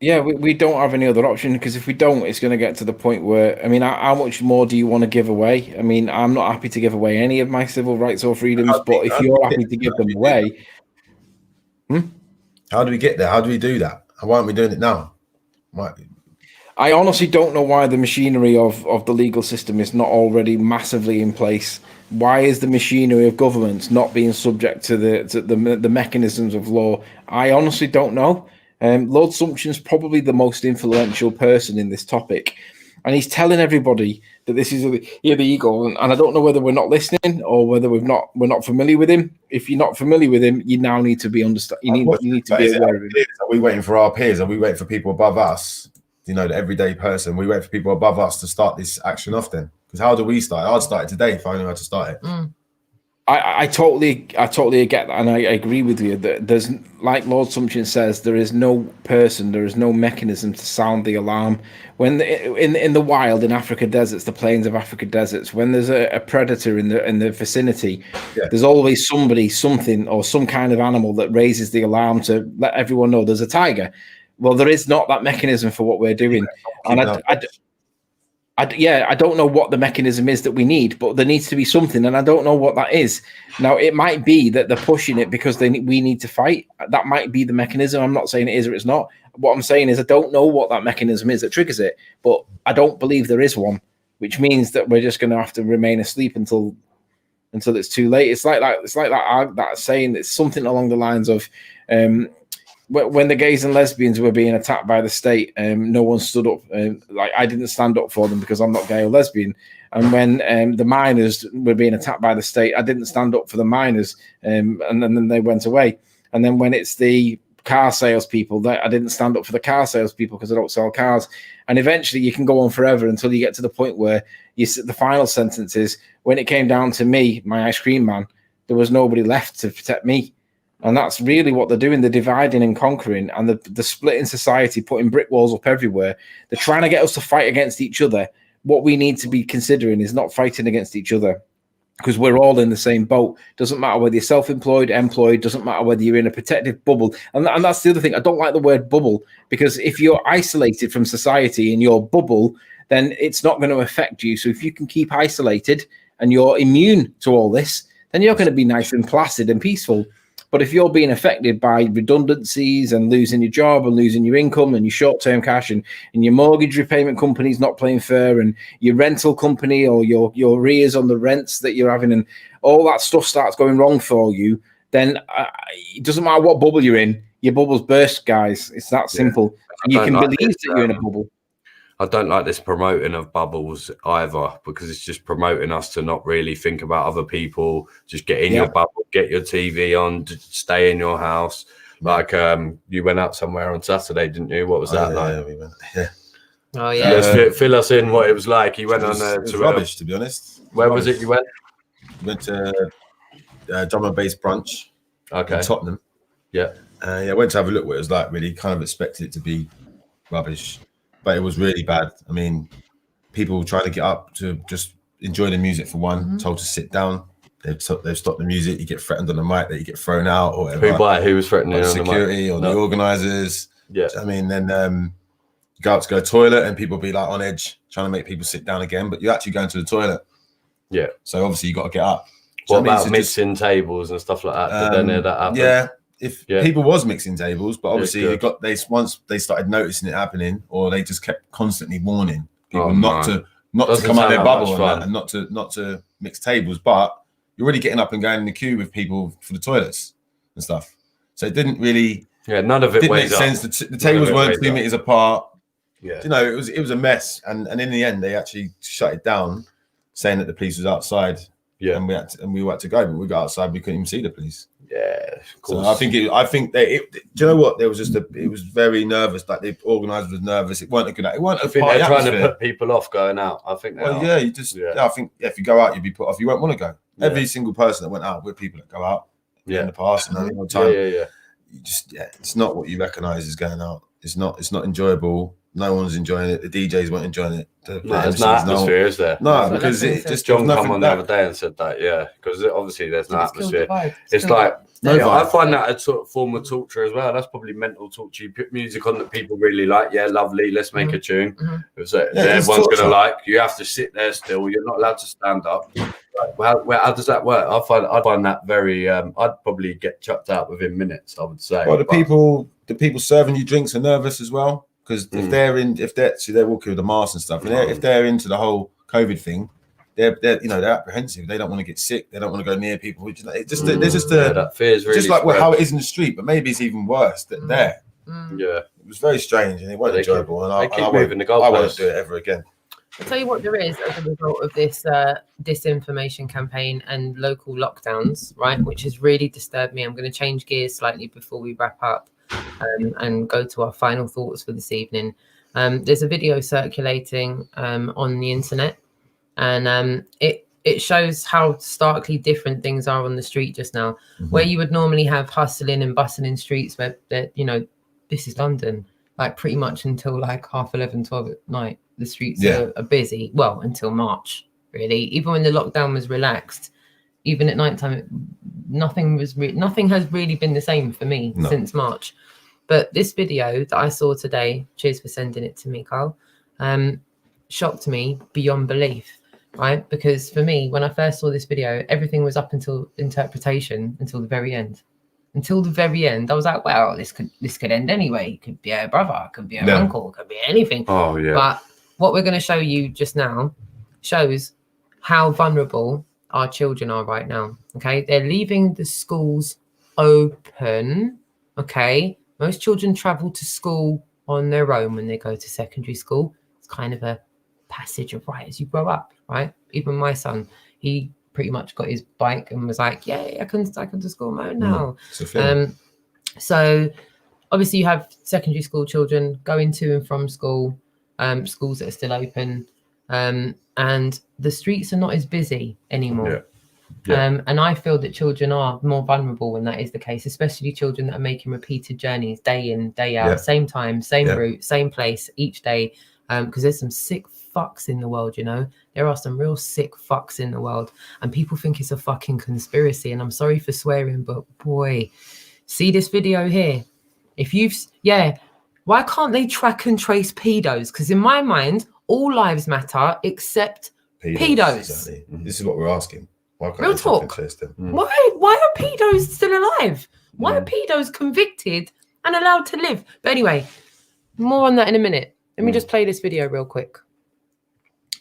C: Yeah, we don't have any other option because if we don't, it's going to get to the point where, I mean, how much more do you want to give away? I mean, I'm not happy to give away any of my civil rights or freedoms, but if you're happy to give them away...
E: How do we get there? How do we do that? Why aren't we doing it now?
C: I honestly don't know why the machinery of the legal system is not already massively in place. Why is the machinery of governments not being subject to the mechanisms of law? I honestly don't know. Lord Sumption's probably the most influential person in this topic, and he's telling everybody that this is illegal. And I don't know whether we're not listening or whether we're not familiar with him. If you're not familiar with him, you now need to be you need to be aware of him.
E: Are we waiting for our peers? Are we waiting for people above us? The everyday person. We wait for people above us to start this action off then. Because how do we start? I'd start it today if I knew how to start it.
C: I totally get that, and I agree with you that there's, like Lord Sumption says, there is no person, there is no mechanism to sound the alarm. When in the wild, in Africa deserts, the plains of Africa deserts, when there's a predator in the vicinity, there's always something, or some kind of animal that raises the alarm to let everyone know there's a tiger. Well, there is not that mechanism for what we're doing, and I don't know what the mechanism is that we need, but there needs to be something, and I don't know what that is. Now, it might be that they're pushing it because we need to fight. That might be the mechanism. I'm not saying it is or it's not. What I'm saying is I don't know what that mechanism is that triggers it, but I don't believe there is one, which means that we're just going to have to remain asleep until it's too late. It's like that saying. It's something along the lines of. When the gays and lesbians were being attacked by the state, no one stood up. Like I didn't stand up for them because I'm not gay or lesbian. And when the miners were being attacked by the state, I didn't stand up for the miners, and then they went away. And then when it's the car salespeople, I didn't stand up for the car salespeople because I don't sell cars. And eventually, you can go on forever until you get to the point where the final sentence is, when it came down to me, my ice cream man, there was nobody left to protect me. And that's really what they're doing. They're dividing and conquering, and the splitting society, putting brick walls up everywhere. They're trying to get us to fight against each other. What we need to be considering is not fighting against each other, because we're all in the same boat. Doesn't matter whether you're self-employed, employed, doesn't matter whether you're in a protective bubble. And that's the other thing. I don't like the word bubble, because if you're isolated from society in your bubble, then it's not going to affect you. So if you can keep isolated and you're immune to all this, then you're going to be nice and placid and peaceful. But if you're being affected by redundancies and losing your job and losing your income and your short-term cash and your mortgage repayment company's not playing fair and your rental company or your arrears on the rents that you're having and all that stuff starts going wrong for you, then it doesn't matter what bubble you're in, your bubble's burst, guys. It's that simple. And you can believe that you're in a bubble.
B: I don't like this promoting of bubbles either, because it's just promoting us to not really think about other people. Just get in your bubble, get your TV on, stay in your house. Like you went out somewhere on Saturday, didn't you? What was that like?
E: Yeah, we went. Yeah.
A: Oh yeah.
B: Fill us in what it was like. You went on
E: to rubbish, to be honest.
B: Where was it? You went?
E: Went to drum and bass brunch.
B: Okay.
E: In Tottenham.
B: Yeah.
E: Went to have a look what it was like. Really, kind of expected it to be rubbish, but it was really bad. I mean, people trying to get up to just enjoy the music for one, told to sit down. They've stopped the music. You get threatened on the mic that you get thrown out or whatever.
B: Who was threatening?
E: On security or the organisers.
B: Yeah.
E: I mean, then you go out to go to the toilet and people be like on edge, trying to make people sit down again, but you're actually going to the toilet.
B: Yeah.
E: So obviously you got to get up.
B: What about mixing tables and stuff like that? Did any of that happen?
E: Yeah. If people was mixing tables, but obviously once they started noticing it happening, or they just kept constantly warning people not to come out their bubble and not to mix tables, but you're already getting up and going in the queue with people for the toilets and stuff. So it didn't really
B: none of it
E: didn't make sense. The tables weren't 2 meters apart.
B: Yeah.
E: You know, it was a mess. And in the end they actually shut it down, saying that the police was outside. Yeah. And we had to go, but we got outside, we couldn't even see the police.
B: Yeah, of course.
E: So I think do you know what? There was it was very nervous. Like the organizer was nervous. It weren't a good. It weren't a party
B: they're trying
E: atmosphere.
B: to put people off going out. I think.
E: I think if you go out, you'd be put off. You won't want to go. Yeah. Every single person that went out with people that go out in the past and all the time. You just it's not what you recognise as going out. It's not enjoyable. No one's enjoying it. The DJs weren't enjoying it.
B: There's no atmosphere, is there?
E: No, because it just
B: John come on the other day and said that, because obviously there's no atmosphere. It's like I find that a sort of form of torture as well. That's probably mental torture. You put music on that people really like. Yeah, lovely. Let's make a tune. Everyone's gonna like. You have to sit there still. You're not allowed to stand up. How does that work? I find that very. I'd probably get chucked out within minutes. I would say.
E: Well, the people serving you drinks are nervous as well. Because if they're walking with a mask and stuff, and if they're into the whole COVID thing, they're apprehensive. They don't want to get sick. They don't want to go near people. There's just
B: that fear's really
E: just like how it is in the street, but maybe it's even worse there.
B: Yeah,
E: it was very strange and it wasn't enjoyable.
B: I
E: won't do it ever again.
A: I'll tell you what there is as a result of this disinformation campaign and local lockdowns, right? Which has really disturbed me. I'm going to change gears slightly before we wrap up. And go to our final thoughts for this evening. There's a video circulating on the internet, and it shows how starkly different things are on the street just now. Where you would normally have hustling and bustling streets, where this is London, like pretty much until like 11:30, 12 at night, the streets are busy. Well, until March, really. Even when the lockdown was relaxed, even at nighttime, nothing has really been the same for me since March. But this video that I saw today, cheers for sending it to me, Carl, shocked me beyond belief, right? Because for me, when I first saw this video, everything was up until interpretation until the very end. Until the very end, I was like, well, this could end anyway. It could be a brother, it could be an uncle, it could be anything.
B: Oh, yeah.
A: But what we're going to show you just now shows how vulnerable our children are right now. Okay, they're leaving the schools open. Okay, most children travel to school on their own when they go to secondary school. It's kind of a passage of right as you grow up, right? Even my son, he pretty much got his bike and was like, yeah, I can to school on my own now. So obviously you have secondary school children going to and from school, schools that are still open, and the streets are not as busy anymore. And I feel that children are more vulnerable when that is the case, especially children that are making repeated journeys day in, day out, same time, same route, same place each day, because there's some sick fucks in the world. There are some real sick fucks in the world, and people think it's a fucking conspiracy, and I'm sorry for swearing, but boy, see this video here. Why can't they track and trace pedos? Because in my mind, all lives matter except pedos.
E: Exactly. This is what we're asking. Why can't
A: real talk. Why are pedos still alive? Why are pedos convicted and allowed to live? But anyway, more on that in a minute. Let me just play this video real quick.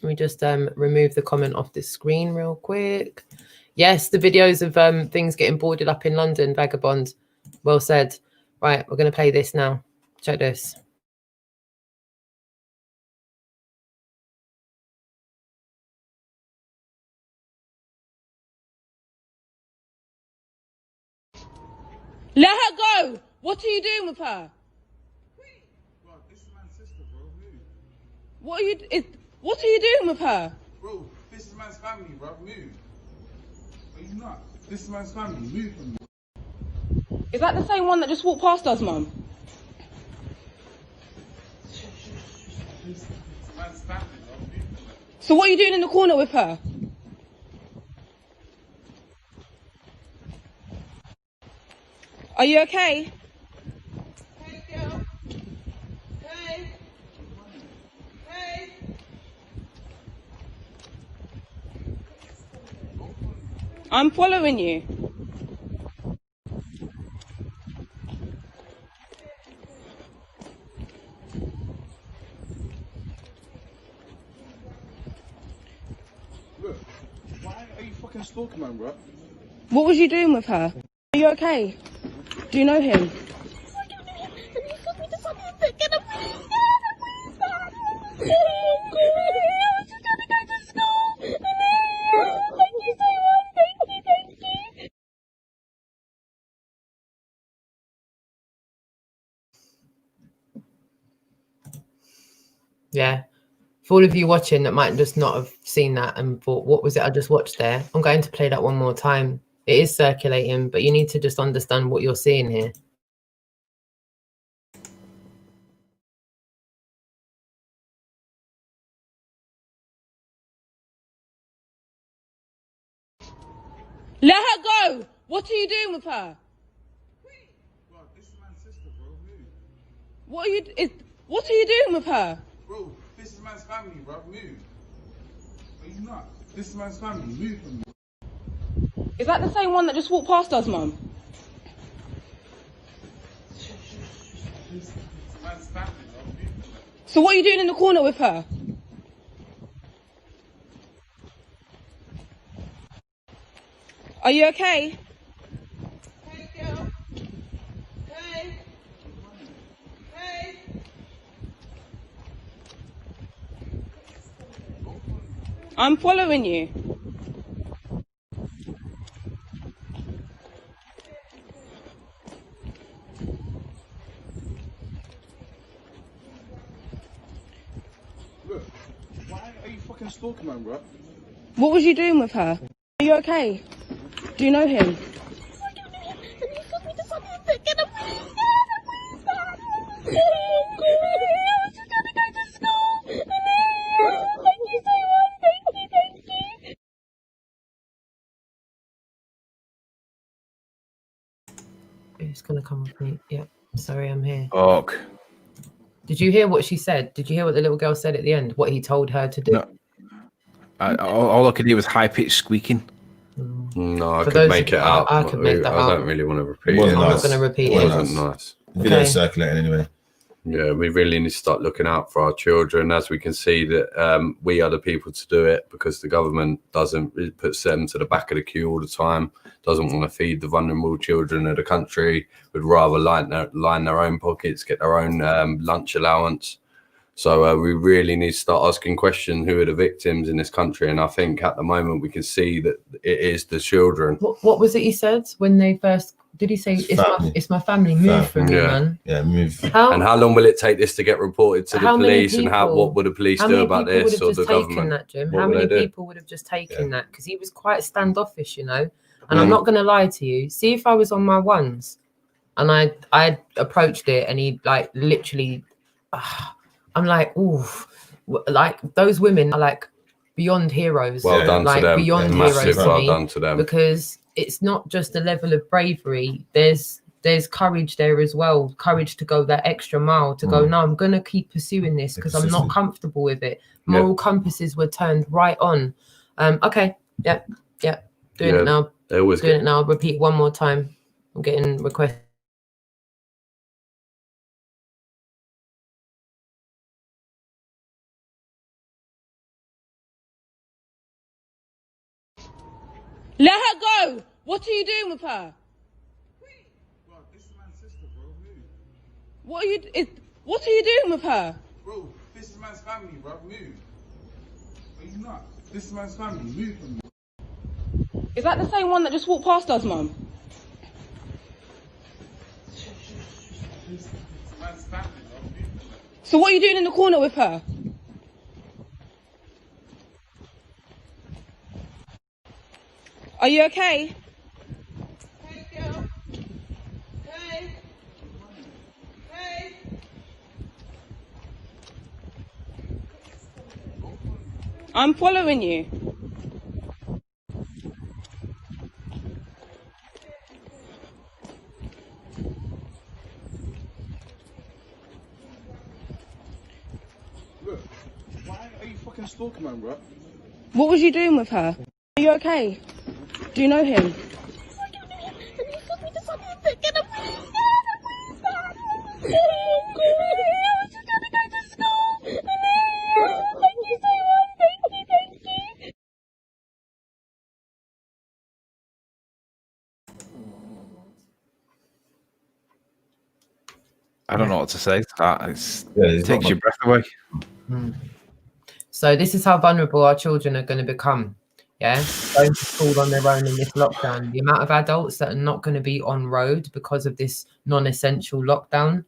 A: Let me just remove the comment off the screen real quick. Yes, the videos of things getting boarded up in London, vagabond. Well said. Right, we're going to play this now. Check this.
G: Let her go! What are you doing with her?
H: Bro, this is my sister, bro. Move.
G: What are you doing with her?
H: Bro, this is man's family, bro. Move. Are you not? This is man's family. Move from me.
G: Is that the same one that just walked past us, Mum?
H: This man's family, bro. Move.
G: So what are you doing in the corner with her? Are you okay? Hey, girl. Hey. Hey. I'm following you.
H: Look, why are you fucking stalking, man, bro?
G: What was you doing with her? Are you okay? Do you know him?
A: Yeah. For all of you watching that might just not have seen that and thought, what was it I just watched there? I'm going to play that one more time. It is circulating, but you need to just understand what you're seeing here.
G: Let her go! What are you doing with her?
H: Bro, this is man's sister, bro. Move.
G: What are you doing with her?
H: Bro, this is man's family, bro. Move. Are you not? This is man's family. Move from me.
G: Is that the same one that just walked past us, Mum?
H: This is man's family, bro. Move from me.
G: So what are you doing in the corner with her? Are you okay? Hey, girl. Hey. Hey. I'm following you.
H: Look, why are you fucking stalking, man, bro?
G: What was you doing with her? Are you okay? Do you know him?
A: It's going to come with me. Yeah. Sorry, I'm here.
C: Ok.
A: Did you hear what she said? Did you hear what the little girl said at the end? What he told her to do?
C: No. All I could hear was high-pitched squeaking.
B: No, I could make it out.
A: I could make that out.
B: I don't really want to repeat
E: It
B: it.
A: I'm not going to repeat it.
B: It wasn't nice.
E: Video's circulating anyway.
B: Yeah, we really need to start looking out for our children, as we can see that we are the people to do it, because the government doesn't. It puts them to the back of the queue all the time, doesn't want to feed the vulnerable children of the country, would rather line their own pockets, get their own lunch allowance. So we really need to start asking questions, who are the victims in this country? And I think at the moment we can see that it is the children.
A: What was it he said when they first... Did he say, it's my family, move from me, man?
E: Yeah, move.
B: How long will it take this to get reported to the police? And what would the police do about this, or the government?
A: That, Jim? How many people would have just taken that? Because he was quite standoffish, you know? And I'm not going to lie to you. See, if I was on my ones and I approached it and he like literally... I'm like, ooh, like those women are like beyond heroes.
B: Well done to them.
A: Beyond heroes to me,
B: done to them.
A: Because it's not just a level of bravery. There's courage there as well. Courage to go that extra mile, to go, no, I'm going to keep pursuing this because I'm not comfortable with it. Moral compasses were turned right on. Okay. Yep. Doing it now. Doing it now. I'll repeat one more time. I'm getting requests.
G: Let her go! What are you doing with her?
H: Bro, this is man's sister, bro. Move.
G: What are you doing with her?
H: Bro, this is man's family, bro. Move. Are you not? This is man's family. Move from me.
G: Is that the same one that just walked past us, Mum?
H: This is man's family, bro. Move from me.
G: So what are you doing in the corner with her? Are you okay? Hey, girl. Hey. Hey. I'm following you.
H: Look, why are you fucking stalking, man, bro?
G: What was you doing with her? Are you okay? Do you know him?
C: I don't know what to say to that. It takes your breath away.
A: So this is how vulnerable our children are going to become. Yeah, going to school on their own in this lockdown. The amount of adults that are not going to be on road because of this non-essential lockdown.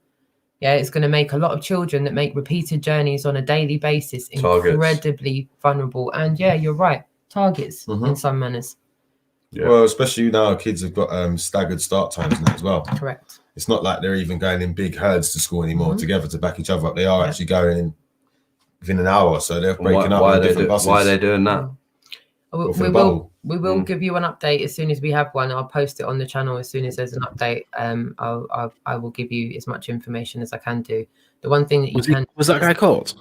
A: Yeah, it's going to make a lot of children that make repeated journeys on a daily basis incredibly vulnerable. And yeah, you're right. Targets in some manners.
E: Yeah. Well, especially now kids have got staggered start times now as well.
A: Correct.
E: It's not like they're even going in big herds to school anymore together to back each other up. They are actually going in within an hour, so they're breaking up on different buses.
B: Why are they doing that?
A: We will give you an update as soon as we have one. I'll post it on the channel as soon as there's an update. I will give you as much information as I can do. The one thing that
C: was that guy caught?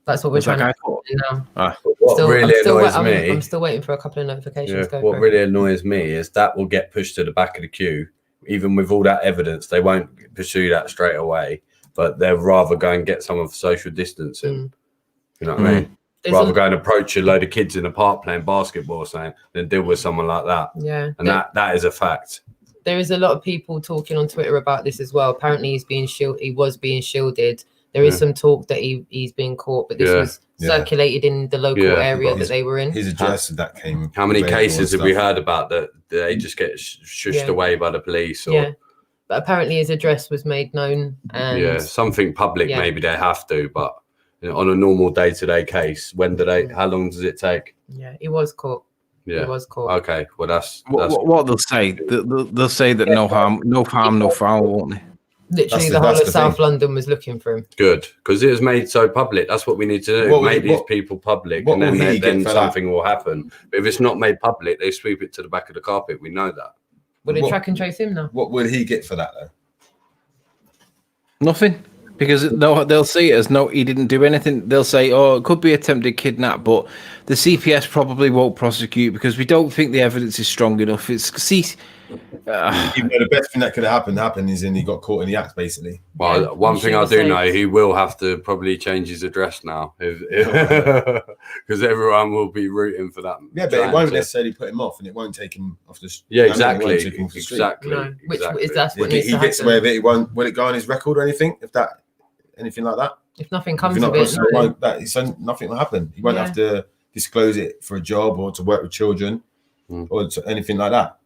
A: That's what we're trying to do now. I'm still waiting for a couple of notifications.
B: Yeah, what really annoys me is that will get pushed to the back of the queue. Even with all that evidence, they won't pursue that straight away, but they'd rather go and get some of social distancing. You know what I mean? Rather go and approach a load of kids in a park playing basketball or something than deal with someone like that.
A: Yeah.
B: And that is a fact.
A: There is a lot of people talking on Twitter about this as well. Apparently he was being shielded. There is some talk that he's being caught, but this was circulated in the local area that they were in.
E: His address that came.
B: How many cases have we heard about that they just get shushed away by the police? Or,
A: but apparently his address was made known. And
B: something public maybe they have to, but on a normal day-to-day case, how long does it take?
A: Yeah, he was caught.
B: Yeah,
A: he was caught.
B: Okay, well that's
C: what they'll say. They'll say that no harm, no foul, won't they?
A: Literally, the whole of South London was looking for him.
B: Good, because it was made so public. That's what we need to do. Make these people public, and then something will happen. But if it's not made public, they sweep it to the back of the carpet. We know that.
A: Will they track and trace him now?
E: What would he get for that, though?
C: Nothing. Because they'll see it as he didn't do anything. They'll say, it could be attempted kidnap, but the CPS probably won't prosecute because we don't think the evidence is strong enough.
E: The best thing that could have happened is he got caught in the act, basically.
B: Well, one thing I do know, he will have to probably change his address now, because everyone will be rooting for that.
E: Yeah, but it won't necessarily put him off, and it won't take him off the street.
B: Yeah, exactly. Exactly.
A: No, which is that's what needs to happen.
E: He gets away with it. Will it go on his record or anything? Anything like that?
A: If nothing comes of it,
E: nothing will happen. He won't have to disclose it for a job or to work with children or anything like that.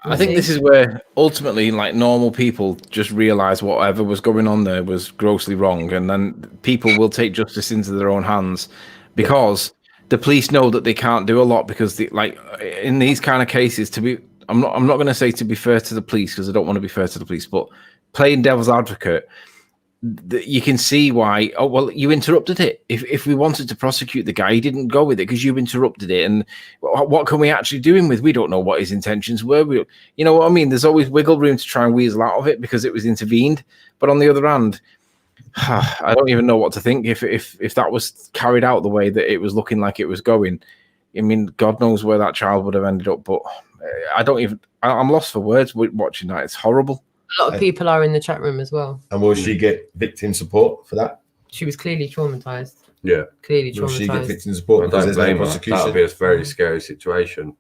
C: I think this is where ultimately, like, normal people just realize whatever was going on there was grossly wrong, and then people will take justice into their own hands because the police know that they can't do a lot because, in these kind of cases, I'm not going to say to be fair to the police because I don't want to be fair to the police, but playing devil's advocate, you can see why. Oh well, you interrupted it. If we wanted to prosecute the guy, he didn't go with it because you interrupted it. And what can we actually do him with? We don't know what his intentions were. You know what I mean? There's always wiggle room to try and weasel out of it because it was intervened. But on the other hand, I don't even know what to think if that was carried out the way that it was looking like it was going. I mean, God knows where that child would have ended up. But I'm lost for words watching that. It's horrible.
A: A lot of people are in the chat room as well.
E: And will she get victim support for that?
A: She was clearly traumatized.
B: Yeah.
A: Clearly traumatized.
E: Will she get victim support because there's no prosecution?
B: That would be a very scary situation.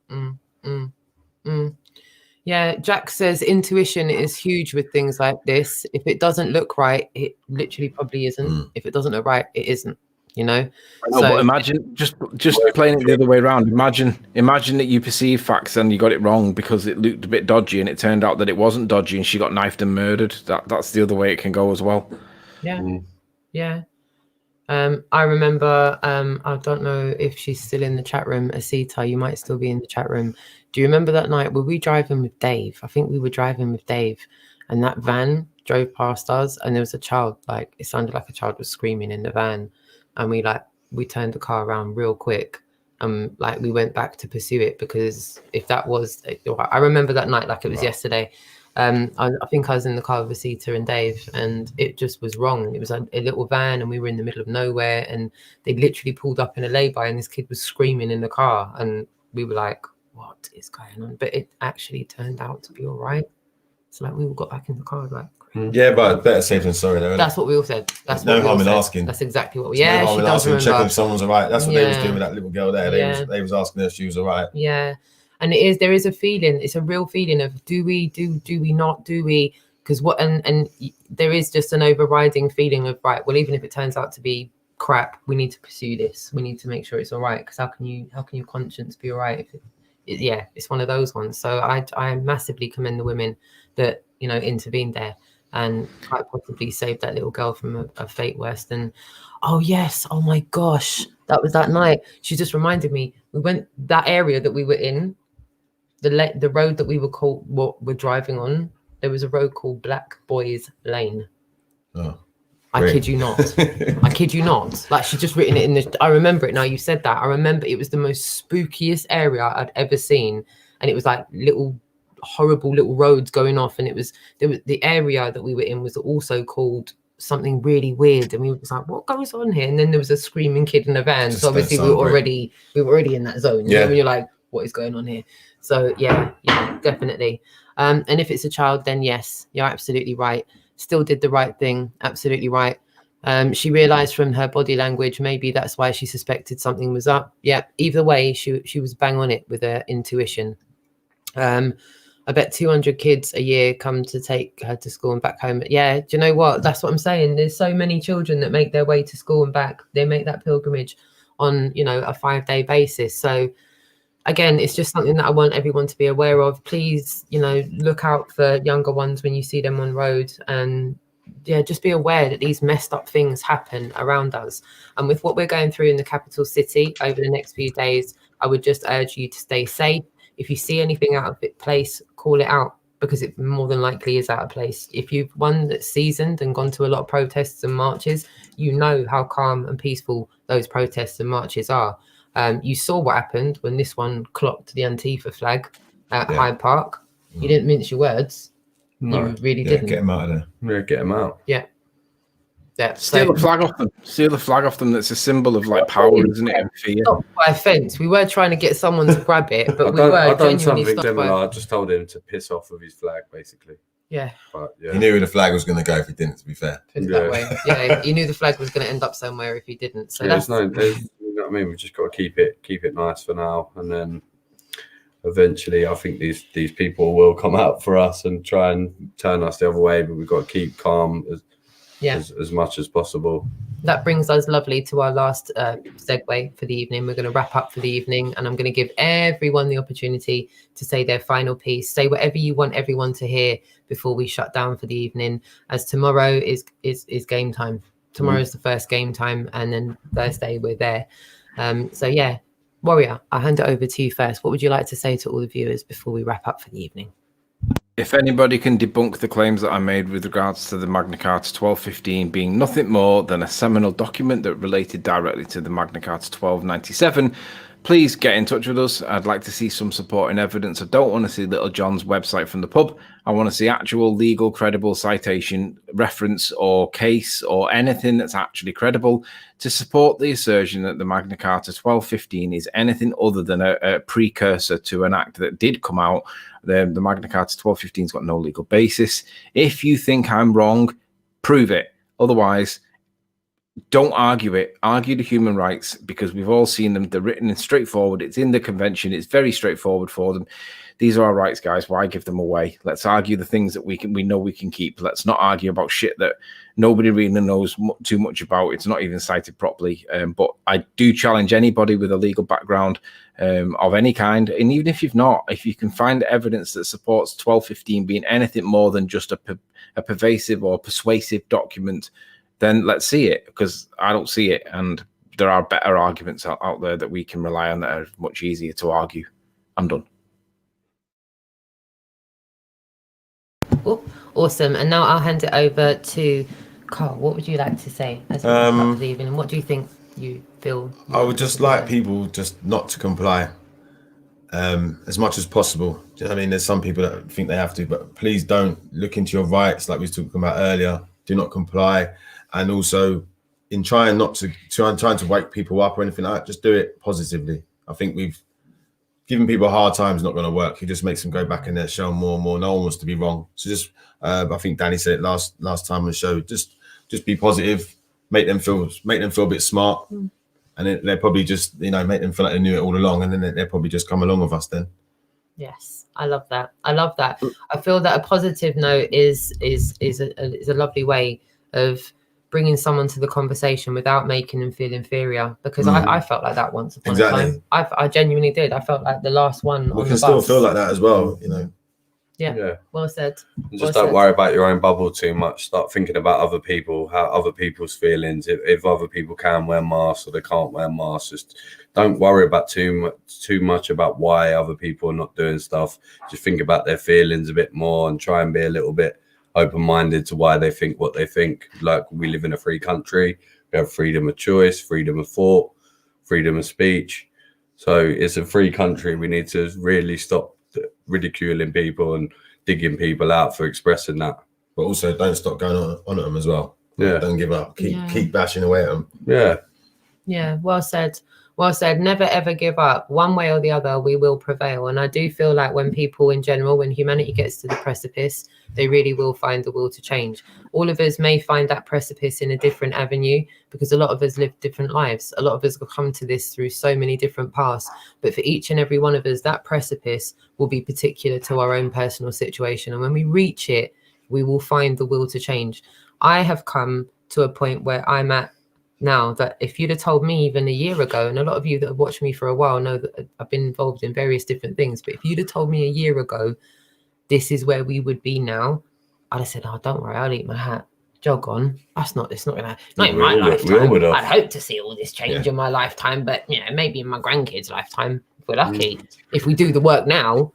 A: Yeah, Jack says intuition is huge with things like this. If it doesn't look right, it literally probably isn't. If it doesn't look right, it isn't. You know,
C: but imagine just playing it the other way around. Imagine that you perceive facts and you got it wrong because it looked a bit dodgy, and it turned out that it wasn't dodgy, and she got knifed and murdered. That's the other way it can go as well.
A: Yeah. I remember. I don't know if she's still in the chat room. Asita, you might still be in the chat room. Do you remember that night? Were we driving with Dave? I think we were driving with Dave, and that van drove past us, and there was a child. Like, it sounded like a child was screaming in the van. And we we turned the car around real quick. Like we went back to pursue it, because if that was, I remember that night like it was yesterday. I think I was in the car with Asita and Dave, and it just was wrong. It was a little van, and we were in the middle of nowhere, and they literally pulled up in a lay-by, and this kid was screaming in the car, and we were like, what is going on? But it actually turned out to be all right. So like we all got back in the car, like.
E: Yeah, but better safe than sorry, though.
A: That's what we all said. That's
E: no harm in asking.
A: That's exactly what.
E: No harm
A: she
E: in
A: does
E: asking,
A: remember.
E: checking if someone's all right. That's what they was doing with that little girl there. They was asking her if she was all right.
A: Yeah, and there is a feeling. It's a real feeling of do we not, because what and there is just an overriding feeling of, right, well, even if it turns out to be crap, we need to pursue this. We need to make sure it's all right, because how can your conscience be all right if it's one of those ones. So I massively commend the women that intervened there and quite possibly saved that little girl from a fate worse than. Oh yes, oh my gosh, that was that night. She just reminded me, we went that area that we were in, the road that we were driving on. There was a road called Black Boys Lane.
E: Oh,
A: I kid you not. I kid you not. Like, she's just written it in the. I remember it now. You said that. I remember it was the most spookiest area I'd ever seen, and it was like horrible little roads going off, and there was the area that we were in was also called something really weird, and we was like, what goes on here? And then there was a screaming kid in a van. So obviously we were already in that zone. You know, when you're like, what is going on here? So yeah, definitely. And if it's a child, then yes, you're absolutely right. Still did the right thing. Absolutely right. She realized from her body language, maybe that's why she suspected something was up. Yeah. Either way, she was bang on it with her intuition. I bet 200 kids a year come to take her to school and back home. Yeah, do you know what? That's what I'm saying. There's so many children that make their way to school and back. They make that pilgrimage on, a 5-day basis. So again, it's just something that I want everyone to be aware of. Please, look out for younger ones when you see them on road, and just be aware that these messed up things happen around us. And with what we're going through in the capital city over the next few days, I would just urge you to stay safe. If you see anything out of place, call it out, because it more than likely is out of place. If you've one that's seasoned and gone to a lot of protests and marches, you know how calm and peaceful those protests and marches are. You saw what happened when this one clocked the Antifa flag at Hyde Park. You didn't mince your words. No. You really didn't.
E: Get them out of there.
B: Yeah, get them out.
A: Yeah.
C: Steal the flag off them. Steal the flag off them. That's a symbol of power, isn't it? And fear.
A: Not by offence. We were trying to get someone to grab it, but
B: I've done something similar. I just told him to piss off with his flag, basically.
A: Yeah.
B: But,
E: He knew where the flag was going to go if he didn't, to be fair.
A: That way. Yeah, he knew the flag was going to end up somewhere if he didn't. So
B: there's you know what I mean? We've just got to keep it nice for now, and then eventually I think these people will come out for us and try and turn us the other way, but we've got to keep calm as much as possible.
A: That brings us lovely to our last segue for the evening. We're going to wrap up for the evening, and I'm going to give everyone the opportunity to say their final piece. Say whatever you want everyone to hear before we shut down for the evening, as tomorrow is game time. Tomorrow's the first game time, and then Thursday we're there. So yeah, Warrior, I'll hand it over to you first. What would you like to say to all the viewers before we wrap up for the evening?
C: If anybody can debunk the claims that I made with regards to the Magna Carta 1215 being nothing more than a seminal document that related directly to the Magna Carta 1297, please get in touch with us. I'd like to see some supporting evidence. I don't want to see Little John's website from the pub. I want to see actual legal, credible citation, reference, or case, or anything that's actually credible to support the assertion that the Magna Carta 1215 is anything other than a precursor to an act that did come out. The Magna Carta 1215's got no legal basis. If you think I'm wrong, prove it. Otherwise, don't argue it. Argue the human rights, because we've all seen them. They're written and straightforward. It's in the convention. It's very straightforward for them. These are our rights, guys. Why give them away? Let's argue the things that we know we can keep. Let's not argue about shit that nobody really knows too much about. It's not even cited properly. But I do challenge anybody with a legal background of any kind, and even if you've not, if you can find evidence that supports 1215 being anything more than just a pervasive or persuasive document, then let's see it, because I don't see it, and there are better arguments out there that we can rely on that are much easier to argue. I'm done.
A: Oh, awesome. And now I'll hand it over to Carl. What would you like to say as we wrap up the evening? And what do you think feel?
E: I would just like people just not to comply as much as possible. Do you know what I mean? There's some people that think they have to, but please don't look into your rights like we were talking about earlier. Do not comply. And also in trying to wake people up or anything like that, just do it positively. I think giving people a hard time is not going to work. It just makes them go back in their shell more and more. No one wants to be wrong. So just, I think Danny said it last time on the show, just be positive, make them feel a bit smart. And they're probably just, make them feel like they knew it all along, and then they'll probably just come along with us then.
A: Yes, I love that. I feel that a positive note is a lovely way of bringing someone to the conversation without making them feel inferior. Because I felt like that once upon a time. I genuinely did. I felt like the last one.
E: We can still feel like that as well,
A: Yeah. Well said.
B: Just don't worry about your own bubble too much. Start thinking about other people, how other people's feelings. If other people can wear masks or they can't wear masks, just don't worry about too much about why other people are not doing stuff. Just think about their feelings a bit more and try and be a little bit open-minded to why they think what they think. Like, we live in a free country. We have freedom of choice, freedom of thought, freedom of speech. So it's a free country. We need to really stop ridiculing people and digging people out for expressing that.
E: But also don't stop going on at them as well.
B: Yeah.
E: Don't give up. Keep bashing away at them.
B: Yeah.
A: Yeah. Well said. Well said. Never ever give up. One way or the other, we will prevail. And I do feel like when people in general, when humanity gets to the precipice, they really will find the will to change. All of us may find that precipice in a different avenue, because a lot of us live different lives. A lot of us will come to this through so many different paths. But for each and every one of us, that precipice will be particular to our own personal situation. And when we reach it, we will find the will to change. I have come to a point where I'm at now that if you'd have told me even a year ago, and a lot of you that have watched me for a while know that I've been involved in various different things, but if you'd have told me a year ago, this is where we would be now, I'd have said, oh, don't worry, I'll eat my hat. Jog on. It's not gonna, not in my lifetime. I'd hope to see all this change in my lifetime, but maybe in my grandkids' lifetime, if we're lucky. If we do the work now,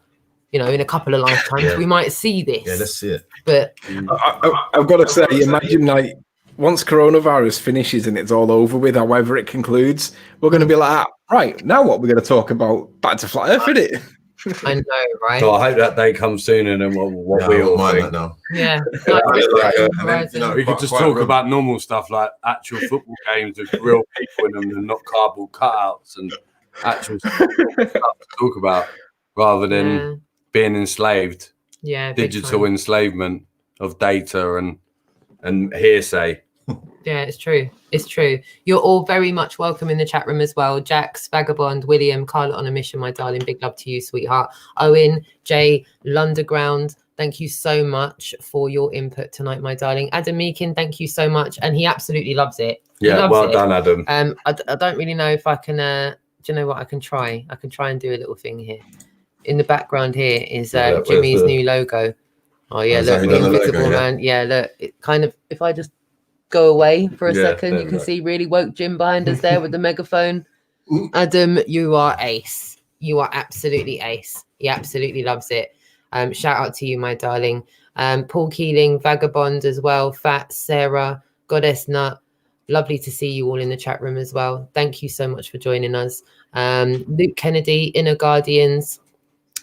A: in a couple of lifetimes, we might see this.
E: Yeah, let's see it.
A: But
C: I've got to say, imagine like once coronavirus finishes and it's all over with, however it concludes, we're going to be like, right, now what we're going to talk about? Back to flat Earth, isn't it?
A: I know, right?
B: So I hope that day comes sooner than what we all think.
E: Now.
A: Yeah.
B: We could just talk about normal stuff like actual football games with real people in them and not cardboard cutouts and actual stuff to talk about, rather than being enslaved.
A: Yeah.
B: Digital enslavement of data and hearsay.
A: Yeah, it's true. It's true. You're all very much welcome in the chat room as well. Jax, Vagabond, William, Carla on a mission, my darling. Big love to you, sweetheart. Owen, Jay, Lunderground, thank you so much for your input tonight, my darling. Adam Meakin, thank you so much. And he absolutely loves it.
B: Yeah, well done, Adam.
A: I don't really know if I can, do you know what? I can try and do a little thing here. In the background here is Jimmy's new logo. Oh, yeah, look, the invisible logo, man. Yeah, look, it kind of, if I just go away for a second, you can see really woke Jim behind us there with the megaphone. Adam, you are ace. You are absolutely ace. He absolutely loves it. Shout out to you, my darling. Paul Keeling, Vagabond as well. Fat, Sarah, Goddess Nut. Lovely to see you all in the chat room as well. Thank you so much for joining us. Luke Kennedy, Inner Guardians,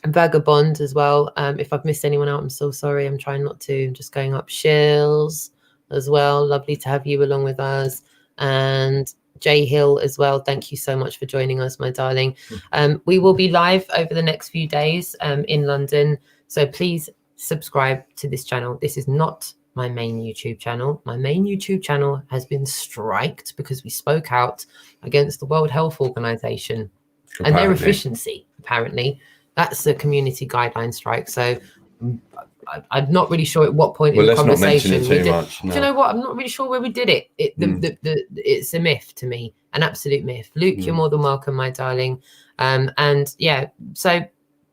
A: Vagabond as well. If I've missed anyone out, I'm so sorry. I'm trying not to. I'm just going up. Shills as well. Lovely to have you along with us. And Jay Hill as well. Thank you so much for joining us, my darling. We will be live over the next few days in London. So please subscribe to this channel. This is not my main YouTube channel. My main YouTube channel has been striked because we spoke out against the World Health Organization and their efficiency, apparently. That's a community guideline strike. So I'm not really sure at what point in the conversation we did. Much, no. Do you know what? I'm not really sure where we did it. It's a myth to me, an absolute myth. Luke, you're more than welcome, my darling. And yeah, so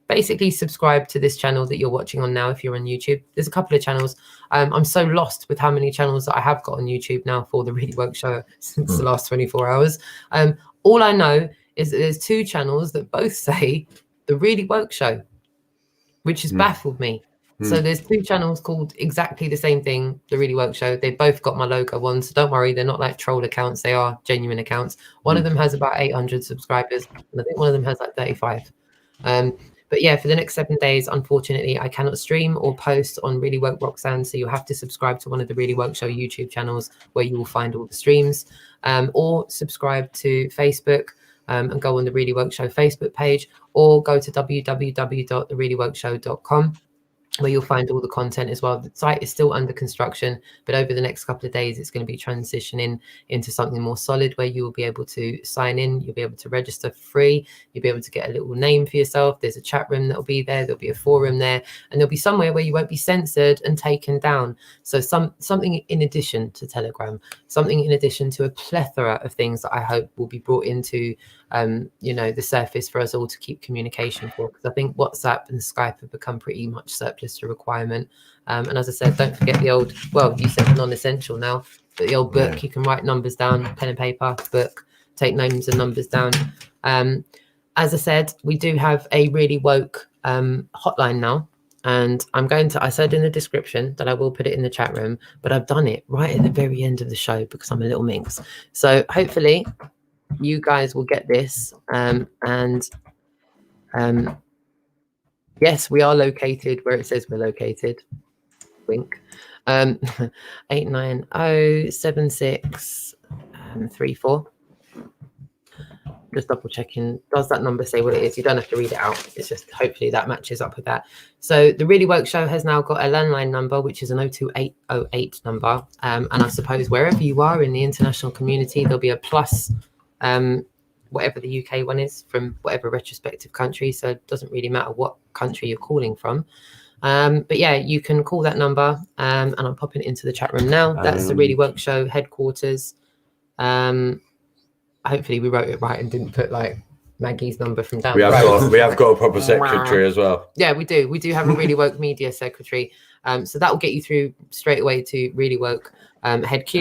A: basically subscribe to this channel that you're watching on now if you're on YouTube. There's a couple of channels. I'm so lost with how many channels that I have got on YouTube now for the Really Woke Show since the last 24 hours. All I know is that there's two channels that both say the Really Woke Show, which has baffled me. So there's 2 channels called exactly the same thing, The Really Woke Show. They both got my logo on, so don't worry, they're not like troll accounts. They are genuine accounts. One of them has about 800 subscribers, and I think one of them has like 35. But yeah, for the next 7 days, unfortunately, I cannot stream or post on Really Woke Roxanne. So you'll have to subscribe to one of the Really Woke Show YouTube channels where you will find all the streams, or subscribe to Facebook and go on the Really Woke Show Facebook page, or go to www.thereallywokeshow.com. where you'll find all the content as well. The site is still under construction, but over the next couple of days, it's going to be transitioning into something more solid where you will be able to sign in. You'll be able to register for free. You'll be able to get a little name for yourself. There's a chat room that'll be there. There'll be a forum there, and there'll be somewhere where you won't be censored and taken down. So something in addition to Telegram, something in addition to a plethora of things that I hope will be brought into the surface for us all to keep communication for, because I think WhatsApp and Skype have become pretty much surplus to requirement. And as I said, don't forget the old, well, you said non-essential now, but the old book, you can write numbers down, pen and paper, book, take names and numbers down. As I said, we do have a Really Woke hotline now. And I said in the description that I will put it in the chat room, but I've done it right at the very end of the show because I'm a little minx. So hopefully you guys will get this. Yes, we are located where it says we're located. Wink. 8907634. Just double checking. Does that number say what it is? You don't have to read it out. It's just hopefully that matches up with that. So the Really Woke Show has now got a landline number, which is an 02808 number. And I suppose wherever you are in the international community, there'll be a plus, whatever the UK one is from whatever retrospective country. So it doesn't really matter what country you're calling from. But yeah, you can call that number, and I'm popping it into the chat room now. That's the Really Woke Show headquarters. Hopefully we wrote it right and didn't put like Maggie's number from down. We
B: have got a proper secretary as well.
A: Yeah, we do. We do have a Really Woke media secretary. So that will get you through straight away to Really Woke HQ.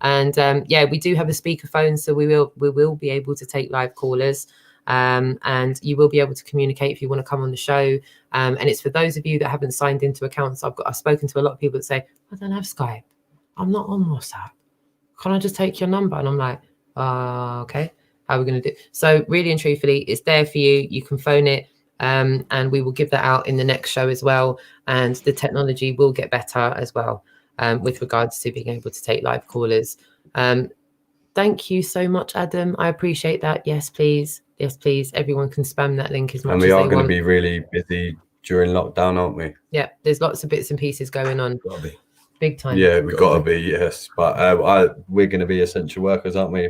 A: And yeah, we do have a speakerphone, so we will be able to take live callers. And you will be able to communicate if you want to come on the show. And it's for those of you that haven't signed into accounts. I've spoken to a lot of people that say, I don't have Skype. I'm not on WhatsApp. Can I just take your number? And I'm like, okay, how are we going to do? So really and truthfully, it's there for you. You can phone it, and we will give that out in the next show as well. And the technology will get better as well, with regards to being able to take live callers. Thank you so much, Adam. I appreciate that. Yes, please. Yes, please. Everyone can spam that link as much as they want.
B: And we are going to be really busy during lockdown, aren't we?
A: Yeah, there's lots of bits and pieces going on.
E: Gotta be.
A: Big time.
B: Yeah, we've got to be, yes. But we're going to be essential workers, aren't we?
A: I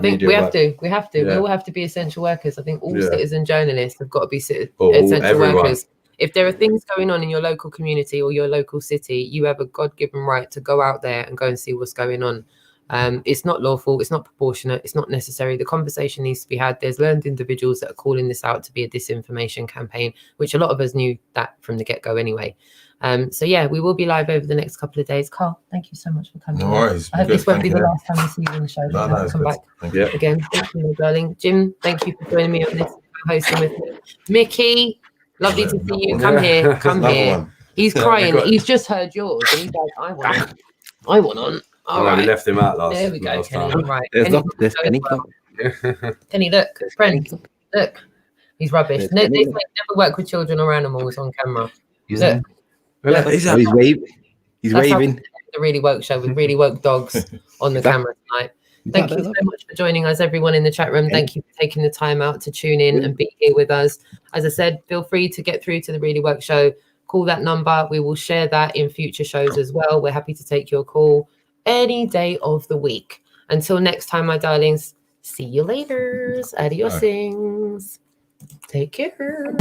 A: think we have to. We have to. Yeah. We all have to be essential workers. I think all citizen journalists have got to be essential workers. If there are things going on in your local community or your local city, you have a God-given right to go out there and go and see what's going on. It's not lawful, it's not proportionate, it's not necessary. The conversation needs to be had. There's learned individuals that are calling this out to be a disinformation campaign, which a lot of us knew that from the get-go anyway. So yeah, we will be live over the next couple of days. Carl, thank you so much for coming.
E: No worries.
A: I hope this won't be the last time we see you on the show.
E: No,
A: come back again. Thank you, darling. Jim, thank you for joining me on this hosting with me. Mickey, lovely to see you. Come here. Come here. He's crying. He's just heard yours. And he's like, I want on. All right.
B: We left him out last.
A: There we go, Kenny. All right.
I: Kenny.
A: Kenny, look, friend, look. He's rubbish. No, never work with children or animals on camera. Look.
I: He's waving. He's waving.
A: The Really Woke Show with Really Woke dogs on the camera tonight. Thank you so much for joining us, everyone in the chat room. Thank you for taking the time out to tune in and be here with us. As I said, feel free to get through to the Really Woke Show. Call that number. We will share that in future shows as well. We're happy to take your call any day of the week. Until next time, my darlings, see you later. Adiosings. Take care.